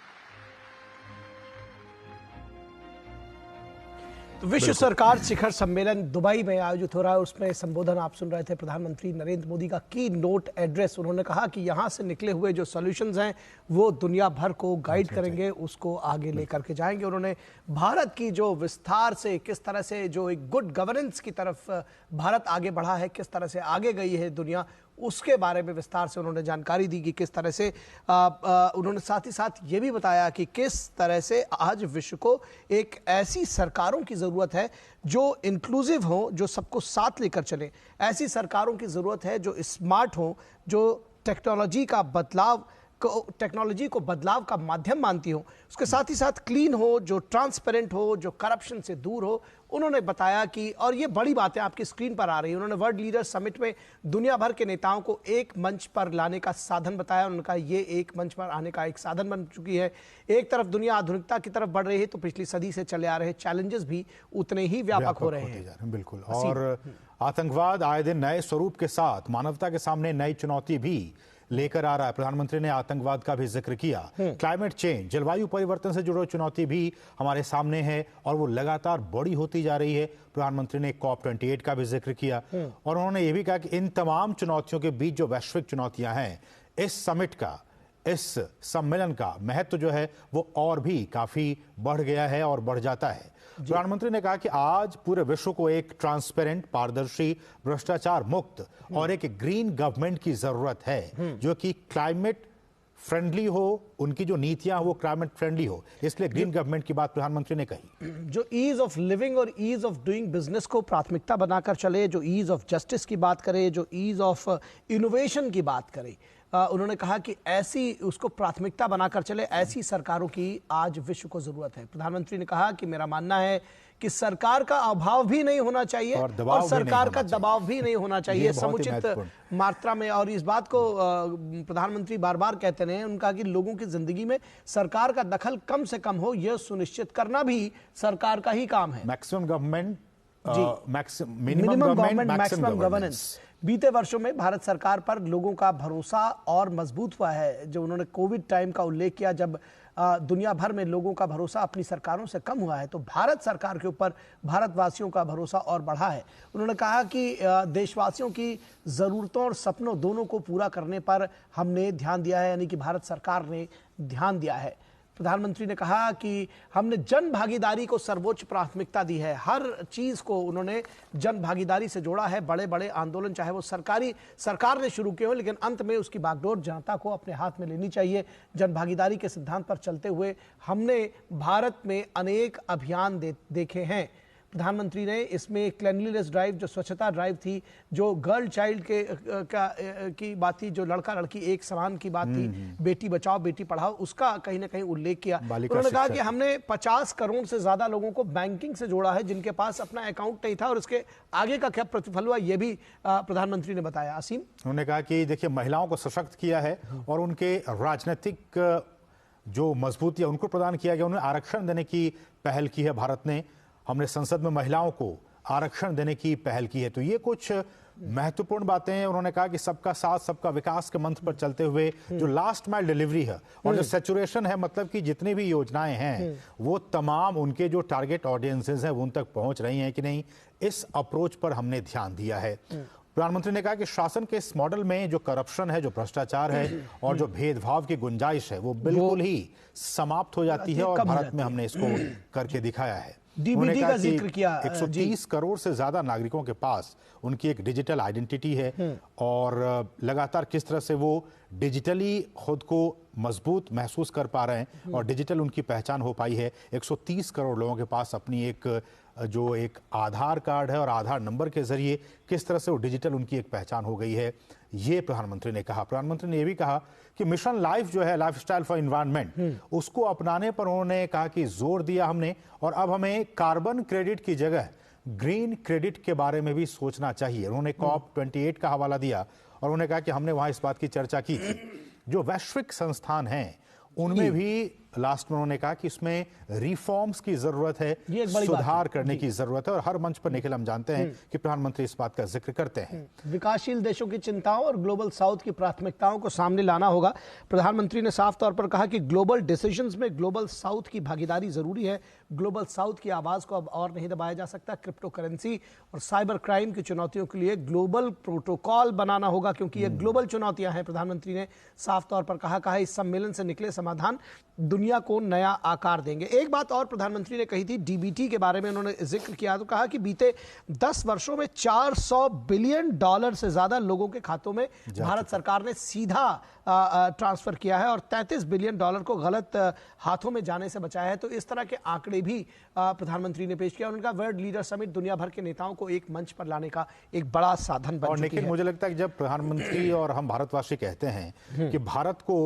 तो विश्व सरकार शिखर सम्मेलन दुबई में आयोजित हो रहा है, उसमें संबोधन आप सुन रहे थे प्रधानमंत्री नरेंद्र मोदी का की नोट एड्रेस। उन्होंने कहा कि यहां से निकले हुए जो सॉल्यूशंस हैं वो दुनिया भर को गाइड करेंगे, उसको आगे लेकर के जाएंगे। उन्होंने भारत की जो विस्तार से किस तरह से जो एक गुड गवर्नेंस की तरफ भारत आगे बढ़ा है, किस तरह से आगे गई है दुनिया, उसके बारे में विस्तार से उन्होंने जानकारी दी कि किस तरह से उन्होंने साथ ही साथ ये भी बताया कि किस तरह से आज विश्व को एक ऐसी सरकारों की ज़रूरत है जो इंक्लूसिव हो, जो सबको साथ लेकर चले। ऐसी सरकारों की ज़रूरत है जो स्मार्ट हो, जो टेक्नोलॉजी को बदलाव का माध्यम मानती हो, उसके साथ ही साथ क्लीन हो, जो ट्रांसपेरेंट हो, जो करप्शन से दूर हो। उन्होंने बताया कि, और ये बड़ी बातें आपकी स्क्रीन पर आ रही है, उन्होंने वर्ल्ड लीडर्स समिट में दुनिया भर के नेताओं को एक मंच पर लाने का साधन बताया। उन्होंने कहा ये एक मंच पर आने का एक साधन बन चुकी है। एक तरफ दुनिया आधुनिकता की तरफ बढ़ रही है तो पिछली सदी से चले आ रहे चैलेंजेस भी उतने ही व्यापक हो रहे हैं। बिल्कुल। और आतंकवाद आए दिन नए स्वरूप के साथ मानवता के सामने नई चुनौती भी लेकर आ रहा है। प्रधानमंत्री ने आतंकवाद का भी जिक्र किया। क्लाइमेट चेंज, जलवायु परिवर्तन से जुड़ी चुनौती भी हमारे सामने है और वो लगातार बड़ी होती जा रही है। प्रधानमंत्री ने COP28 का भी जिक्र किया और उन्होंने ये भी कहा कि इन तमाम चुनौतियों के बीच जो वैश्विक चुनौतियां हैं, इस समिट का, इस सम्मेलन का महत्व जो है वो और भी काफी बढ़ गया है और बढ़ जाता है। प्रधानमंत्री ने कहा कि आज पूरे विश्व को एक ट्रांसपेरेंट, पारदर्शी, भ्रष्टाचार मुक्त और एक ग्रीन गवर्नमेंट की जरूरत है जो कि क्लाइमेट फ्रेंडली हो, उनकी जो नीतियां वो क्लाइमेट फ्रेंडली हो। इसलिए ग्रीन गवर्नमेंट की बात प्रधानमंत्री ने कही। जो ईज ऑफ लिविंग और ईज ऑफ डूइंग बिजनेस को प्राथमिकता बनाकर चले, जो ईज ऑफ जस्टिस की बात करे, जो ईज ऑफ इनोवेशन की बात करे, उन्होंने कहा कि ऐसी उसको प्राथमिकता बनाकर चले, ऐसी सरकारों की आज विश्व को जरूरत है। प्रधानमंत्री ने कहा कि मेरा मानना है कि सरकार का अभाव भी नहीं होना चाहिए और सरकार का दबाव भी नहीं होना चाहिए समुचित मात्रा में। और इस बात को प्रधानमंत्री बार बार कहते रहे। उनका कि लोगों की जिंदगी में सरकार का दखल कम से कम हो, यह सुनिश्चित करना भी सरकार का ही काम है। Maximum government, minimum government, maximum governance. बीते वर्षों में भारत सरकार पर लोगों का भरोसा और मजबूत हुआ है। जो उन्होंने कोविड टाइम का उल्लेख किया, जब दुनिया भर में लोगों का भरोसा अपनी सरकारों से कम हुआ है, तो भारत सरकार के ऊपर भारतवासियों का भरोसा और बढ़ा है। उन्होंने कहा कि देशवासियों की ज़रूरतों और सपनों दोनों को पूरा करने पर हमने ध्यान दिया है, यानी कि भारत सरकार ने ध्यान दिया है। प्रधानमंत्री ने कहा कि हमने जन भागीदारी को सर्वोच्च प्राथमिकता दी है। हर चीज को उन्होंने जन भागीदारी से जोड़ा है। बड़े बड़े आंदोलन चाहे वो सरकार ने शुरू किए हो, लेकिन अंत में उसकी बागडोर जनता को अपने हाथ में लेनी चाहिए। जन भागीदारी के सिद्धांत पर चलते हुए हमने भारत में अनेक अभियान देखे हैं। प्रधानमंत्री ने इसमें क्लीनलीनेस ड्राइव, जो स्वच्छता ड्राइव थी, जो गर्ल चाइल्ड की बात थी, जो लड़का लड़की एक समान की बात थी, बेटी बचाओ बेटी पढ़ाओ, उसका कहीं ना कहीं उल्लेख किया। उन्होंने कहा कि हमने 50 करोड़ से ज्यादा लोगों को बैंकिंग से जोड़ा है जिनके पास अपना अकाउंट नहीं था, और इसके आगे का क्या प्रतिफल हुआ ये भी प्रधानमंत्री ने बताया। असीम, उन्होंने कहा कि देखिए महिलाओं को सशक्त किया है और उनके राजनीतिक जो मजबूती है उनको प्रदान किया गया। उन्हें आरक्षण देने की पहल की है भारत ने। हमने संसद में महिलाओं को आरक्षण देने की पहल की है। तो ये कुछ महत्वपूर्ण बातें हैं। उन्होंने कहा कि सबका साथ सबका विकास के मंत्र पर चलते हुए जो लास्ट माइल डिलीवरी है और जो सैचुरेशन है, मतलब कि जितनी भी योजनाएं हैं वो तमाम उनके जो टारगेट ऑडियंसेस हैं वो उन तक पहुंच रही हैं कि नहीं, इस अप्रोच पर हमने ध्यान दिया है। प्रधानमंत्री ने कहा कि शासन के इस मॉडल में जो करप्शन है, जो भ्रष्टाचार है और जो भेदभाव की गुंजाइश है वो बिल्कुल ही समाप्त हो जाती है और भारत में हमने इसको करके दिखाया है। डीबीटी का जिक्र किया। 130 करोड़ से ज्यादा नागरिकों के पास उनकी एक डिजिटल आइडेंटिटी है और लगातार किस तरह से वो डिजिटली खुद को मजबूत महसूस कर पा रहे हैं और डिजिटल उनकी पहचान हो पाई है। 130 करोड़ लोगों के पास अपनी एक जो एक आधार कार्ड है और आधार नंबर के जरिए किस तरह से वो डिजिटल उनकी एक पहचान हो गई है, ये प्रधानमंत्री ने कहा। प्रधानमंत्री ने यह भी कहा कि मिशन लाइफ जो है, लाइफस्टाइल फॉर एनवायरनमेंट, उसको अपनाने पर उन्होंने कहा कि जोर दिया हमने, और अब हमें कार्बन क्रेडिट की जगह ग्रीन क्रेडिट के बारे में भी सोचना चाहिए। उन्होंने COP28 का हवाला दिया और उन्होंने कहा कि हमने वहां इस बात की चर्चा की थी। जो वैश्विक संस्थान हैं उनमें भी लास्ट में उन्होंने कहा कि इसमें रिफॉर्म्स की जरूरत है, सुधार करने की जरूरत है, और हर मंच पर निखिल हम जानते हैं कि प्रधानमंत्री इस बात का जिक्र करते हैं। विकासशील देशों की चिंताओं और ग्लोबल साउथ की प्राथमिकताओं को सामने लाना होगा। प्रधानमंत्री ने साफ तौर पर कहा कि ग्लोबल डिसीजंस में ग्लोबल साउथ की भागीदारी जरूरी है। ग्लोबल साउथ की आवाज को अब और नहीं दबाया जा सकता। क्रिप्टो करेंसी और साइबर क्राइम की चुनौतियों के लिए ग्लोबल प्रोटोकॉल बनाना होगा, क्योंकि ये ग्लोबल चुनौतियां हैं। प्रधानमंत्री ने साफ तौर पर कहा इस सम्मेलन से निकले समाधान दुनिया को नया आकार देंगे। एक बात और प्रधानमंत्री ने कही थी, डीबीटी के बारे में उन्होंने जिक्र किया, तो कहा कि बीते 10 वर्षों में $400 बिलियन से ज्यादा लोगों के खातों में भारत सरकार ने सीधा ट्रांसफर किया है और $33 बिलियन को गलत हाथों में जाने से बचाया है। तो इस तरह के आंकड़े भी प्रधानमंत्री ने पेश किया। उनका वर्ल्ड लीडर समिट दुनिया भर के नेताओं को एक मंच पर लाने का एक बड़ा साधन बन चुकी है। मुझे लगता है कि जब प्रधानमंत्री और हम भारतवासी कहते हैं कि भारत को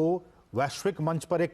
वैश्विक मंच पर एक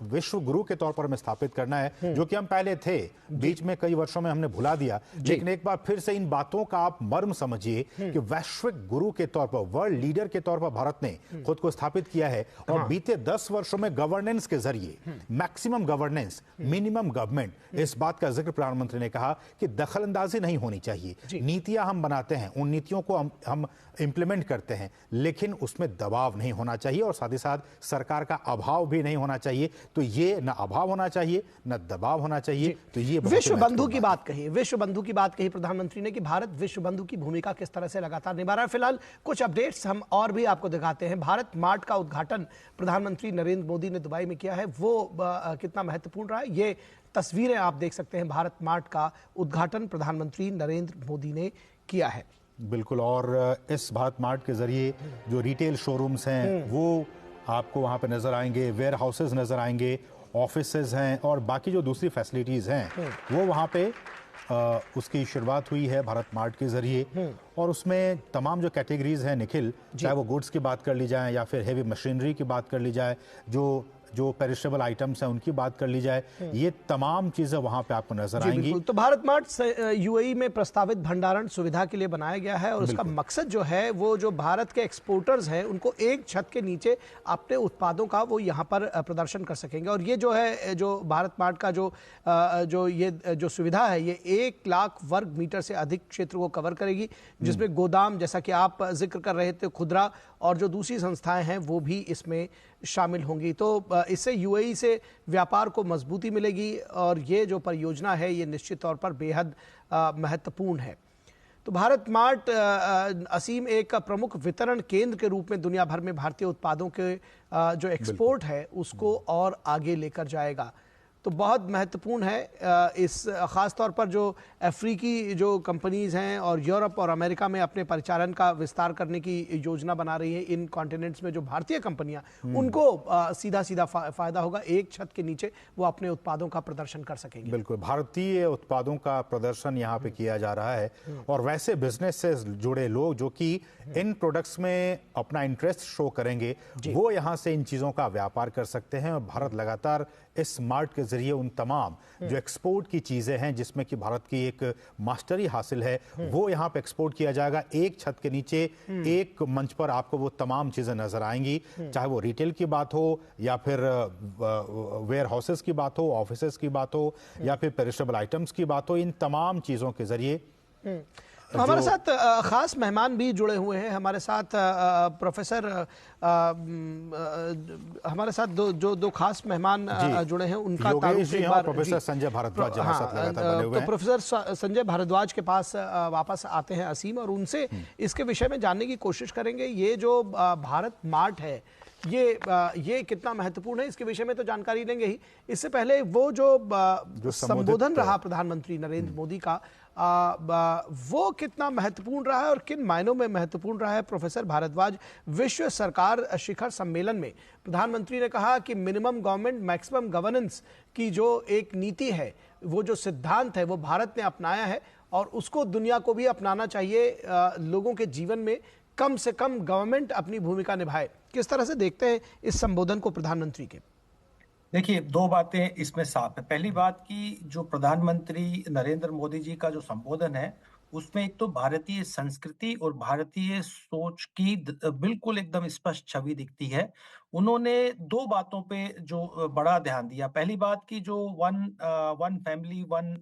विश्व गुरु के तौर पर हमें स्थापित करना है, जो कि हम पहले थे, बीच में कई वर्षों में हमने भुला दिया, लेकिन एक बार फिर से इन बातों का आप मर्म समझिए कि वैश्विक गुरु के तौर पर, वर्ल्ड लीडर के तौर पर भारत ने खुद को स्थापित किया है। और बीते 10 वर्षों में गवर्नेंस के जरिए मैक्सिमम गवर्नेंस, मिनिमम गवर्नमेंट, इस बात का जिक्र प्रधानमंत्री ने कहा कि दखलंदाजी नहीं होनी चाहिए। नीतियां हम बनाते हैं, उन नीतियों को हम इंप्लीमेंट करते हैं, लेकिन उसमें दबाव नहीं होना चाहिए और साथ ही साथ सरकार का अभाव भी नहीं होना चाहिए। तो ये न अभाव होना चाहिए न दबाव होना चाहिए। तो ये विश्व बंधु की बात कही, विश्व बंधु की बात कही प्रधानमंत्री ने कि भारत विश्व बंधु की भूमिका किस तरह से लगातार निभा रहा है। फिलहाल कुछ अपडेट्स हम और भी आपको दिखाते हैं। भारत मार्ट का उद्घाटन प्रधानमंत्री नरेंद्र मोदी ने दुबई में किया है, वो कितना महत्वपूर्ण रहा है, ये तस्वीरें आप देख सकते हैं। भारत मार्ट का उद्घाटन प्रधानमंत्री नरेंद्र मोदी ने किया है। बिल्कुल, और इस भारत मार्ट के जरिए जो रिटेल शोरूम्स हैं वो आपको वहाँ पे नजर आएंगे, वेयर हाउसेज नजर आएंगे, ऑफिसेज हैं और बाकी जो दूसरी फैसिलिटीज हैं वो वहाँ पे उसकी शुरुआत हुई है भारत मार्ट के जरिए। और उसमें तमाम जो कैटेगरीज हैं निखिल, चाहे वो गुड्स की बात कर ली जाए या फिर हेवी मशीनरी की बात कर ली जाए, जो पेरिशेबल आइटम्स हैं उनकी बात कर ली जाए, ये तमाम चीजें वहां पे आपको नजर आएंगी। तो भारत मार्ट यूएई में प्रस्तावित भंडारण सुविधा के लिए बनाया गया है और उसका मकसद जो है वो जो भारत के एक्सपोर्टर्स हैं उनको एक छत के नीचे अपने उत्पादों का वो यहाँ पर प्रदर्शन कर सकेंगे। और ये जो है, जो भारत मार्ट का जो सुविधा है, ये 1 लाख वर्ग मीटर से अधिक क्षेत्र को कवर करेगी, जिसमें गोदाम, जैसा कि आप जिक्र कर रहे थे, खुदरा और जो दूसरी संस्थाएं हैं वो भी इसमें शामिल होंगी। तो इससे यूएई से व्यापार को मजबूती मिलेगी और ये जो परियोजना है ये निश्चित तौर पर बेहद महत्वपूर्ण है। तो भारत मार्ट असीम एक प्रमुख वितरण केंद्र के रूप में दुनिया भर में भारतीय उत्पादों के जो एक्सपोर्ट है उसको और आगे लेकर जाएगा। तो बहुत महत्वपूर्ण है। इस खास तौर पर जो अफ्रीकी जो कंपनीज हैं और यूरोप और अमेरिका में अपने परिचालन का विस्तार करने की योजना बना रही है, इन कॉन्टिनेंट्स में जो भारतीय कंपनियां, उनको सीधा सीधा फायदा होगा। एक छत के नीचे वो अपने उत्पादों का प्रदर्शन कर सकेंगे। बिल्कुल, भारतीय उत्पादों का प्रदर्शन यहाँ पे किया जा रहा है और वैसे बिजनेस से जुड़े लोग जो कि इन प्रोडक्ट्स में अपना इंटरेस्ट शो करेंगे, वो यहाँ से इन चीजों का व्यापार कर सकते हैं। और भारत लगातार इस मार्ट के जरिए उन तमाम जो एक्सपोर्ट की चीजें हैं जिसमें कि भारत की एक मास्टरी हासिल है, वो यहाँ पे एक्सपोर्ट किया जाएगा। एक छत के नीचे एक मंच पर आपको वो तमाम चीजें नजर आएंगी, चाहे वो रिटेल की बात हो या फिर वेयर हाउसेस की बात हो, ऑफिसेस की बात हो या फिर पेरिशेबल आइटम्स की बात हो, इन तमाम चीजों के जरिए तो हमारे साथ खास मेहमान भी जुड़े हुए हैं। हमारे साथ प्रोफेसर हमारे साथ दो खास मेहमान जुड़े हैं, उनका प्रोफेसर संजय भारद्वाज तो प्रोफेसर संजय भारद्वाज के पास वापस आते हैं असीम, और उनसे इसके विषय में जानने की कोशिश करेंगे। ये जो भारत मार्ट है ये कितना महत्वपूर्ण है, इसके विषय में तो जानकारी लेंगे ही। इससे पहले वो जो संबोधन रहा प्रधानमंत्री नरेंद्र मोदी का, वो कितना महत्वपूर्ण रहा है और किन मायनों में महत्वपूर्ण रहा है? प्रोफेसर भारद्वाज, विश्व सरकार शिखर सम्मेलन में प्रधानमंत्री ने कहा कि मिनिमम गवर्नमेंट मैक्सिमम गवर्नेंस की जो एक नीति है, वो जो सिद्धांत है, वो भारत ने अपनाया है और उसको दुनिया को भी अपनाना चाहिए। लोगों के जीवन में कम से कम गवर्नमेंट अपनी भूमिका निभाए। किस तरह से देखते हैं इस संबोधन को प्रधानमंत्री के? देखिए, दो बातें इसमें साफ है। पहली बात कि जो प्रधानमंत्री नरेंद्र मोदी जी का जो संबोधन है, उसमें एक तो भारतीय संस्कृति और भारतीय सोच की बिल्कुल एकदम स्पष्ट छवि दिखती है। उन्होंने दो बातों पे जो बड़ा ध्यान दिया। पहली बात की जो वन फैमिली वन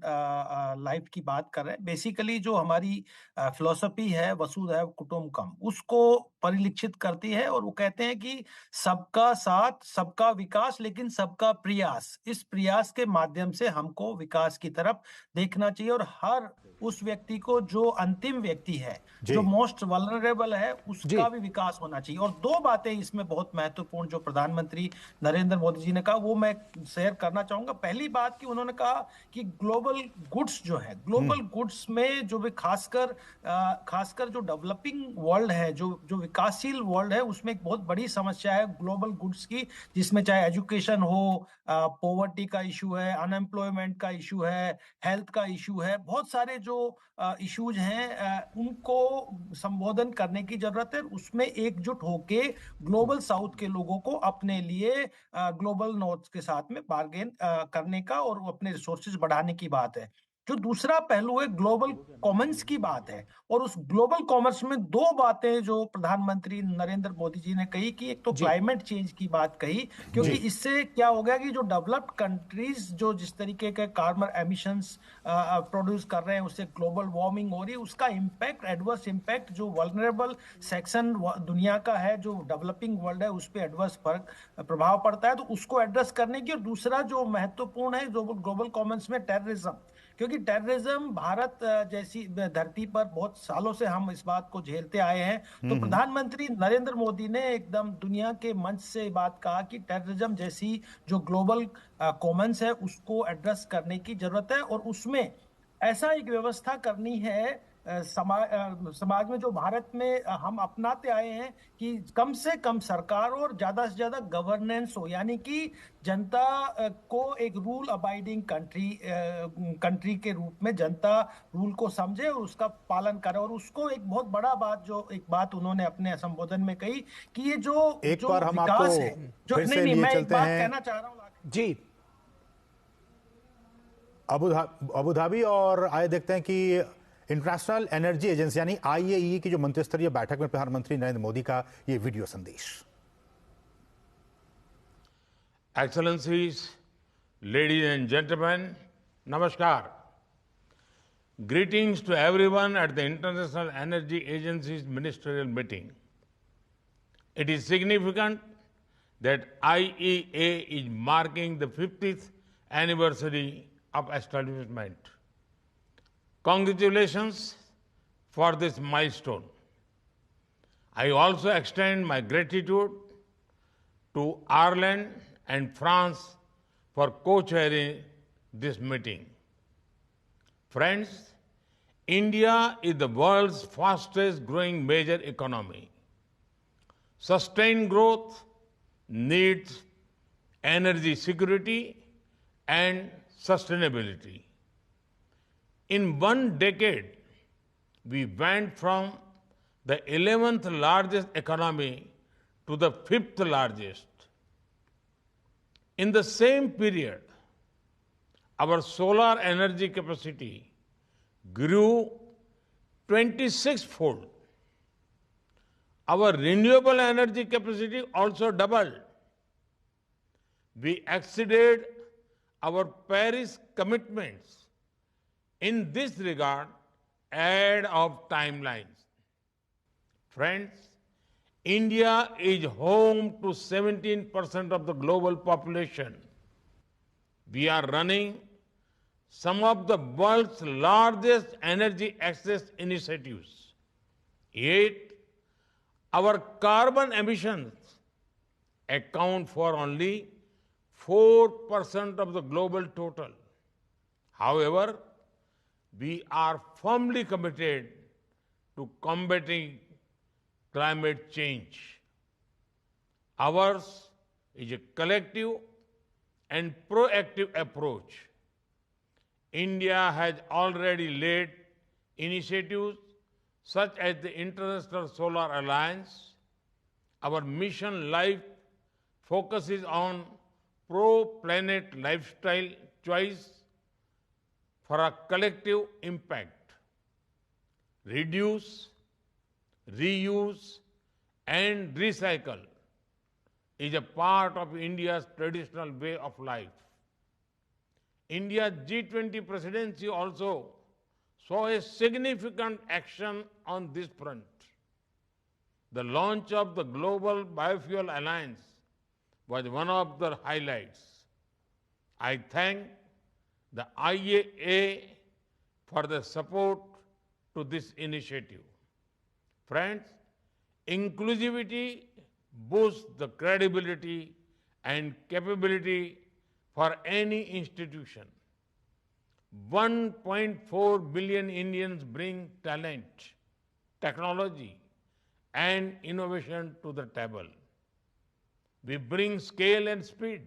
लाइफ की बात कर रहे हैं, बेसिकली जो हमारी फिलॉसफी है वसुधैव कुटुंबकम, उसको परिलक्षित करती है और वो कहते हैं कि सबका साथ, सबका विकास, लेकिन सबका प्रयास। इस प्रयास के माध्यम से हमको विकास की तरफ देखना चाहिए और हर उस व्यक्ति को जो अंतिम व्यक्ति है, जो मोस्ट वल्नरेबल है, उसका भी विकास होना चाहिए। और दो बातें इसमें बहुत महत्वपूर्ण जो प्रधानमंत्री नरेंद्र मोदी जी ने कहा, वो मैं शेयर करना चाहूंगा। पहली बात कि उन्होंने कहा कि ग्लोबल गुड्स जो है, ग्लोबल गुड्स में जो भी खासकर जो डेवलपिंग वर्ल्ड है, जो विकासशील वर्ल्ड है, उसमें एक बहुत बड़ी समस्या है ग्लोबल गुड्स की, जिसमें चाहे एजुकेशन हो, पॉवर्टी का इशू है, अनएम्प्लॉयमेंट का इशू है, हेल्थ का इशू है, बहुत सारे जो इश्यूज हैं, उनको संबोधन करने की जरूरत है। उसमें एकजुट होके ग्लोबल साउथ के लोगों को अपने लिए ग्लोबल नॉर्थ के साथ में बार्गेन करने का और अपने रिसोर्सेज बढ़ाने की बात है। जो दूसरा पहलू है, ग्लोबल कॉमन्स की बात है। और उस ग्लोबल कॉमर्स में दो बातें जो प्रधानमंत्री नरेंद्र मोदी जी ने कही कि एक तो क्लाइमेट चेंज की बात कही, क्योंकि इससे क्या हो गया कि जो डेवलप्ड कंट्रीज जो जिस तरीके के कार्बन एमिशंस प्रोड्यूस कर रहे हैं, उससे ग्लोबल वार्मिंग हो रही है, उसका इम्पैक्ट, एडवर्स इम्पैक्ट जो वल्नरेबल सेक्शन दुनिया का है, जो डेवलपिंग वर्ल्ड है, उस पर एडवर्स प्रभाव पड़ता है। तो उसको एड्रेस करने की। और दूसरा जो महत्वपूर्ण है ग्लोबल कॉमन्स में, टेररिज्म, क्योंकि टेररिज्म भारत जैसी धरती पर बहुत सालों से हम इस बात को झेलते आए हैं। तो प्रधानमंत्री नरेंद्र मोदी ने एकदम दुनिया के मंच से बात कहा कि टेररिज्म जैसी जो ग्लोबल कॉमन्स है, उसको एड्रेस करने की जरूरत है और उसमें ऐसा एक व्यवस्था करनी है समाज में जो भारत में हम अपनाते आए हैं कि कम से कम सरकार और ज्यादा से ज्यादा गवर्नेंस हो, यानी कि जनता को एक रूल अबाइडिंग कंट्री के रूप में जनता रूल को समझे और उसका पालन करे। और उसको एक बहुत बड़ा बात उन्होंने अपने संबोधन में कही कि ये जो विकास है, जो नहीं मैं एक बात कहना चाह रहा हूँ जी। अबू धाबी और आए देखते हैं कि इंटरनेशनल एनर्जी एजेंसी यानी IAEA की जो मंत्री स्तरीय बैठक में प्रधानमंत्री नरेंद्र मोदी का ये वीडियो संदेश। Excellencies, ladies and gentlemen, namaskar. Greetings to everyone at the International Energy Agency's ministerial meeting. It is significant that IAEA is marking the 50th anniversary of establishment. Congratulations for this milestone. I also extend my gratitude to Ireland and France for co-chairing this meeting. Friends, India is the world's fastest growing major economy. Sustained growth needs energy security and sustainability. In one decade, we went from the 11th largest economy to the 5th largest. In the same period, our solar energy capacity grew 26-fold. Our renewable energy capacity also doubled. We exceeded our Paris commitments in this regard ahead of timelines. Friends, India is home to 17% of the global population. We are running some of the world's largest energy access initiatives. Yet, our carbon emissions account for only 4% of the global total. However, we are firmly committed to combating climate change. Ours is a collective and proactive approach. India has already led initiatives such as the International Solar Alliance. Our mission Life focuses on pro-planet lifestyle choice for a collective impact. Reduce, reuse, and recycle is a part of India's traditional way of life. India's G20 presidency also saw a significant action on this front. The launch of the Global Biofuel Alliance was one of the highlights. I thank the IAA for the support to this initiative. Friends, inclusivity boosts the credibility and capability for any institution. 1.4 billion Indians bring talent, technology, and innovation to the table. We bring scale and speed,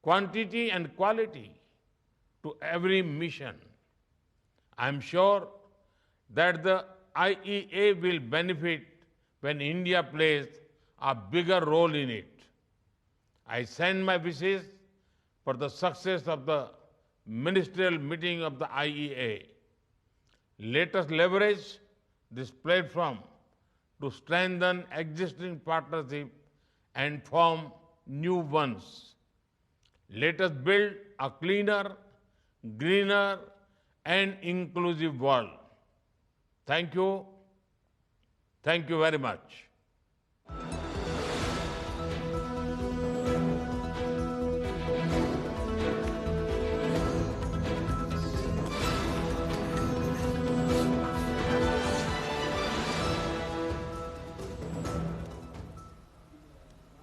quantity and quality to every mission. I'm sure that the IEA will benefit when India plays a bigger role in it. I send my wishes for the success of the ministerial meeting of the IEA. Let us leverage this platform to strengthen existing partnerships and form new ones. Let us build a cleaner, greener, and inclusive world. Thank you. Thank you very much.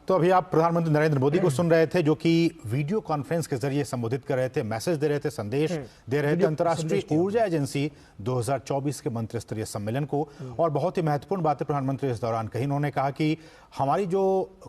तो अभी आप प्रधानमंत्री नरेंद्र मोदी को सुन रहे थे, जो कि video conference के जरिए संबोधित कर रहे थे, मैसेज दे रहे थे, संदेश दे रहे थे अंतर्राष्ट्रीय ऊर्जा एजेंसी 2024 के मंत्री स्तरीय सम्मेलन को। और बहुत ही महत्वपूर्ण बातें प्रधानमंत्री इस दौरान कही। उन्होंने कहा कि हमारी जो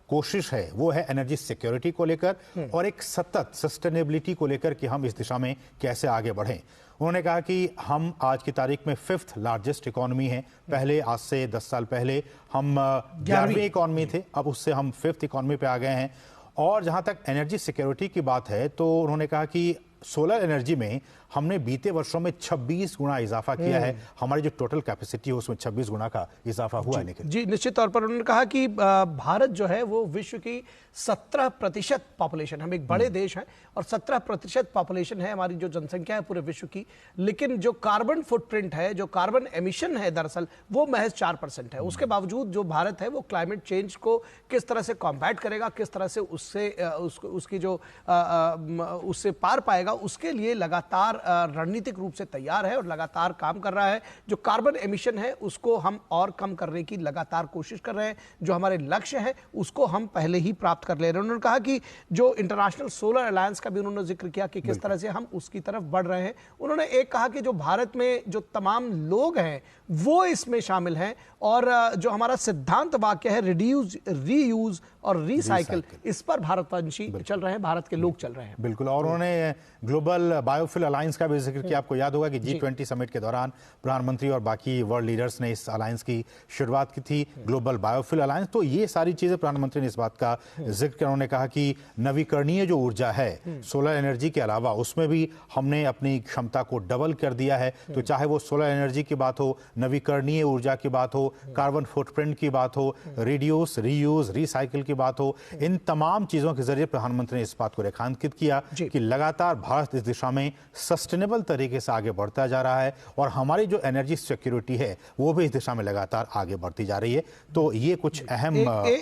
कोशिश है वो है एनर्जी सिक्योरिटी को लेकर और एक सतत सस्टेनेबिलिटी को लेकर कि हम इस दिशा में कैसे आगे बढ़ें। उन्होंने कहा कि हम आज की तारीख में 5th लार्जेस्ट इकोनॉमी हैं। पहले आज से 10 साल पहले हम 11वीं इकोनॉमी थे, अब उससे हम 5th इकोनॉमी पे आ गए हैं। और जहां तक एनर्जी सिक्योरिटी की बात है तो उन्होंने कहा कि सोलर एनर्जी में हमने बीते वर्षों में 26 गुना इजाफा किया है। हमारी जो टोटल कैपेसिटी है उसमें 26 गुना का इजाफा हुआ है। लेकिन जी निश्चित तौर पर उन्होंने कहा कि भारत जो है वो विश्व की 17% पॉपुलेशन, हम एक बड़े देश हैं और 17% पॉपुलेशन है हमारी जो जनसंख्या है पूरे विश्व की, लेकिन जो कार्बन फुटप्रिंट है, जो कार्बन एमिशन है दरअसल वो महज 4% है। उसके बावजूद जो भारत है वो क्लाइमेट चेंज को किस तरह से कॉम्बैट करेगा, किस तरह से उसकी जो उससे पार पाएगा, उसके लिए लगातार रणनीतिक रूप से तैयार है और लगातार काम कर रहा है। जो कार्बन एमिशन है उसको हम और कम करने की लगातार कोशिश कर रहे हैं। जो हमारे लक्ष्य है उसको हम पहले ही प्राप्त कर ले रहे हैं। उन्होंने कहा कि जो इंटरनेशनल सोलर अलायंस का भी उन्होंने जिक्र किया कि किस तरह से हम उसकी तरफ बढ़ रहे हैं। उन्होंने एक कहा कि जो भारत में जो तमाम लोग हैं वो इसमें शामिल हैं और जो हमारा सिद्धांत वाक्य है रिड्यूस, रीयूज और रिसाइकिल, इस पर भारतवंशी चल रहे हैं, भारत के लोग चल रहे हैं। बिल्कुल। और उन्होंने ग्लोबल बायोफ्यूल अलायंस का भी जिक्र किया। आपको याद होगा कि G20 समिट के दौरान प्रधानमंत्री और बाकी वर्ल्ड लीडर्स ने इस अलायंस की शुरुआत की थी, ग्लोबल बायोफ्यूल अलायंस। तो ये सारी चीजें प्रधानमंत्री ने इस बात का जिक्र किया। उन्होंने कहा कि नवीकरणीय जो ऊर्जा है सोलर एनर्जी के अलावा उसमें भी हमने अपनी क्षमता को डबल कर दिया है। तो चाहे वो सोलर एनर्जी की बात हो, नवीकरणीय ऊर्जा की बात हो, कार्बन फुटप्रिंट की बात हो, रिड्यूस, रीयूज, रिसाइकिल की बात हो, इन तमाम चीजों के जरिए प्रधानमंत्री ने इस बात को रेखांकित किया कि लगातार भारत इस दिशा में सस्टेनेबल तरीके से आगे बढ़ता जा रहा है और हमारी जो एनर्जी सिक्योरिटी है वो भी इस दिशा में लगातार आगे बढ़ती जा रही है। तो ये कुछ अहम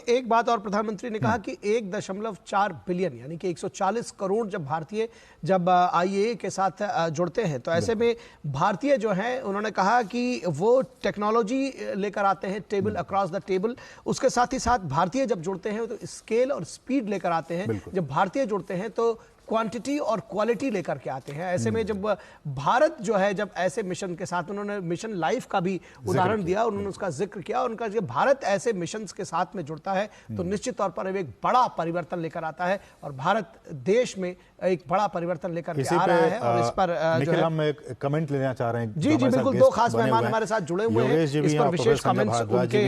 एक बात और प्रधानमंत्री ने कहा कि 1.4 बिलियन यानी कि 140 करोड़ जब भारतीय जब IAA के साथ जुड़ते हैं तो ऐसे में भारतीय जो है उन्होंने कहा कि वो टेक्नोलॉजी लेकर आते हैं टेबल अक्रॉस द टेबल। उसके साथ ही साथ भारतीय जब जुड़ते हैं तो स्केल और स्पीड लेकर आते हैं। जब भारतीय जुड़ते हैं तो क्वांटिटी और क्वालिटी लेकर के आते हैं। ऐसे में जब भारत जो है, जब ऐसे मिशन के साथ, उन्होंने मिशन लाइफ का भी उदाहरण दिया, उन्होंने उसका जिक्र किया, उनका जब भारत ऐसे मिशंस के साथ में जुड़ता है तो निश्चित तौर पर एक बड़ा परिवर्तन लेकर आता है और भारत देश में एक बड़ा परिवर्तन लेकर के आ रहा है। और इस पर जो है हम एक कमेंट लेना चाह रहे हैं। जी बिल्कुल, दो खास मेहमान हमारे साथ जुड़े हुए हैं, इस पर विशेष कमेंट्स उनके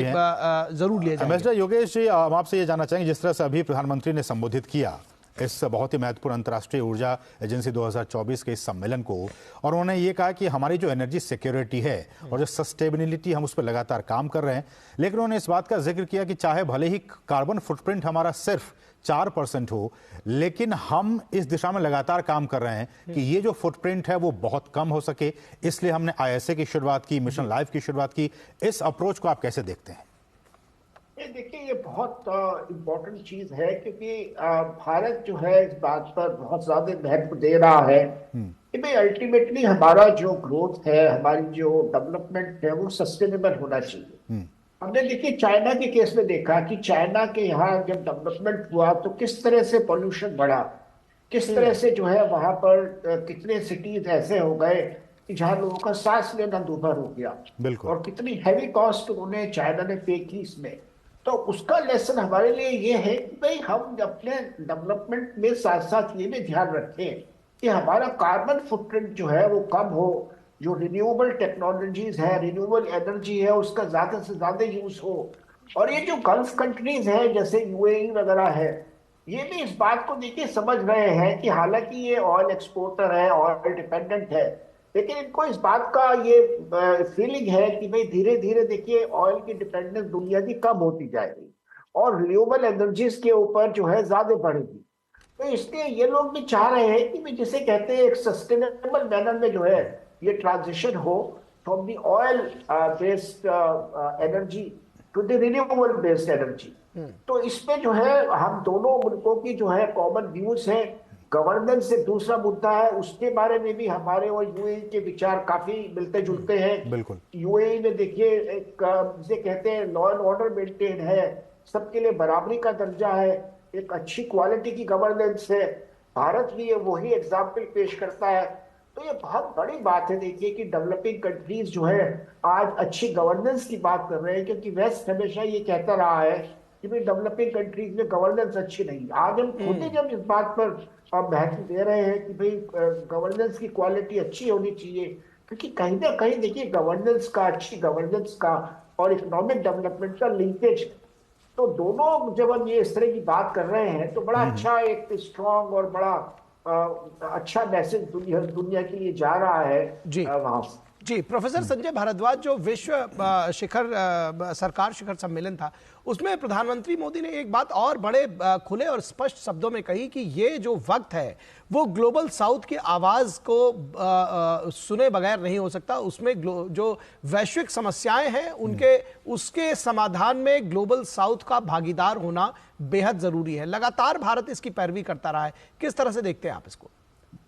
जरूर लिए जाएंगे। एम्बेसडर योगेश जी, हम आपसे ये जानना चाहेंगे, जिस तरह से अभी प्रधानमंत्री ने संबोधित किया इस बहुत ही महत्वपूर्ण अंतर्राष्ट्रीय ऊर्जा एजेंसी 2024 के इस सम्मेलन को, और उन्होंने ये कहा कि हमारी जो एनर्जी सिक्योरिटी है और जो सस्टेनेबिलिटी, हम उस पर लगातार काम कर रहे हैं, लेकिन उन्होंने इस बात का जिक्र किया कि चाहे भले ही कार्बन फुटप्रिंट हमारा सिर्फ 4% हो, लेकिन हम इस दिशा में लगातार काम कर रहे हैं कि ये जो फुटप्रिंट है वो बहुत कम हो सके। इसलिए हमने ISA की शुरुआत की, मिशन लाइफ की शुरुआत की। इस अप्रोच को आप कैसे देखते हैं? देखिए, ये बहुत इम्पोर्टेंट चीज है, क्योंकि भारत जो है इस बात पर बहुत ज्यादा महत्व दे रहा है कि भाई अल्टीमेटली हमारा जो ग्रोथ है, हमारी जो डेवलपमेंट है, वो सस्टेनेबल होना चाहिए। हमने देखिए चाइना के केस में देखा कि चाइना के यहाँ जब डेवलपमेंट हुआ तो किस तरह से पॉल्यूशन बढ़ा, किस तरह से जो है वहां पर कितने सिटीज ऐसे हो गए जहाँ लोगों का सांस लेना दूभर हो गया, और कितनी हैवी कॉस्ट उन्होंने चाइना ने पे की इसमें। तो उसका लेसन हमारे लिए ये है कि भाई हम अपने डेवलपमेंट में साथ साथ ये भी ध्यान रखें कि हमारा कार्बन फुटप्रिंट जो है वो कम हो, जो रिन्यूएबल टेक्नोलॉजीज है, रिन्यूएबल एनर्जी है, उसका ज्यादा से ज्यादा यूज हो। और ये जो गल्फ कंट्रीज है जैसे UAE वगैरह है, ये भी इस बात को देखिए समझ रहे हैं कि हालांकि ये ऑयल एक्सपोर्टर है, ऑयल डिपेंडेंट है, लेकिन इनको इस बात का ये फीलिंग है कि भाई धीरे धीरे देखिए ऑयल की डिपेंडेंस दुनिया की कम होती जाएगी और रिन्यूएबल एनर्जीज के ऊपर जो है ज्यादा बढ़ेगी। तो इसलिए ये लोग भी चाह रहे हैं कि जिसे कहते हैं एक सस्टेनेबल मैनर में जो है ये ट्रांजिशन हो from the oil based energy to the renewable based energy. तो इसमें जो है हम दोनों मुल्कों की जो है कॉमन व्यूज है। गवर्नेंस से दूसरा मुद्दा है, उसके बारे में भी हमारे और UAE के विचार काफी मिलते जुलते हैं। बिल्कुल, UAE में देखिए एक जिसे कहते हैं लॉ एंड ऑर्डर मेंटेन है, सबके लिए बराबरी का दर्जा है, एक अच्छी क्वालिटी की गवर्नेंस है। भारत भी वही एग्जाम्पल पेश करता है। तो ये बहुत बड़ी बात है देखिए कि डेवलपिंग कंट्रीज जो है आज अच्छी गवर्नेंस की बात कर रहे हैं, क्योंकि वेस्ट हमेशा ये कहता रहा है कि भाई डेवलपिंग कंट्रीज में गवर्नेंस अच्छी नहीं। आज हम खुद ही जब इस बात पर महत्व दे रहे हैं कि भाई गवर्नेंस की क्वालिटी अच्छी होनी चाहिए, क्योंकि कहीं ना कहीं देखिए गवर्नेंस का, अच्छी गवर्नेंस का और इकोनॉमिक डेवलपमेंट का लिंकेज है। तो दोनों जब हम ये इस तरह की बात कर रहे हैं तो बड़ा अच्छा एक स्ट्रॉन्ग और बड़ा अच्छा मैसेज दुनिया के लिए जा रहा है वहां से। जी, प्रोफेसर संजय भारद्वाज, जो विश्व सरकार शिखर सम्मेलन था उसमें प्रधानमंत्री मोदी ने एक बात और बड़े खुले और स्पष्ट शब्दों में कही कि ये जो वक्त है वो ग्लोबल साउथ की आवाज को सुने बगैर नहीं हो सकता। उसमें जो वैश्विक समस्याएं हैं उसके समाधान में ग्लोबल साउथ का भागीदार होना बेहद जरूरी है। लगातार भारत इसकी पैरवी करता रहा है, किस तरह से देखते हैं आप इसको?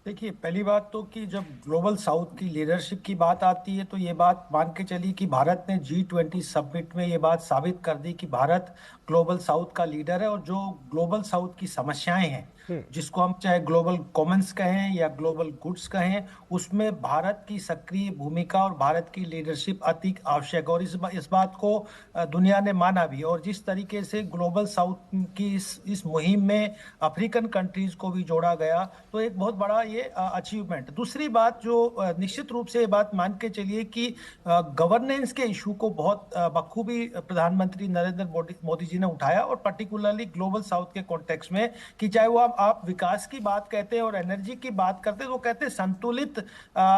देखिए, पहली बात तो कि जब ग्लोबल साउथ की लीडरशिप की बात आती है तो ये बात मान के चली कि भारत ने G20 समिट में ये बात साबित कर दी कि भारत ग्लोबल साउथ का लीडर है और जो ग्लोबल साउथ की समस्याएं हैं, जिसको हम चाहे ग्लोबल कॉमन्स कहें या ग्लोबल गुड्स कहें, उसमें भारत की सक्रिय भूमिका और भारत की लीडरशिप अति आवश्यक। और इस बात को दुनिया ने माना भी। और जिस तरीके से ग्लोबल साउथ की इस मुहिम में अफ्रीकन कंट्रीज को भी जोड़ा गया तो एक बहुत बड़ा ये अचीवमेंट। दूसरी बात जो निश्चित रूप से ये बात मान के चलिए कि गवर्नेंस के इशू को बहुत बखूबी प्रधानमंत्री नरेंद्र मोदी जी ने उठाया, और पर्टिकुलरली ग्लोबल साउथ के कॉन्टेक्स्ट में कि चाहे वो आप विकास की बात कहते हैं और एनर्जी की बात करते हैं तो कहते हैं संतुलित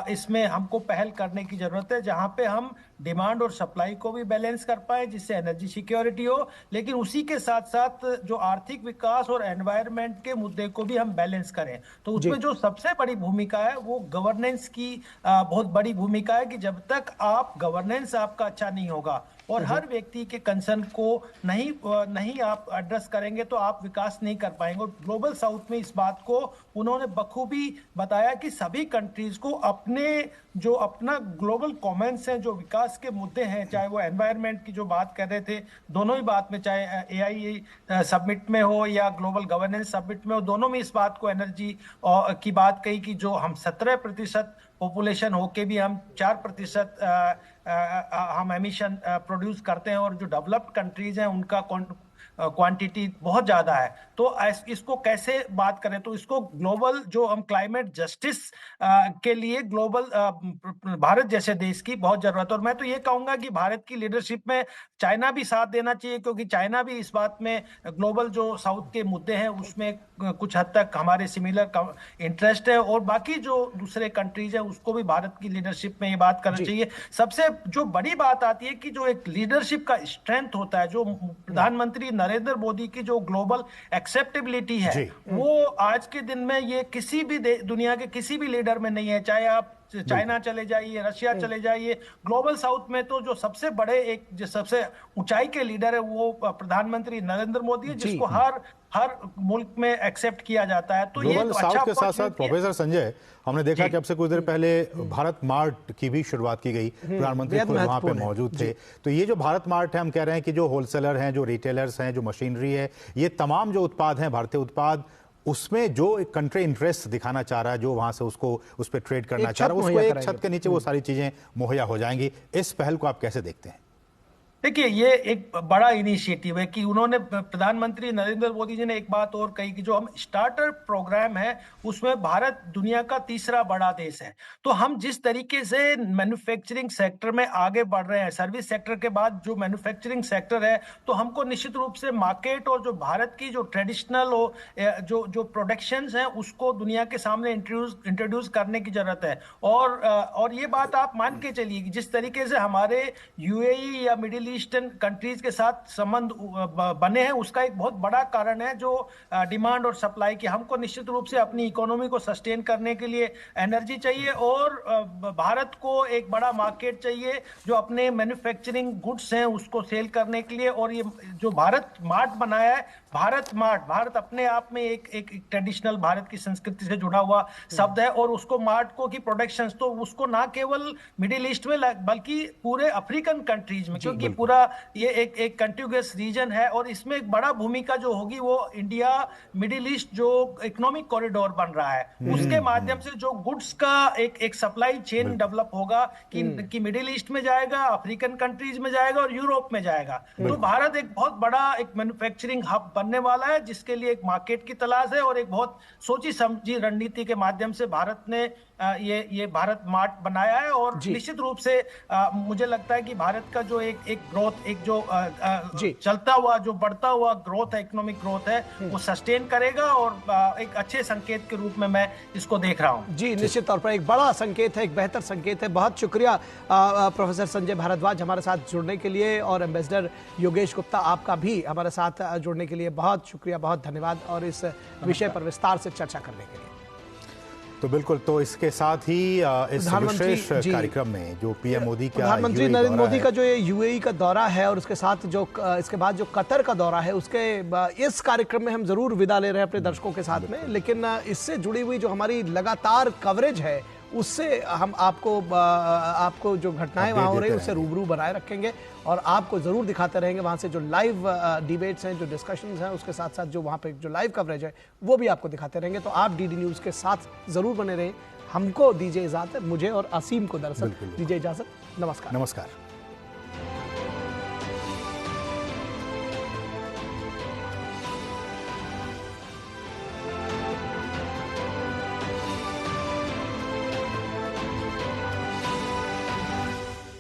इसमें हमको पहल करने की जरूरत है, जहां पे हम डिमांड और सप्लाई को भी बैलेंस कर पाए जिससे एनर्जी सिक्योरिटी हो, लेकिन उसी के साथ साथ जो आर्थिक विकास और एनवायरनमेंट के मुद्दे को भी हम बैलेंस करें। तो उसमें जो सबसे बड़ी भूमिका है वो गवर्नेंस की बहुत बड़ी भूमिका है कि जब तक आप गवर्नेंस आपका अच्छा नहीं होगा और हर व्यक्ति के कंसर्न को नहीं आप एड्रेस करेंगे तो आप विकास नहीं कर पाएंगे। ग्लोबल साउथ में इस बात को उन्होंने बखूबी बताया कि सभी कंट्रीज को अपना ग्लोबल कॉमन्स हैं, जो विकास के मुद्दे हैं, चाहे वो एनवायरनमेंट की जो बात कर रहे थे, दोनों ही बात में, चाहे AI समिट में हो या ग्लोबल गवर्नेंस समिट में हो, दोनों में इस बात को एनर्जी की बात कही कि जो हम 17% पॉपुलेशन होके भी हम 4% हम एमिशन प्रोड्यूस करते हैं, और जो डेवलप्ड कंट्रीज हैं उनका क्वांटिटी बहुत ज्यादा है। तो इसको कैसे बात करें, तो इसको ग्लोबल जो हम क्लाइमेट जस्टिस के लिए ग्लोबल भारत जैसे देश की बहुत जरूरत है। और मैं तो ये कहूंगा कि भारत की लीडरशिप में चाइना भी साथ देना चाहिए, क्योंकि चाइना भी इस बात में ग्लोबल जो साउथ के मुद्दे हैं उसमें कुछ हद तक हमारे सिमिलर इंटरेस्ट है, और बाकी जो दूसरे कंट्रीज है उसको भी भारत की लीडरशिप में ये बात करना चाहिए। सबसे जो बड़ी बात आती है कि जो एक लीडरशिप का स्ट्रेंथ होता है, जो प्रधानमंत्री नरेंद्र मोदी की जो ग्लोबल एक्सेप्टेबिलिटी है, वो आज के दिन में ये किसी भी दुनिया के किसी भी लीडर में नहीं है। चाहे आप चाइना चले जाइए, रशिया चले जाइए, ग्लोबल साउथ में तो जो सबसे बड़े जो सबसे ऊंचाई के लीडर है वो प्रधानमंत्री नरेंद्र मोदी है, जिसको हर मुल्क में एक्सेप्ट किया जाता है। तो ग्लोबल साउथ के साथ साथ प्रोफेसर संजय, हमने देखा कि अब से कुछ देर पहले भारत मार्ट की भी शुरुआत की गई, प्रधानमंत्री खुद वहां पे मौजूद थे। तो ये जो भारत मार्ट है, हम कह रहे हैं कि जो होलसेलर हैं, जो रिटेलर्स हैं, जो मशीनरी है, ये तमाम जो उत्पाद हैं भारतीय उत्पाद, उसमें जो कंट्री इंटरेस्ट दिखाना चाह रहा है, जो वहां से उसको उस पर ट्रेड करना चाह रहा है, उसको एक छत के नीचे वो सारी चीजें मुहैया हो जाएंगी। इस पहल को आप कैसे देखते हैं? देखिए, ये एक बड़ा इनिशिएटिव है कि उन्होंने, प्रधानमंत्री नरेंद्र मोदी जी ने एक बात और कही कि जो हम स्टार्टर प्रोग्राम है उसमें भारत दुनिया का तीसरा बड़ा देश है। तो हम जिस तरीके से मैन्युफैक्चरिंग सेक्टर में आगे बढ़ रहे हैं, सर्विस सेक्टर के बाद जो मैन्युफैक्चरिंग सेक्टर है, तो हमको निश्चित रूप से मार्केट और जो भारत की जो ट्रेडिशनल जो प्रोडक्शंस हैं उसको दुनिया के सामने इंट्रोड्यूस करने की जरूरत है। और ये बात आप मान के चलिए कि जिस तरीके से हमारे UAE या मिडिल ईस्टर्न कंट्रीज के साथ संबंध बने हैं, उसका एक बहुत बड़ा कारण है जो डिमांड और सप्लाई की। हमको निश्चित रूप से अपनी इकोनॉमी को सस्टेन करने के लिए एनर्जी चाहिए, और भारत को एक बड़ा मार्केट चाहिए जो अपने मैन्युफैक्चरिंग गुड्स हैं उसको सेल करने के लिए। और ये जो भारत मार्ट बनाया है, भारत अपने आप में एक ट्रेडिशनल भारत की संस्कृति से जुड़ा हुआ शब्द है, और उसको मार्ट को की प्रोडक्शंस तो उसको ना केवल मिडिल ईस्ट में बल्कि पूरे अफ्रीकन कंट्रीज में, क्योंकि पूरा ये एक कंटिन्यूअस रीजन है, और इसमें एक बड़ा भूमिका जो होगी वो इंडिया मिडिल ईस्ट जो इकोनॉमिक कॉरिडोर बन रहा है उसके माध्यम से जो गुड्स का एक सप्लाई चेन डेवलप होगा कि मिडिल ईस्ट में जाएगा, अफ्रीकन कंट्रीज में जाएगा और यूरोप में जाएगा। तो भारत एक बहुत बड़ा एक मैन्युफैक्चरिंग हब बनने वाला है, जिसके लिए एक मार्केट की तलाश है, और एक बहुत सोची समझी रणनीति के माध्यम से भारत ने ये भारत मार्ट बनाया है। और निश्चित रूप से मुझे लगता है कि भारत का जो एक ग्रोथ, एक जो चलता हुआ जो बढ़ता हुआ ग्रोथ है, इकोनॉमिक ग्रोथ है, वो सस्टेन करेगा, और एक अच्छे संकेत के रूप में मैं इसको देख रहा हूँ। जी, निश्चित तौर पर एक बड़ा संकेत है, एक बेहतर संकेत है। बहुत शुक्रिया प्रोफेसर संजय भारद्वाज हमारे साथ जुड़ने के लिए, और एम्बेसडर योगेश गुप्ता आपका भी हमारे साथ जुड़ने के लिए बहुत शुक्रिया, बहुत धन्यवाद, और इस विषय पर विस्तार से चर्चा करने के लिए। तो बिल्कुल, तो इसके साथ ही इस विशेष कार्यक्रम में जो पीएम मोदी का, प्रधानमंत्री नरेंद्र मोदी का जो ये UAE का दौरा है, और उसके साथ जो इसके बाद जो कतर का दौरा है, उसके इस कार्यक्रम में हम जरूर विदा ले रहे हैं अपने दर्शकों के साथ में, लेकिन इससे जुड़ी हुई जो हमारी लगातार कवरेज है उससे हम आपको जो घटनाएं वहाँ हो रही है उससे रूबरू बनाए रखेंगे, और आपको ज़रूर दिखाते रहेंगे वहाँ से जो लाइव डिबेट्स हैं, जो डिस्कशंस हैं, उसके साथ साथ जो वहाँ पे जो लाइव कवरेज है वो भी आपको दिखाते रहेंगे। तो आप DD न्यूज़ के साथ ज़रूर बने रहें। हमको दीजिए इजाज़त, मुझे और असीम को दरअसल दीजिए इजाज़त। नमस्कार।